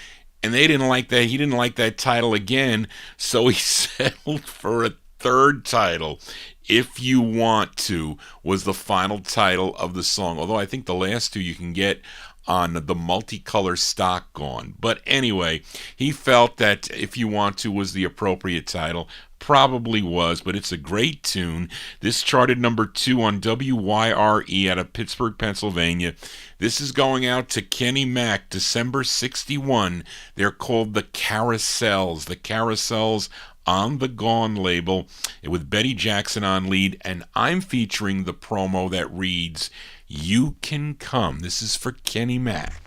And they didn't like that. He didn't like that title again, so he settled for a third title. If You Want To was the final title of the song, although I think the last two you can get on the multicolor stock Gone. But anyway, he felt that If You Want To was the appropriate title. Probably was, but it's a great tune. This charted number 2 on WYRE out of Pittsburgh, Pennsylvania. This is going out to Kenny Mack, December 61. They're called the Carousels. The Carousels on the Gone label with Betty Jackson on lead, and I'm featuring the promo that reads, You Can Come. This is for Kenny Mack.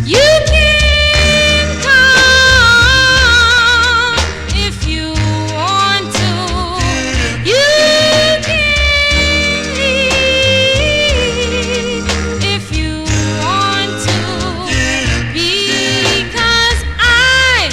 You can come if you want to. You can leave if you want to. Because I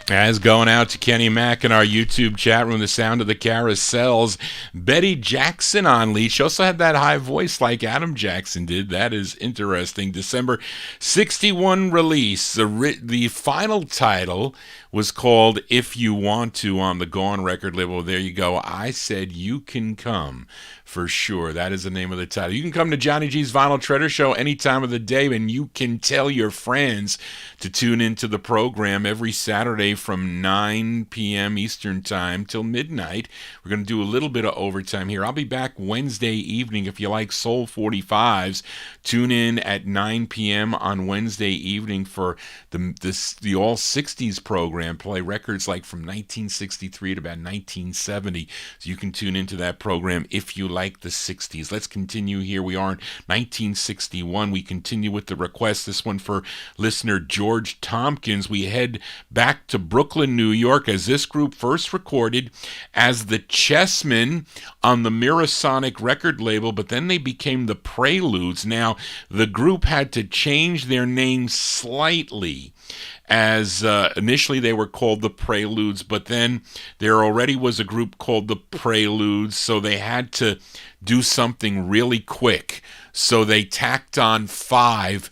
As going out to Kenny Mack in our YouTube chat room, the sound of the carousels. Betty Jackson on lead. She also had that high voice like Adam Jackson did. That is interesting. December 61 release. The final title was called If You Want To on the Gone record label. There you go. I Said You Can Come. For sure. That is the name of the title. You can come to Johnny G's Vinyl Treasure Show any time of the day, and you can tell your friends to tune into the program every Saturday from 9 p.m. Eastern Time till midnight. We're going to do a little bit of overtime here. I'll be back Wednesday evening. If you like Soul 45's, tune in at 9 p.m. on Wednesday evening for the All 60's program. Play records like from 1963 to about 1970. So you can tune into that program if you like the 60s. Let's continue here. We are in 1961. We continue with the request. This one for listener George Tompkins. We head back to Brooklyn, New York, as this group first recorded as the Chessmen on the Mirasonic record label, but then they became the Preludes. Now, the group had to change their name slightly, as initially they were called the Preludes, but then there already was a group called the Preludes, so they had to do something really quick. So they tacked on 5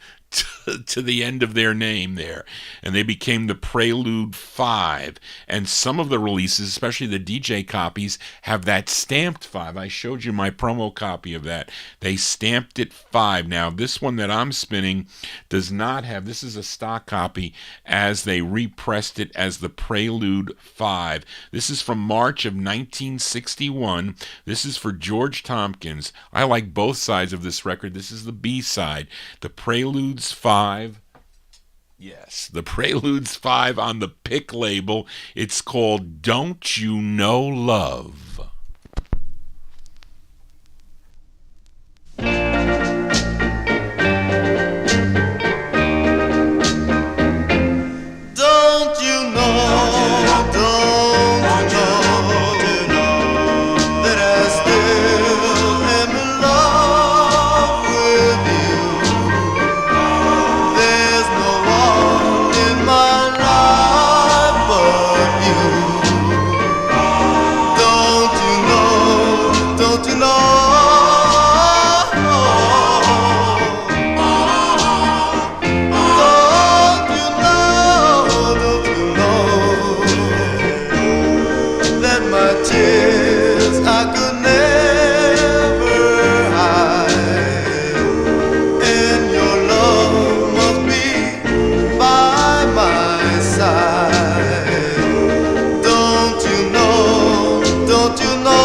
to the end of their name there, and they became the Prelude 5. And some of the releases, especially the DJ copies, have that stamped 5. I showed you my promo copy of that. They stamped it 5. Now this one that I'm spinning does not have, this is a stock copy, as they repressed it as the Prelude 5. This is from March of 1961. This is for George Tompkins. I like both sides of this record. This is the B side, the Preludes 5. Yes, the Preludes 5 on the Pick label. It's called Don't You Know Love.
Don't you know, don't you know that I still am in love with you? There's no one in my life but you. Don't you know, don't you know? Tears I could never hide, and your love must be by my side. Don't you know, don't you know?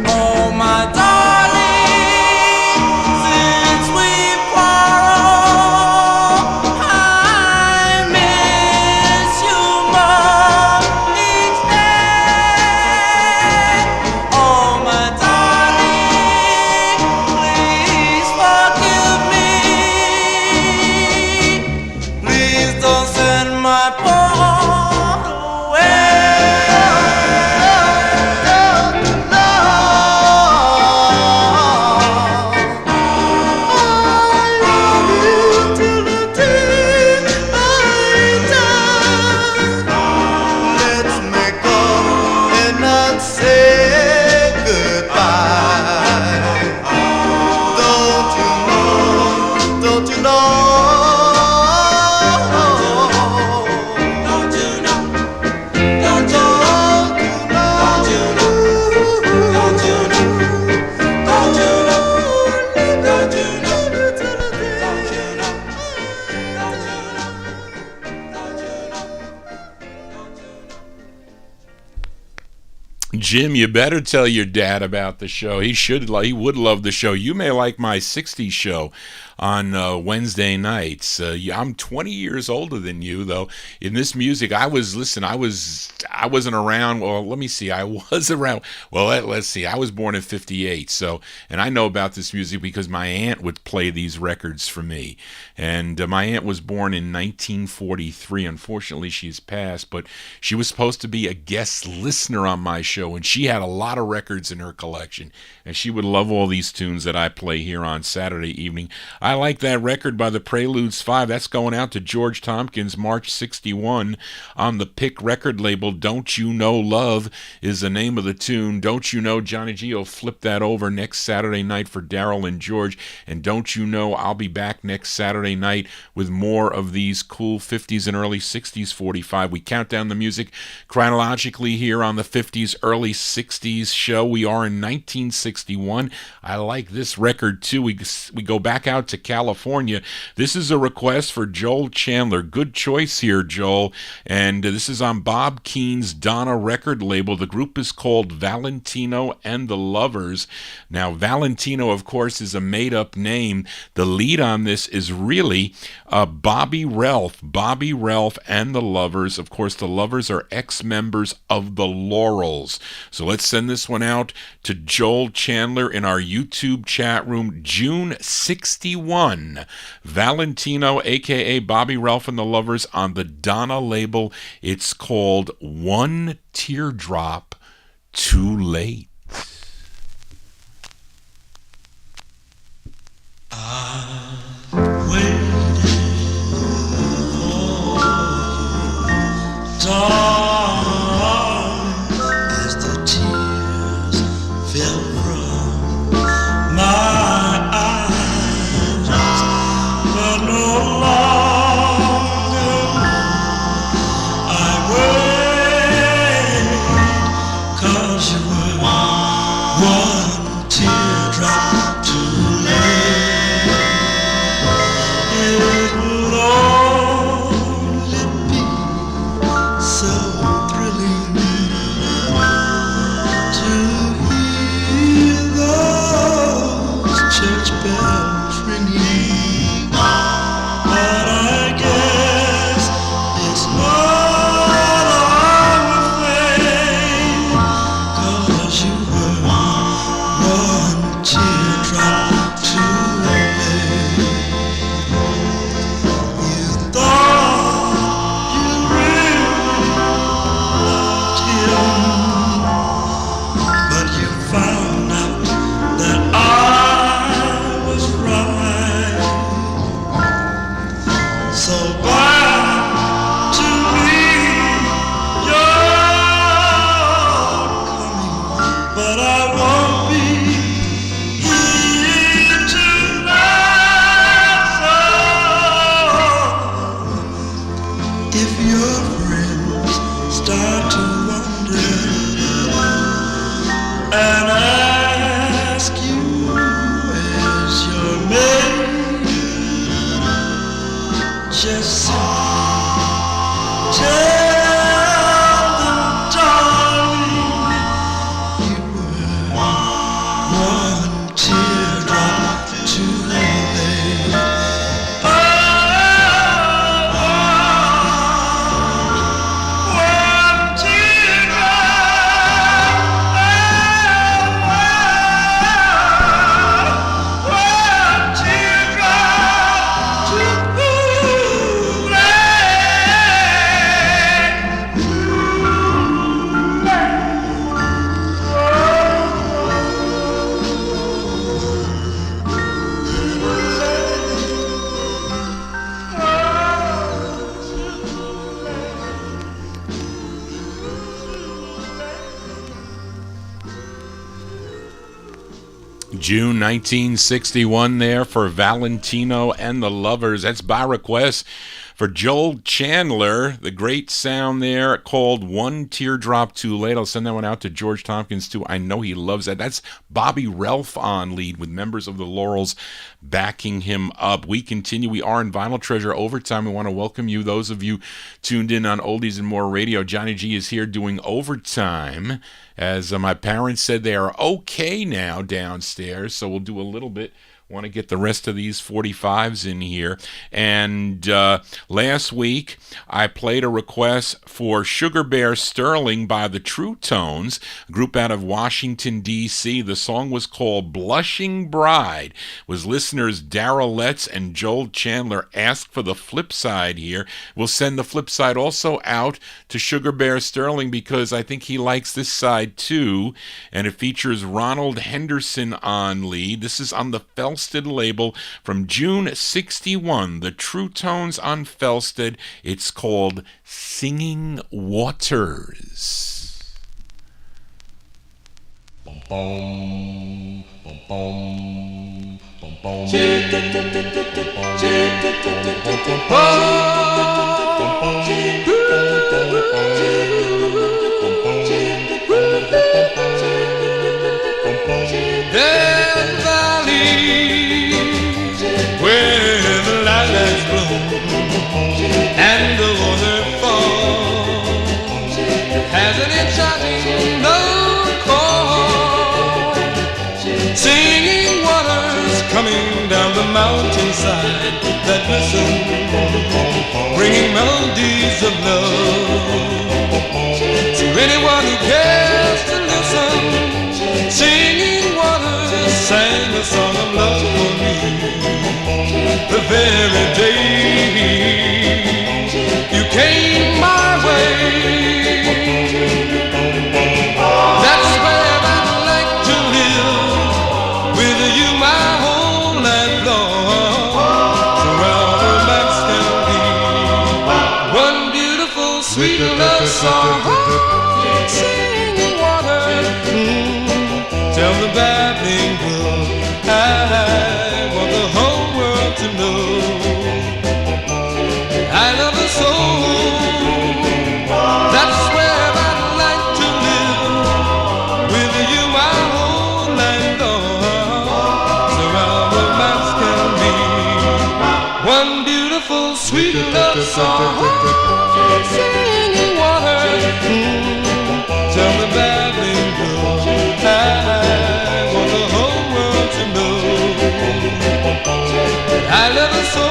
Oh my darling, since we quarreled, I miss you more each day. Oh my darling, please forgive me. Please don't send my port away. Let's make up and not say goodbye. Don't you know? Don't you know? Don't you know? Don't you know? Don't you know? Don't you know? Don't you know? Don't you know? Don't you
Jim, you better tell your dad about the show. He would love the show. You may like my 60s show on Wednesday nights. I'm 20 years older than you, though. In this music, I wasn't around. Well, let me see. I was around. Well, let's see. I was born in 58. So, and I know about this music because my aunt would play these records for me. And my aunt was born in 1943. Unfortunately, she's passed, but she was supposed to be a guest listener on my show, and she had a lot of records in her collection, and she would love all these tunes that I play here on Saturday evening. I like that record by the Preludes 5. That's going out to George Tompkins, March 61, on the Pick record label. Don't You Know Love is the name of the tune. Don't You Know, Johnny G will flip that over next Saturday night for Daryl and George, and don't you know I'll be back next Saturday night with more of these cool 50s and early 60s 45. We count down the music chronologically here on the 50s, early 60s show. We are in 1961. I like this record too. We go back out to California. This is a request for Joel Chandler. Good choice here, Joel. And this is on Bob Keene's Donna record label. The group is called Valentino and the Lovers. Now, Valentino, of course, is a made-up name. The lead on this is really Bobby Ralph. Bobby Ralph and the Lovers. Of course, the Lovers are ex-members of the Laurels. So let's send this one out to Joel Chandler in our YouTube chat room. June 61. Valentino, a.k.a. Bobby Ralph and the Lovers, on the Donna label. It's called One Teardrop Too Late.
As the tears fell from my eyes, but no longer I wait, 'cause you were one teardrop too late. It would only be so thrilling to hear those church bells ringing, but I guess it's not I'm afraid, 'cause you were one teardrop too late. You thought you really loved him, but you found out that I was right. So back to me you're coming, but I won't be here tonight. So if your friends start to wonder and ask you where's your mate, just tell them, darling, you were one teardrop too late. One teardrop too
June 1961 there for Valentino and the Lovers. That's by request for Joel Chandler. The great sound there called One Teardrop Too Late. I'll send that one out to George Tompkins too. I know he loves that. That's Bobby Ralph on lead with members of the Laurels backing him up. We continue. We are in Vinyltreasure Overtime. We want to welcome you, those of you tuned in on Oldies and More Radio. Johnny G is here doing overtime. As my parents said, they are okay now downstairs, so we'll do a little bit Want to get the rest of these 45s in here. And last week, I played a request for Sugar Bear Sterling by the True Tones, a group out of Washington, D.C. The song was called Blushing Bride. It was listeners Daryl Letts and Joel Chandler asked for the flip side here. We'll send the flip side also out to Sugar Bear Sterling because I think he likes this side too. And it features Ronald Henderson on lead. This is on the Felsted label from June 61. The True Tones on Felsted. It's called Singing Waters.
Bum, bum, bum, bum, bum, bum.
Dead valley where the lilacs bloom and the waterfall has an enchanting note call. Singing waters coming down the mountainside that listen, bringing melodies of love to anyone who cares to listen. Singing waters sang a song of love for me the very day you came my way. That's where I'd like to live with you my whole life long. Surround romance can be one beautiful sweet love song. Singing waters. Tell the babbling brook I want the whole world to know I love her so. That's where I'd like to live with you my whole life long. Surround romance can be one beautiful sweet love song. Singing water. Tell the babbling brook I want the whole world to know that I love her so.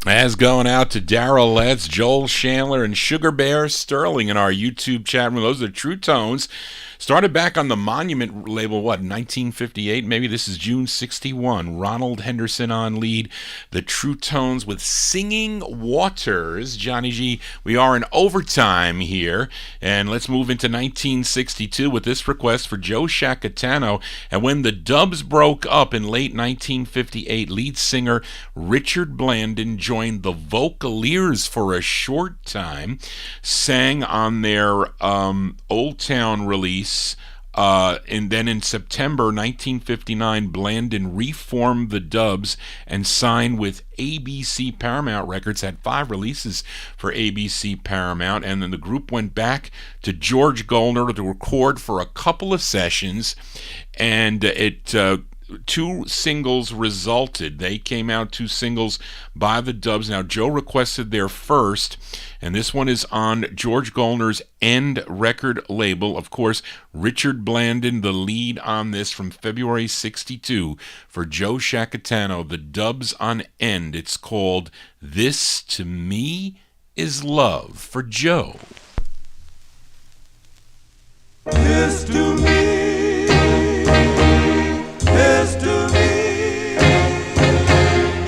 As going out to Daryl Letts, Joel Chandler, and Sugar Bear Sterling in our YouTube chat room. Those are True Tones. Started back on the Monument label, 1958? Maybe this is June 61. Ronald Henderson on lead. The True Tones with Singing Waters. Johnny G, we are in overtime here. And let's move into 1962 with this request for Joe Shacatano. And when the Dubs broke up in late 1958, lead singer Richard Blandon joined the Vocaliers for a short time, sang on their Old Town release. And then in September 1959, Blandon reformed the Dubs and signed with ABC Paramount Records, had 5 releases for ABC Paramount, and then the group went back to George Goldner to record for a couple of sessions, and two singles resulted. They came out 2 singles by the Dubs. Now, Joe requested their first, and this one is on George Goldner's End record label. Of course, Richard Blandon, the lead on this from February 62 for Joe Shacatano, the Dubs on End. It's called This to Me Is Love for Joe.
This to me. This to me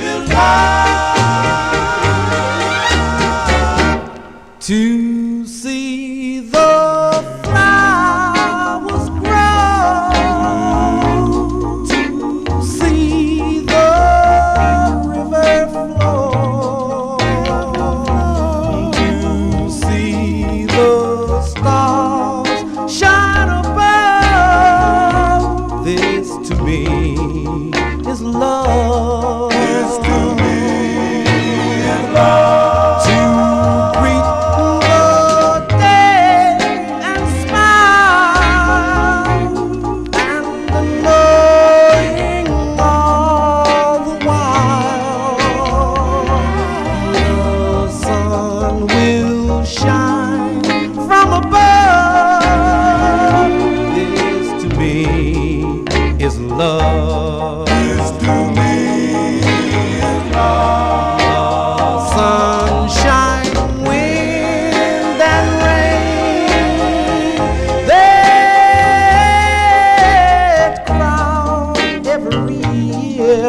is love. To see the flowers grow, to see the river flow, to see the stars shine above. This to me is love. This to me is love. To greet the day and smile, and the know
This to me is love. Sunshine, wind, and rain that crowd every year.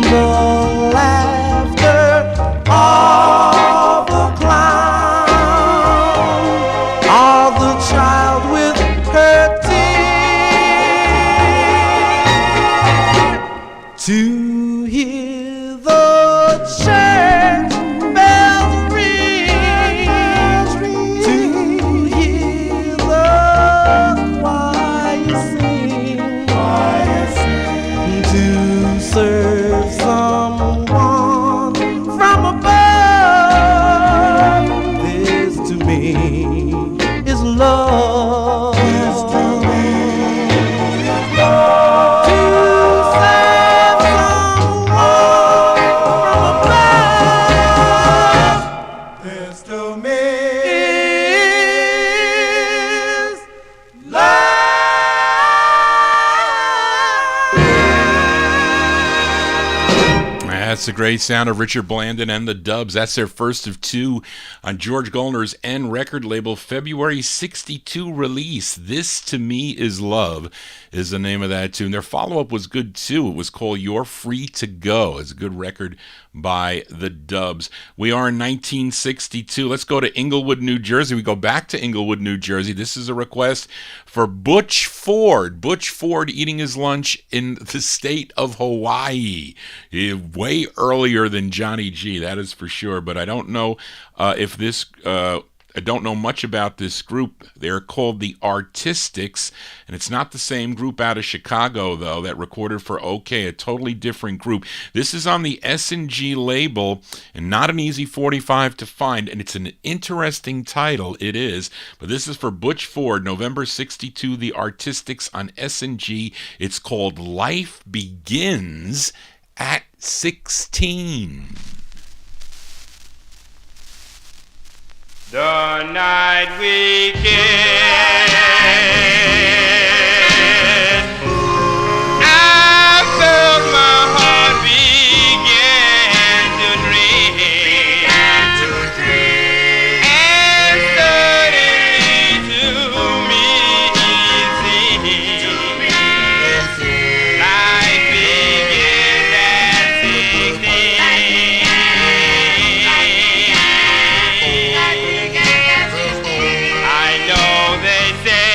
The laughter of the clown, of the child with her tears, to hear the church bells ring, to hear the choir sing, to serve someone from above. This to me is love. This to me is love. To serve someone from above. This to me is love.
That's the great sound of Richard Blandon and the Dubs. That's their first of two on George Gollner's N record label, February 62 release. This to Me Is Love is the name of that tune. Their follow-up was good too. It was called You're Free to Go. It's a good record by the Dubs. We are in 1962. Let's go to Inglewood, New Jersey. We go back to Inglewood, New Jersey. This is a request for Butch Ford. Butch Ford eating his lunch in the state of Hawaii. Way earlier than Johnny G, that is for sure. But I don't know if this... I don't know much about this group. They're called the Artistics, and it's not the same group out of Chicago, though, that recorded for OK, a totally different group. This is on the S&G label, and not an easy 45 to find, and it's an interesting title, it is. But this is for Butch Ford, November 62, the Artistics on S&G. It's called Life Begins at 16.
The night we kissed, I felt my heart begin to dream, and suddenly to me it seemed life begins at 16. I know they say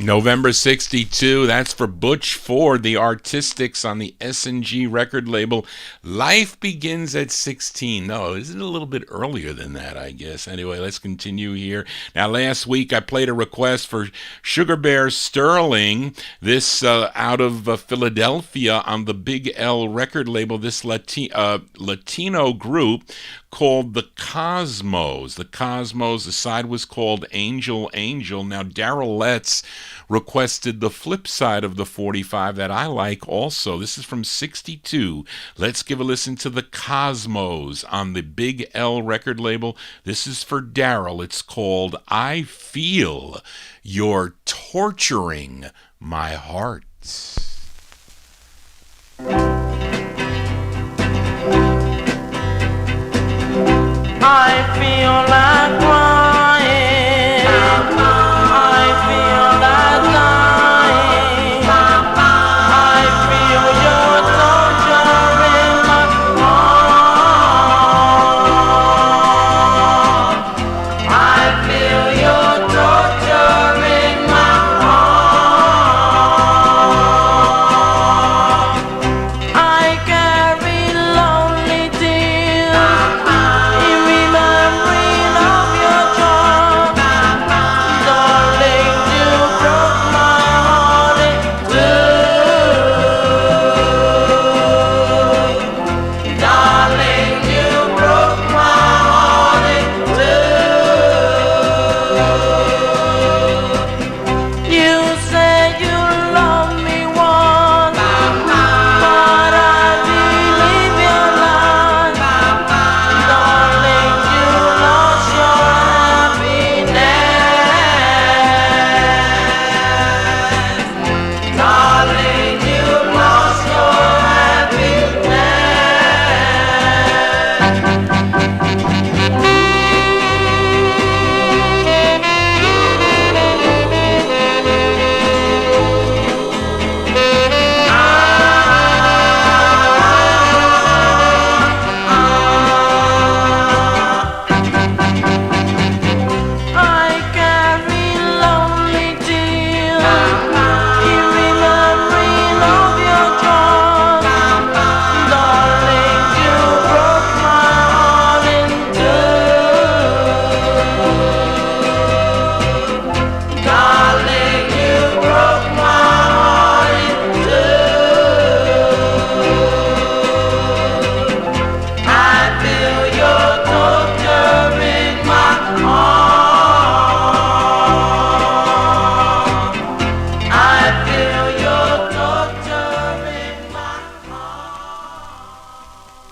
November 62, that's for Butch Ford, the Artistics on the S&G record label. Life Begins at 16. No, isn't it a little bit earlier than that, I guess? Anyway, let's continue here. Now, last week I played a request for Sugar Bear Sterling, this out of Philadelphia on the Big L record label, this Latino group called the Cosmos. The Cosmos, the side was called Angel Angel. Now, Daryl Letts requested the flip side of the 45 that I like also. This is from 62. Let's give a listen to the Cosmos on the Big L record label. This is for Daryl. It's called I Feel You're Torturing My Heart.
I feel like crying. I feel like dying. I feel your torture in my heart. I feel your torture in my heart. I carry lonely tears.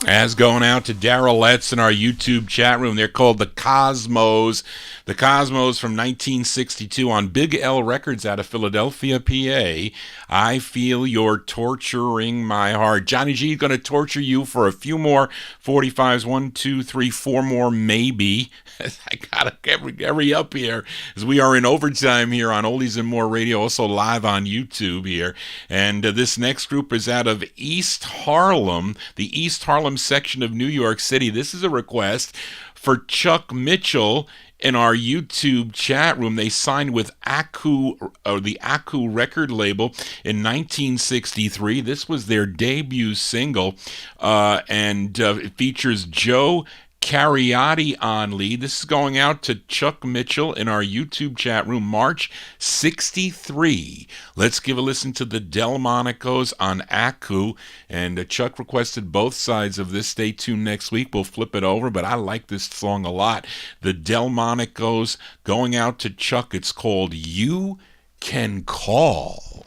As going out to Daryl Letts in our YouTube chat room. They're called the Cosmos. The Cosmos from 1962 on Big L Records out of Philadelphia, PA. I Feel You're Torturing My Heart. Johnny G is going to torture you for a few more 45s. 1, 2, 3, 4 more, maybe. I got to hurry up here as we are in overtime here on Oldies and More Radio, also live on YouTube here. And this next group is out of East Harlem, the East Harlem section of New York City. This is a request for Chuck Mitchell in our YouTube chat room. They signed with the Aku record label in 1963. This was their debut single, and it features Joe Cariotti on lead. This is going out to Chuck Mitchell in our YouTube chat room, March 63. Let's give a listen to the Delmonicos on Aku. And Chuck requested both sides of this. Stay tuned next week. We'll flip it over, but I like this song a lot. The Delmonicos going out to Chuck. It's called You Can Call.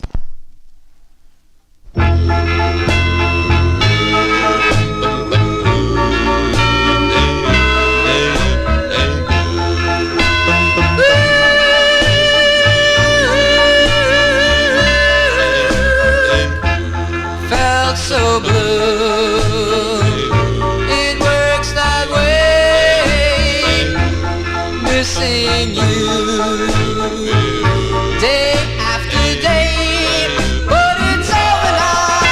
So blue, it works that way, missing you day after day, but it's over now,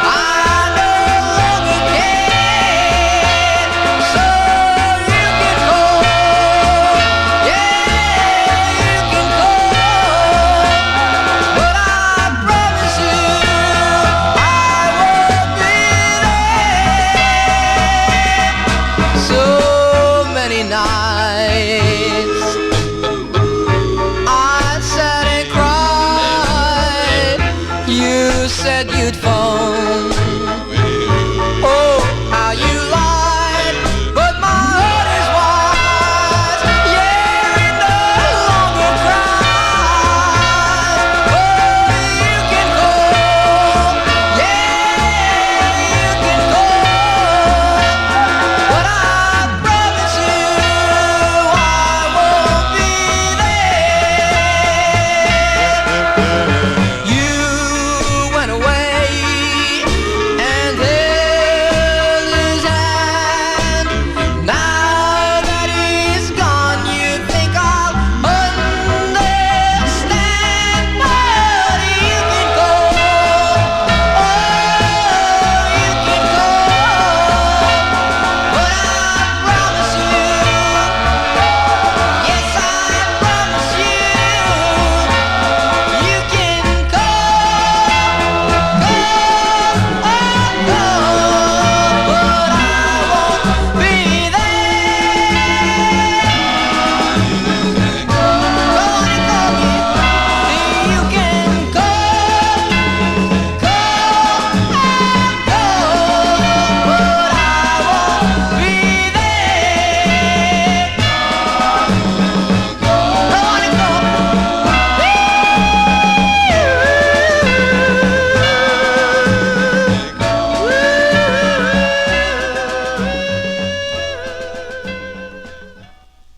I no longer care, so you can call, yeah, you can call.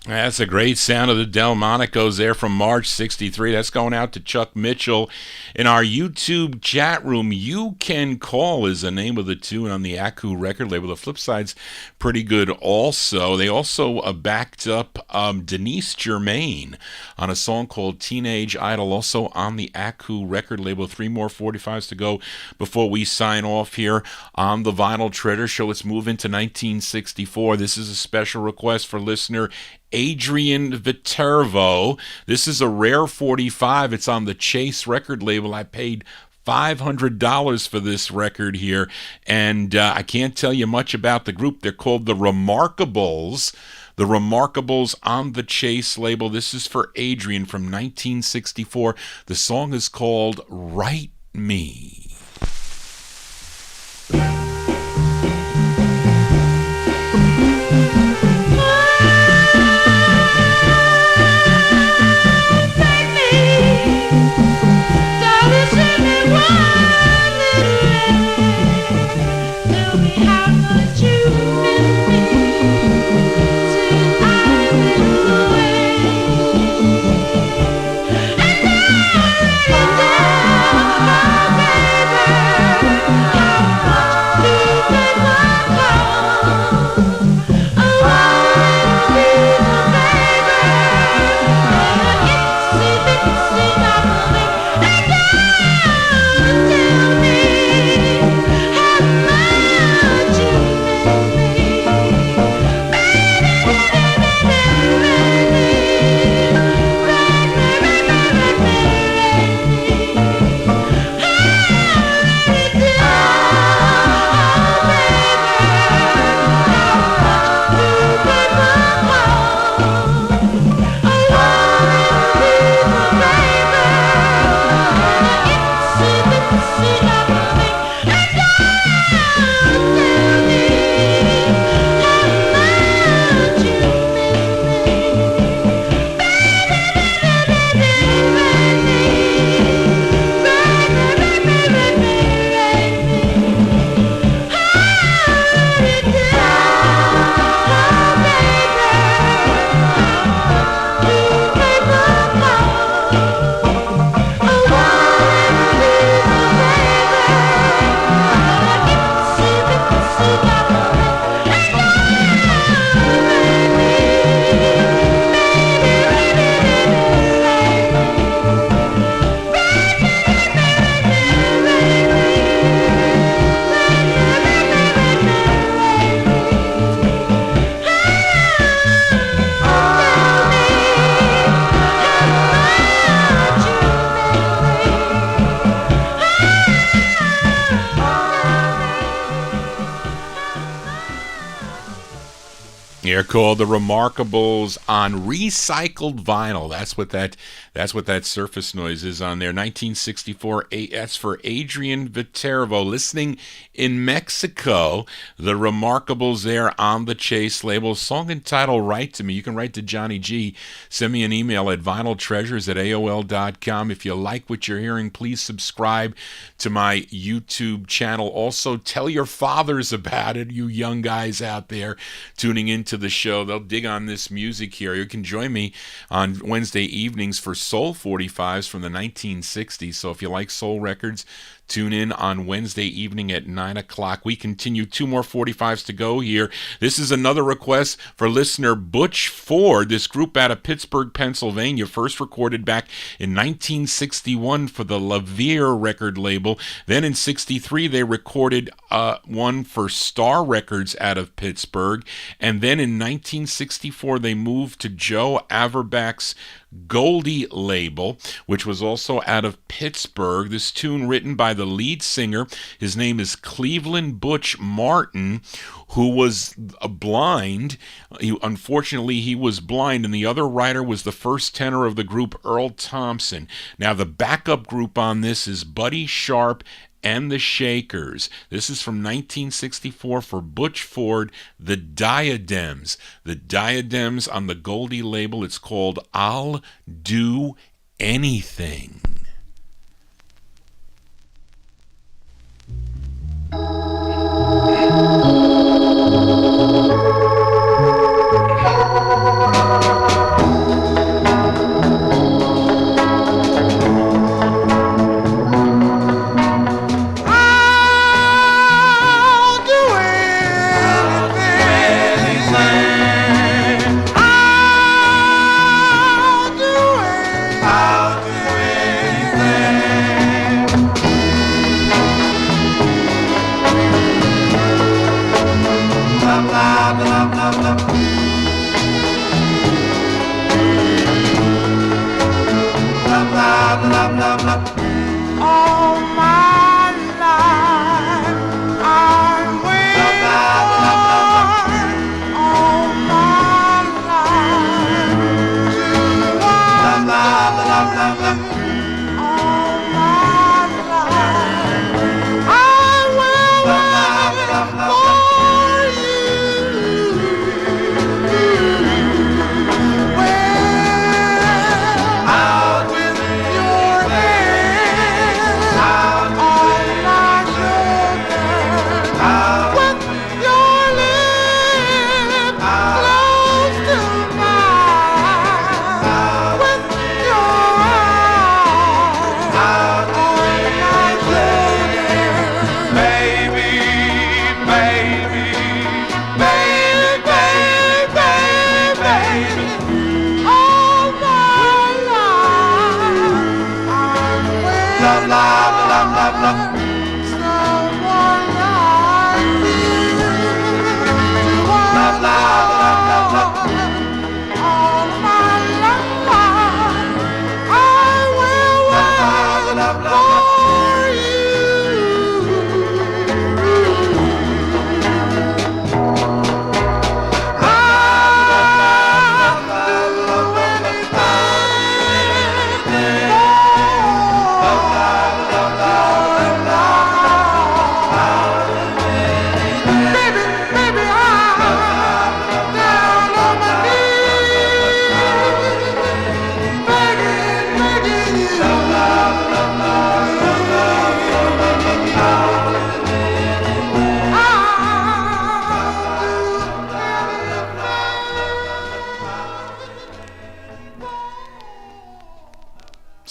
That's a great sound of the Delmonicos there from March 63. That's going out to Chuck Mitchell. In our YouTube chat room, You Can Call is the name of the tune on the Aku record label. The flip side's pretty good also. They also backed up Denise Germain on a song called Teenage Idol, also on the Aku record label. 3 more 45s to go before we sign off here on the Vinyl Treasure Show. Let's move into 1964. This is a special request for listener Adrian Viterbo. This is a rare 45. It's on the Chase record label. I paid $500 for this record here, and I can't tell you much about the group. They're called The Remarkables. The Remarkables on the Chase label. This is for Adrian from 1964. The song is called Write Me. They're called The Remarkables on recycled vinyl. That's what that surface noise is on there. 1964. That's for Adrian Viterbo. Listening in Mexico. The Remarkables there on the Chase label. Song entitled Write to Me. You can write to Johnny G. Send me an email at vinyltreasures@aol.com. If you like what you're hearing, please subscribe to my YouTube channel. Also, tell your fathers about it, you young guys out there tuning into the show. They'll dig on this music here. You can join me on Wednesday evenings for Soul 45s from the 1960s. So if you like soul records, tune in on Wednesday evening at 9 o'clock. We continue 2 more 45s to go here. This is another request for listener Butch Ford. This group out of Pittsburgh, Pennsylvania, first recorded back in 1961 for the Lavier record label. Then in 63, they recorded one for Star Records out of Pittsburgh. And then in 1964, they moved to Joe Averbach's Goldie label, which was also out of Pittsburgh. This tune written by the lead singer. His name is Cleveland Butch Martin, who was blind. Unfortunately, he was blind, and the other writer was the first tenor of the group, Earl Thompson. Now, the backup group on this is Buddy Sharp and the Shakers. This is from 1964 for Butch Ford, The Diadems. The Diadems on the Goldie label. It's called I'll Do Anything.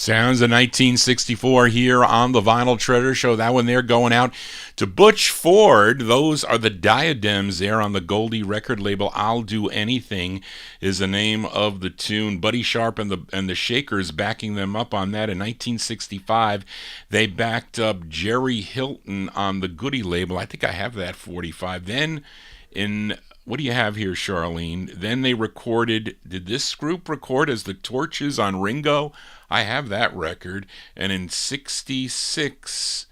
Sounds of 1964 here on the Vinyl Treasure Show. That one there going out to Butch Ford. Those are the Diadems there on the Goldie record label. I'll Do Anything is the name of the tune. Buddy Sharp and the Shakers backing them up on that. In 1965, they backed up Jerry Hilton on the Goody label. I think I have that 45. Then in... What do you have here, Charlene? Then they recorded, did this group record as the Torches on Ringo? I have that record. And in 66,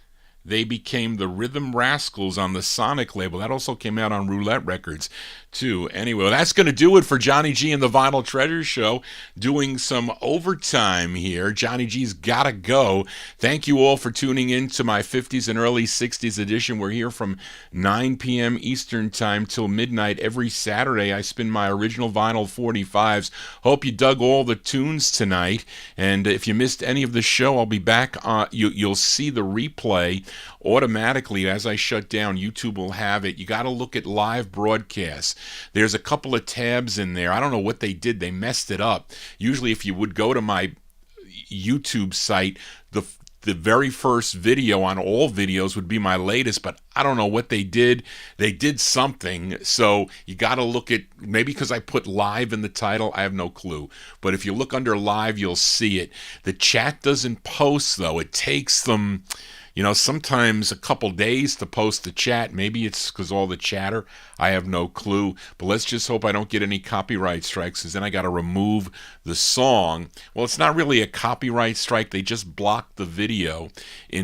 they became the Rhythm Rascals on the Sonic label. That also came out on Roulette Records, too. Anyway, that's going to do it for Johnny G and the Vinyl Treasure Show. Doing some overtime here. Johnny G's gotta go. Thank you all for tuning in to my 50s and early 60s edition. We're here from 9 p.m. Eastern Time till midnight every Saturday. I spin my original vinyl 45s. Hope you dug all the tunes tonight. And if you missed any of the show, I'll be back. You'll see the replay automatically as I shut down. YouTube will have it. You got to look at live broadcasts. There's a couple of tabs in there. I don't know what they did. They messed it up. Usually if you would go to my YouTube site, the very first video on all videos would be my latest, but I don't know what they did. They did something, so you got to look at, maybe because I put live in the title, I have no clue. But if you look under live, you'll see it. The chat doesn't post, though. It takes them... sometimes a couple days to post the chat. Maybe it's because all the chatter. I have no clue. But let's just hope I don't get any copyright strikes, because then I got to remove the song. Well, it's not really a copyright strike. They just blocked the video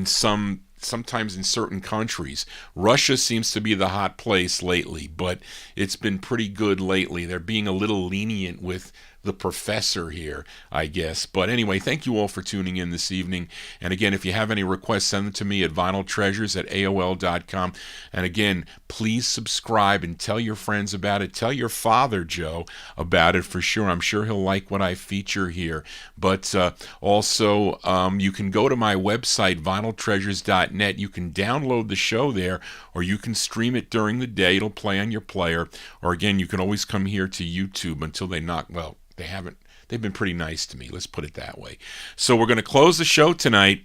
sometimes in certain countries. Russia seems to be the hot place lately, but it's been pretty good lately. They're being a little lenient with the professor here, I guess. But anyway, thank you all for tuning in this evening. And again, if you have any requests, send them to me at vinyltreasures@aol.com. And again, please subscribe and tell your friends about it. Tell your father, Joe, about it for sure. I'm sure he'll like what I feature here. But also, you can go to my website, vinyltreasures.net. You can download the show there, or you can stream it during the day. It'll play on your player. Or again, you can always come here to YouTube until they knock, well, they haven't. They've been pretty nice to me. Let's put it that way. So we're going to close the show tonight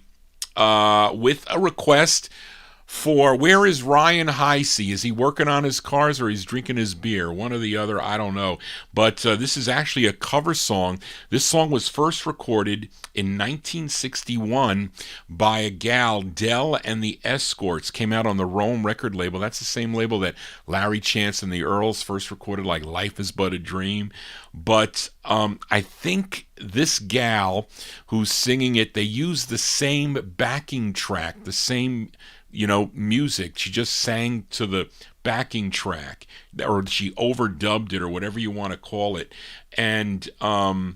with a request for, where is Ryan Heisey? Is he working on his cars or he's drinking his beer? One or the other, I don't know. But this is actually a cover song. This song was first recorded in 1961 by a gal, Dell and the Escorts. Came out on the Rome record label. That's the same label that Larry Chance and the Earls first recorded, like Life Is But a Dream. But I think this gal who's singing it, they use the same backing track, the same music. She just sang to the backing track, or she overdubbed it, or whatever you want to call it. And her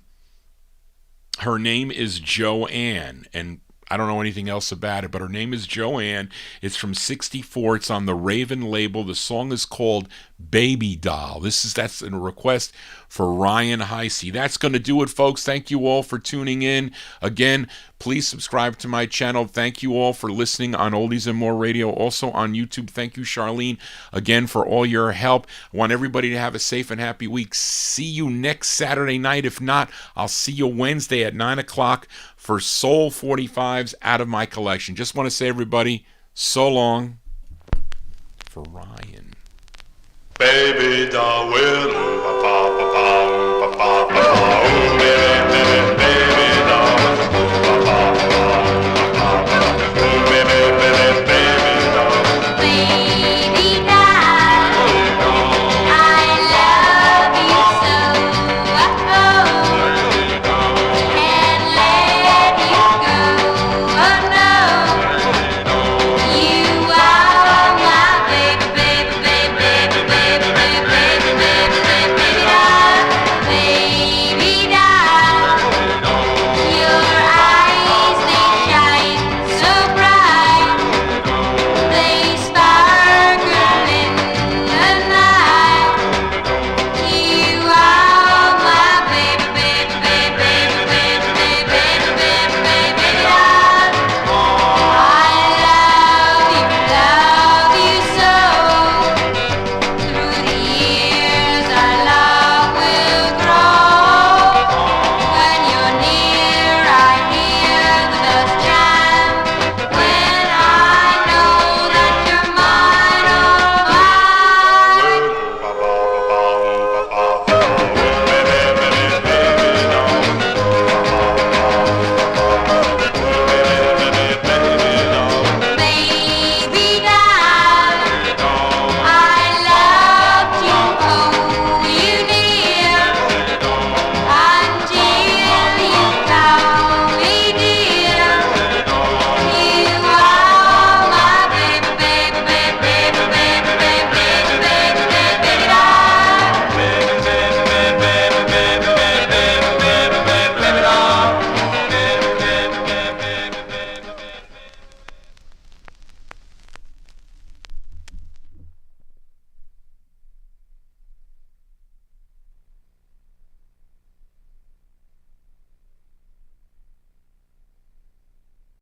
name is Joanne, and I don't know anything else about it, but her name is Joanne. It's from 64. It's on the Raven label. The song is called Baby Doll. That's a request for Ryan Heisey. That's going to do it, folks. Thank you all for tuning in. Again, please subscribe to my channel. Thank you all for listening on Oldies and More Radio, also on YouTube. Thank you, Charlene, again, for all your help. I want everybody to have a safe and happy week. See you next Saturday night. If not, I'll see you Wednesday at 9 o'clock for Soul 45's Out of My Collection. Just want to say, everybody, so long for Ryan.
Baby doll will